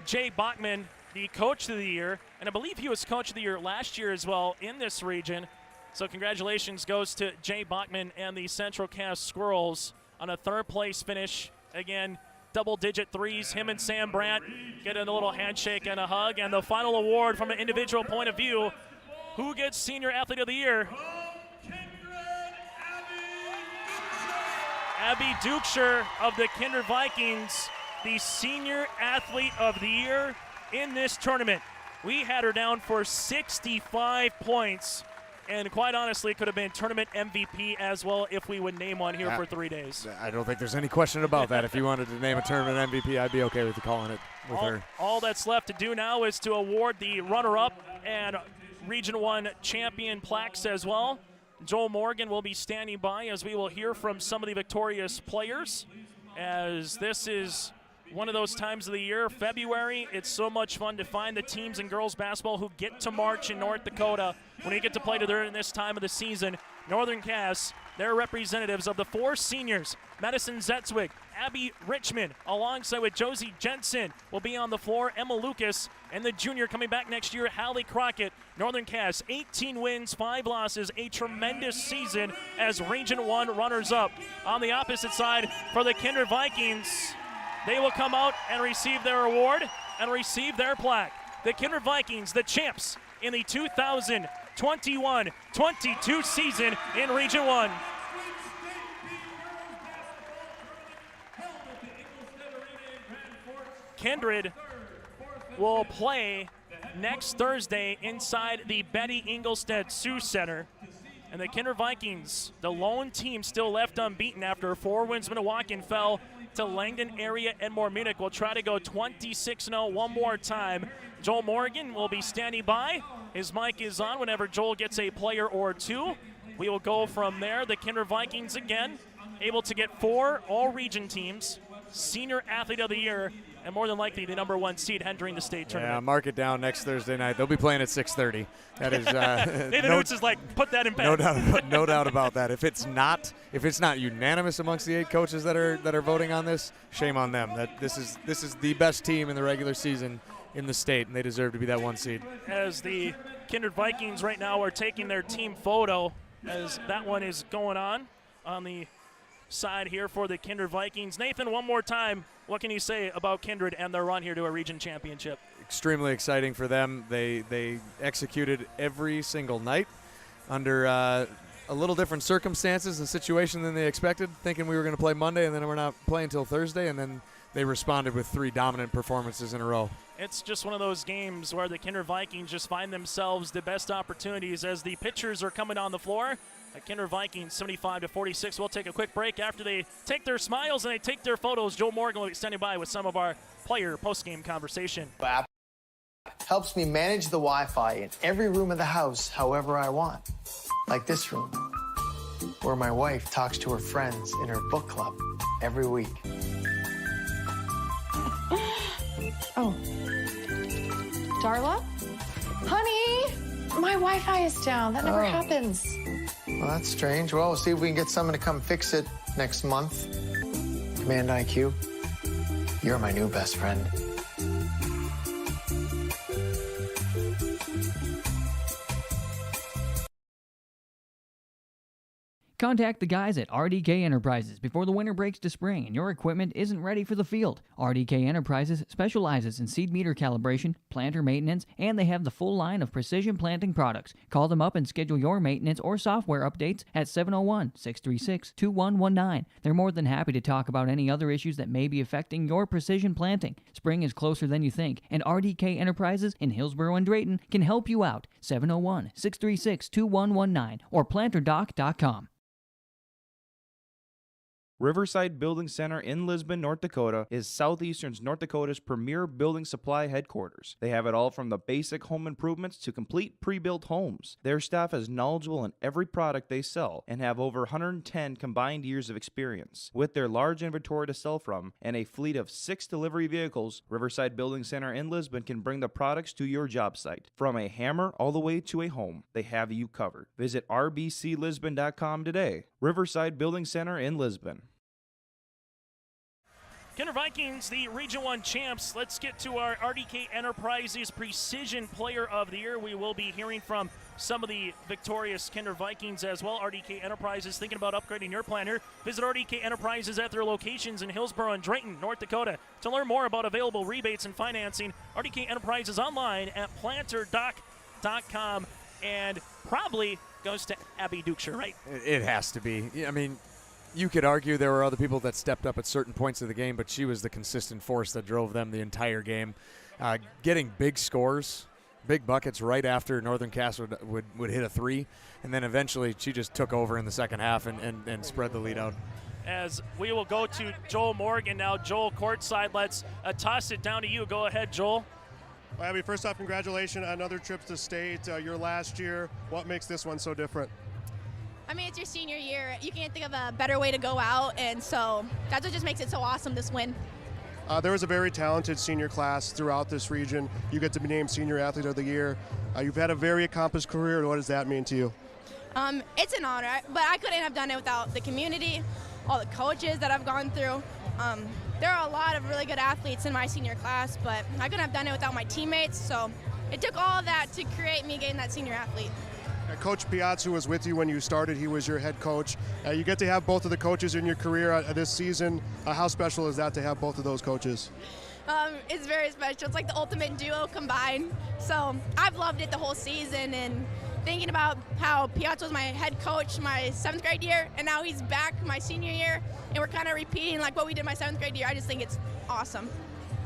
E: Jay Bachman, the coach of the year. And I believe he was coach of the year last year as well in this region. So congratulations goes to Jay Bachman and the Central Cass Squirrels on a third place finish. Again, double-digit threes. Him and Sam Brandt getting a little handshake and a hug. And the final award from an individual point of view, who gets Senior Athlete of the Year? Abby Dukeshire of the Kindred Vikings, the Senior Athlete of the Year in this tournament. We had her down for 65 points. And quite honestly, could have been tournament MVP as well if we would name one here for 3 days.
G: I don't think there's any question about that. If you wanted to name a tournament MVP, I'd be okay with calling it with her.
E: All that's left to do now is to award the runner-up and Region 1 champion plaques as well. Joel Morgan will be standing by as we will hear from some of the victorious players. as this is one of those times of the year, February. It's so much fun to find the teams in girls basketball who get to March in North Dakota when you get to play during this time of the season. Northern Cass, they're representatives of the 4 seniors. Madison Zetzwig, Abby Richmond, alongside with Josie Jensen, will be on the floor. Emma Lucas, and the junior coming back next year, Hallie Crockett. Northern Cass, 18 wins, 5 losses, a tremendous season as Region 1 runners-up. On the opposite side, for the Kindred Vikings, they will come out and receive their award and receive their plaque. The Kindred Vikings, the champs in the 2021-22 season in Region 1. Kindred will play next Thursday inside the Betty Engelstead Sioux Center. And the Kindred Vikings, the lone team still left unbeaten after 4 wins. Minnewacan fell to Langdon area and Munich, will try to go 26-0 one more time. Joel Morgan will be standing by. His mic is on whenever Joel gets a player or 2. We will go from there. The Kindred Vikings again, able to get 4 all-region teams, Senior Athlete of the Year, and more than likely the number 1 seed entering the state tournament.
G: Yeah, mark it down next Thursday night. They'll be playing at 6:30. That is
E: Nathan Hoots is like, put that in bed.
G: No doubt about that. If it's not unanimous amongst the 8 coaches that are voting on this, shame on them. That this is the best team in the regular season in the state, and they deserve to be that 1 seed.
E: As the Kindred Vikings right now are taking their team photo, as that one is going on the side here for the Kindred Vikings. Nathan, one more time, what can you say about Kindred and their run here to a region championship?
G: Extremely exciting for them. They executed every single night under a little different circumstances and situation than they expected, thinking we were going to play Monday and then we're not playing until Thursday, and then they responded with 3 dominant performances in a row.
E: It's just one of those games where the Kindred Vikings just find themselves the best opportunities as the pitchers are coming on the floor. Kindred Vikings 75-46. We'll take a quick break. After they take their smiles and they take their photos, Joel Morgan will be standing by with some of our player post-game conversation.
M: App helps me manage the Wi-Fi in every room of the house however I want. Like this room, where my wife talks to her friends in her book club every week.
O: Oh. Darla? Honey, my Wi-Fi is down. That never happens.
M: Well, that's strange. Well, we'll see if we can get someone to come fix it next month. Command IQ, you're my new best friend.
I: Contact the guys at RDK Enterprises before the winter breaks to spring and your equipment isn't ready for the field. RDK Enterprises specializes in seed meter calibration, planter maintenance, and they have the full line of precision planting products. Call them up and schedule your maintenance or software updates at 701-636-2119. They're more than happy to talk about any other issues that may be affecting your precision planting. Spring is closer than you think, and RDK Enterprises in Hillsborough and Drayton can help you out. 701-636-2119 or planterdoc.com.
F: Riverside Building Center in Lisbon, North Dakota is Southeastern North Dakota's premier building supply headquarters. They have it all from the basic home improvements to complete pre-built homes. Their staff is knowledgeable in every product they sell and have over 110 combined years of experience. With their large inventory to sell from and a fleet of 6 delivery vehicles, Riverside Building Center in Lisbon can bring the products to your job site. From a hammer all the way to a home, they have you covered. Visit rbclisbon.com today. Riverside Building Center in Lisbon.
E: Kindred Vikings, the Region 1 champs. Let's get to our RDK Enterprises Precision Player of the Year. We will be hearing from some of the victorious Kindred Vikings as well. RDK Enterprises thinking about upgrading your planter. Visit RDK Enterprises at their locations in Hillsborough and Drayton, North Dakota. To learn more about available rebates and financing, RDK Enterprises online at planterdoc.com, and probably goes to Abby Dukeshire, right?
G: It has to be. I mean, you could argue there were other people that stepped up at certain points of the game, but she was the consistent force that drove them the entire game. Getting big scores, big buckets right after Northern Cass would hit a 3, and then eventually she just took over in the second half and spread the lead out.
E: As we will go to Joel Morgan now. Joel, courtside, let's toss it down to you. Go ahead, Joel.
P: Well, Abby, first off, congratulations on another trip to state. Your last year, what makes this one so different? I mean, it's your senior year. You can't think of a better way to go out, and so that's what just makes it so awesome, this win.
R: There was a very talented senior class throughout this region. You get to be named Senior Athlete of the Year. You've had a very accomplished career. What does that mean to you?
P: It's an honor, but I couldn't have done it without the community, all the coaches that I've gone through. There are a lot of really good athletes in my senior class, but I couldn't have done it without my teammates, so it took all of that to create me getting that senior athlete.
R: Coach Piazza was with you when you started. He was your head coach. You get to have both of the coaches in your career this season. How special is that to have both of those coaches?
P: It's very special. It's like the ultimate duo combined. So I've loved it the whole season, and thinking about how Piazza was my head coach my 7th grade year, and now he's back my senior year, and we're kind of repeating like what we did my 7th grade year. I just think it's awesome.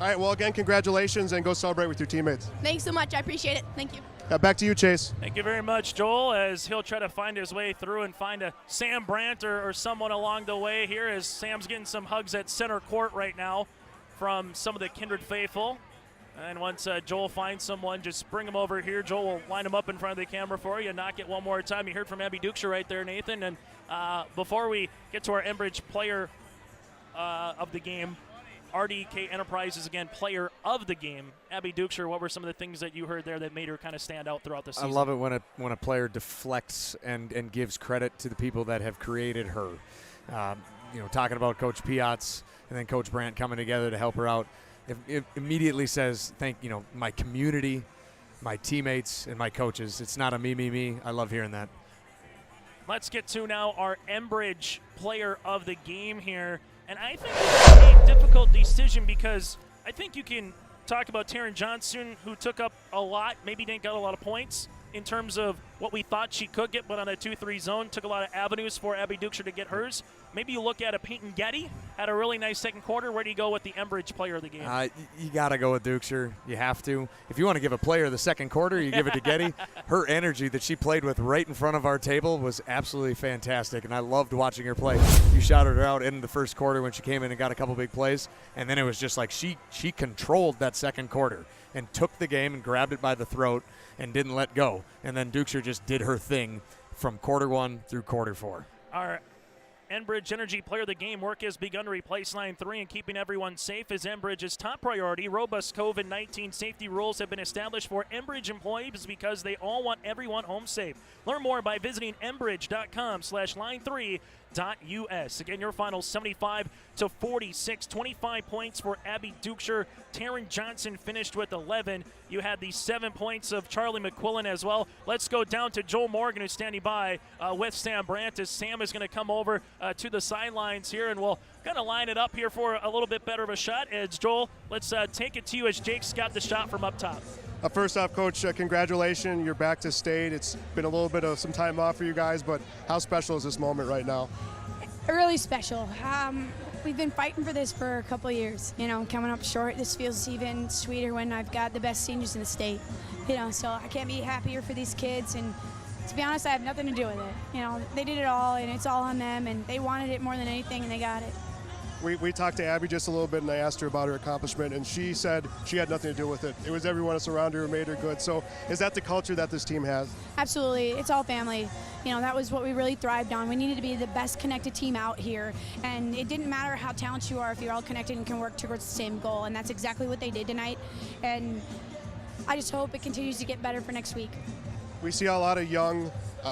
R: All right, well, again, congratulations, and go celebrate with your teammates.
P: Thanks so much. I appreciate it. Thank you.
R: Back to you, Chase.
E: Thank you very much, Joel, as he'll try to find his way through and find a Sam Brandt or someone along the way here, as Sam's getting some hugs at center court right now from some of the Kindred faithful. And once Joel finds someone, just bring him over here. Joel will line him up in front of the camera for you and knock it one more time. You heard from Abby Dukesher right there, Nathan. And before we get to our Enbridge player of the game, RDK Enterprises, again, player of the game. Abby Dukesher, what were some of the things that you heard there that made her kind of stand out throughout the season?
G: I love it when a player deflects and gives credit to the people that have created her. Talking about Coach Piatz and then Coach Brandt coming together to help her out. It immediately says, my community, my teammates, and my coaches. It's not a me. I love hearing that.
E: Let's get to now our Enbridge player of the game here. And I think it's a difficult decision because I think you can talk about Taryn Johnson, who took up a lot, maybe didn't get a lot of points in terms of what we thought she could get, but on a 2-3 zone, took a lot of avenues for Abby Dukesher to get hers. Maybe you look at a Peyton Getty, had a really nice second quarter. Where do you go with the Enbridge player of the game?
G: You got to go with Dukesher. You have to. If you want to give a player the second quarter, you give it to Getty. Her energy that she played with right in front of our table was absolutely fantastic, and I loved watching her play. You shouted her out in the first quarter when she came in and got a couple big plays, and then it was just like she controlled that second quarter and took the game and grabbed it by the throat and didn't let go. And then Dukesher just did her thing from quarter 1 through quarter 4.
E: Our Enbridge Energy Player of the Game work has begun to replace Line 3, and keeping everyone safe is Enbridge's top priority. Robust COVID-19 safety rules have been established for Enbridge employees because they all want everyone home safe. Learn more by visiting enbridge.com/line3.us. Again, your final 75-46, 25 points for Abby Dukesher. Taryn Johnson finished with 11. You had the 7 points of Charlie McQuillan as well. Let's go down to Joel Morgan, who's standing by with Sam Brandt, as Sam is going to come over to the sidelines here, and we'll kind of line it up here for a little bit better of a shot. As Joel, let's take it to you as Jake's got the shot from up top.
R: First off, Coach, congratulations. You're back to state. It's been a little bit of some time off for you guys, but how special is this moment right now?
S: Really special. We've been fighting for this for a couple of years. Coming up short, this feels even sweeter when I've got the best seniors in the state. So I can't be happier for these kids, and to be honest, I have nothing to do with it. They did it all, and it's all on them, and they wanted it more than anything, and they got it.
R: We talked to Abby just a little bit, and I asked her about her accomplishment, and she said she had nothing to do with it. It was everyone else around her who made her good. So is that the culture that this team has?
S: Absolutely. It's all family. That was what we really thrived on. We needed to be the best connected team out here, and it didn't matter how talented you are if you're all connected and can work towards the same goal, and that's exactly what they did tonight. And I just hope it continues to get better for next week.
R: We see a lot of young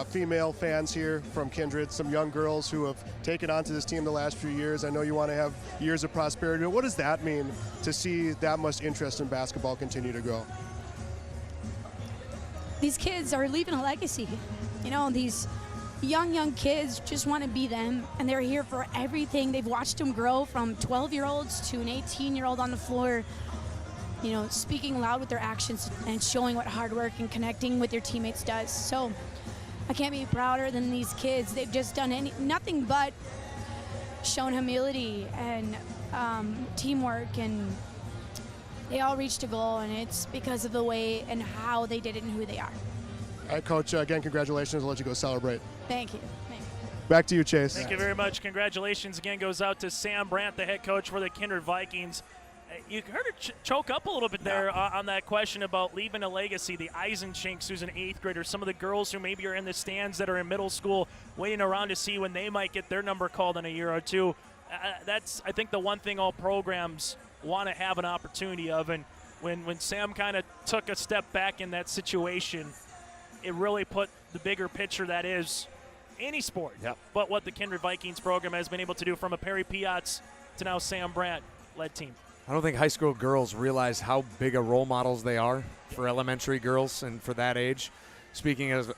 R: female fans here from Kindred, some young girls who have taken on to this team the last few years. I know you want to have years of prosperity, but what does that mean to see that much interest in basketball continue to grow?
S: These kids are leaving a legacy. These young kids just want to be them, and they're here for everything. They've watched them grow from 12-year-olds to an 18-year-old on the floor, speaking loud with their actions and showing what hard work and connecting with their teammates does. So I can't be prouder than these kids. They've just done nothing but shown humility and teamwork, and they all reached a goal, and it's because of the way and how they did it and who they are.
R: All right, Coach, again, congratulations. I'll let you go celebrate.
S: Thank you.
R: Back to you, Chase.
E: Thank you very much. Congratulations again goes out to Sam Brandt, the head coach for the Kindred Vikings. You heard her choke up a little bit there on that question about leaving a legacy. The Eisenchenks, who's an 8th grader, some of the girls who maybe are in the stands that are in middle school waiting around to see when they might get their number called in a year or two. That's, I think, the one thing all programs want to have an opportunity of. And when Sam kind of took a step back in that situation, it really put the bigger picture that is any sport.
B: Yep.
E: But what the Kindred Vikings program has been able to do from a Perry Piatz to now Sam Brandt-led team.
G: I don't think high school girls realize how big of role models they are for elementary girls and for that age. Speaking as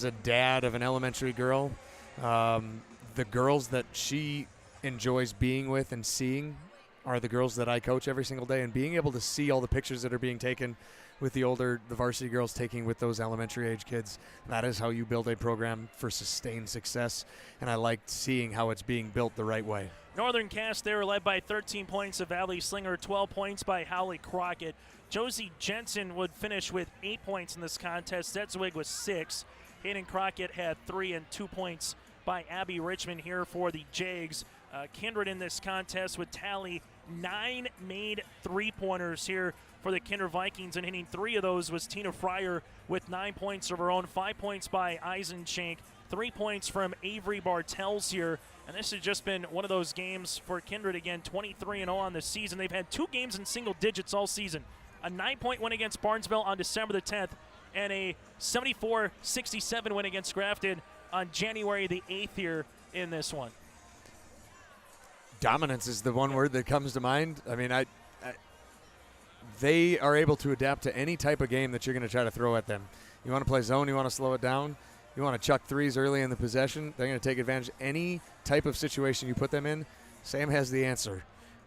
G: a dad of an elementary girl, the girls that she enjoys being with and seeing are the girls that I coach every single day, and being able to see all the pictures that are being taken with the varsity girls taking with those elementary age kids, that is how you build a program for sustained success, and I like seeing how it's being built the right way.
E: Northern Cass, they were led by 13 points of Valley Slinger, 12 points by Holly Crockett. Josie Jensen would finish with 8 points in this contest. Zetzwig was 6. Hayden Crockett had 3 and 2 points by Abby Richmond here for the Jags. Kindred in this contest would tally 9 made three-pointers here for the Kindred Vikings, and hitting 3 of those was Tina Fryer with 9 points of her own, 5 points by Eisenchenk, 3 points from Avery Bartels here. And this has just been one of those games for Kindred, again, 23-0 on the season. They've had 2 games in single digits all season. A 9-point win against Barnesville on December the 10th, and a 74-67 win against Grafton on January the 8th here in this one.
G: Dominance is the one word that comes to mind. I mean, they are able to adapt to any type of game that you're going to try to throw at them. You want to play zone, you want to slow it down, you want to chuck threes early in the possession, they're going to take advantage of any type of situation you put them in. Sam has the answer,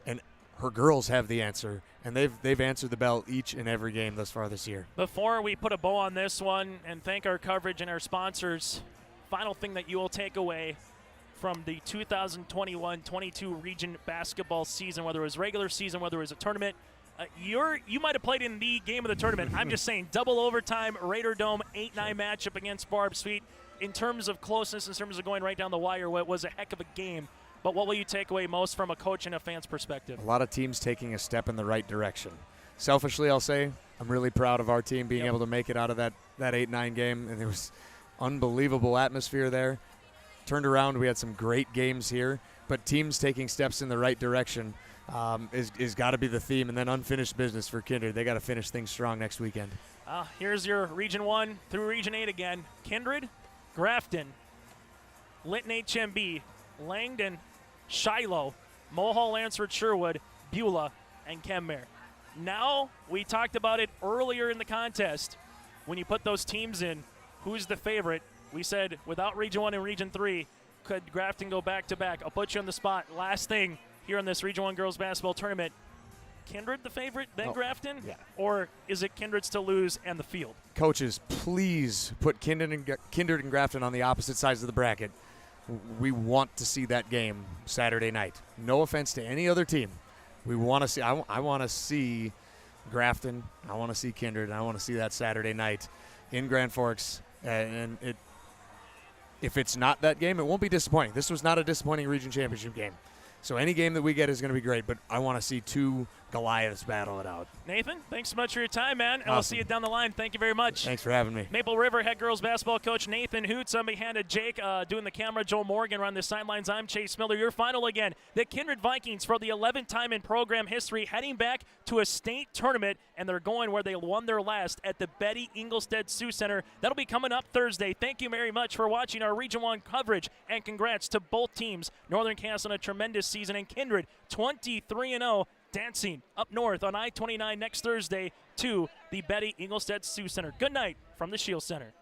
G: and her girls have the answer, and they've answered the bell each and every game thus far this year.
E: Before we put a bow on this one and thank our coverage and our sponsors, final thing that you will take away from the 2021-22 region basketball season, whether it was regular season, whether it was a tournament, you might have played in the game of the tournament. I'm just saying, double overtime, Raider Dome, 8-9 matchup against Barb Sweet. In terms of closeness, in terms of going right down the wire, it was a heck of a game. But what will you take away most from a coach and a fan's perspective?
G: A lot of teams taking a step in the right direction. Selfishly, I'll say, I'm really proud of our team being able to make it out of that 8-9 game, and there was unbelievable atmosphere there. Turned around, we had some great games here, but teams taking steps in the right direction is got to be the theme, and then unfinished business for Kindred. They got to finish things strong next weekend.
E: Here's your Region 1 through Region 8 again. Kindred, Grafton, Linton HMB, Langdon, Shiloh, Mohall, Lansford, Sherwood, Beulah, and Kenmare. Now, we talked about it earlier in the contest. When you put those teams in, who's the favorite? We said without Region 1 and Region 3, could Grafton go back-to-back? I'll put you on the spot. Last thing here in this Region 1 girls basketball tournament, Kindred the favorite, then Grafton?
G: Yeah.
E: Or is it Kindred's to lose and the field?
G: Coaches, please put Kindred and Grafton on the opposite sides of the bracket. We want to see that game Saturday night. No offense to any other team. We want to see. I want to see Grafton. I want to see Kindred. And I want to see that Saturday night in Grand Forks. And if it's not that game, it won't be disappointing. This was not a disappointing region championship game. So any game that we get is going to be great, but I want to see 2 Goliaths battle it out.
E: Nathan, thanks so much for your time, man. And
G: Awesome.
E: we'll see you down the line. Thank you very much.
G: Thanks for having me.
E: Maple River head girls basketball coach Nathan Hoots on behind of Jake doing the camera. Joel Morgan around the sidelines. I'm Chase Miller. Your final again. The Kindred Vikings, for the 11th time in program history, heading back to a state tournament, and they're going where they won their last at the Betty Engelstead Sioux Center. That'll be coming up Thursday. Thank you very much for watching our Region 1 coverage, and congrats to both teams. Northern Cass on a tremendous season, and Kindred 23-0. Dancing up north on I-29 next Thursday to the Betty Engelstead Sioux Center. Good night from the Shield Center.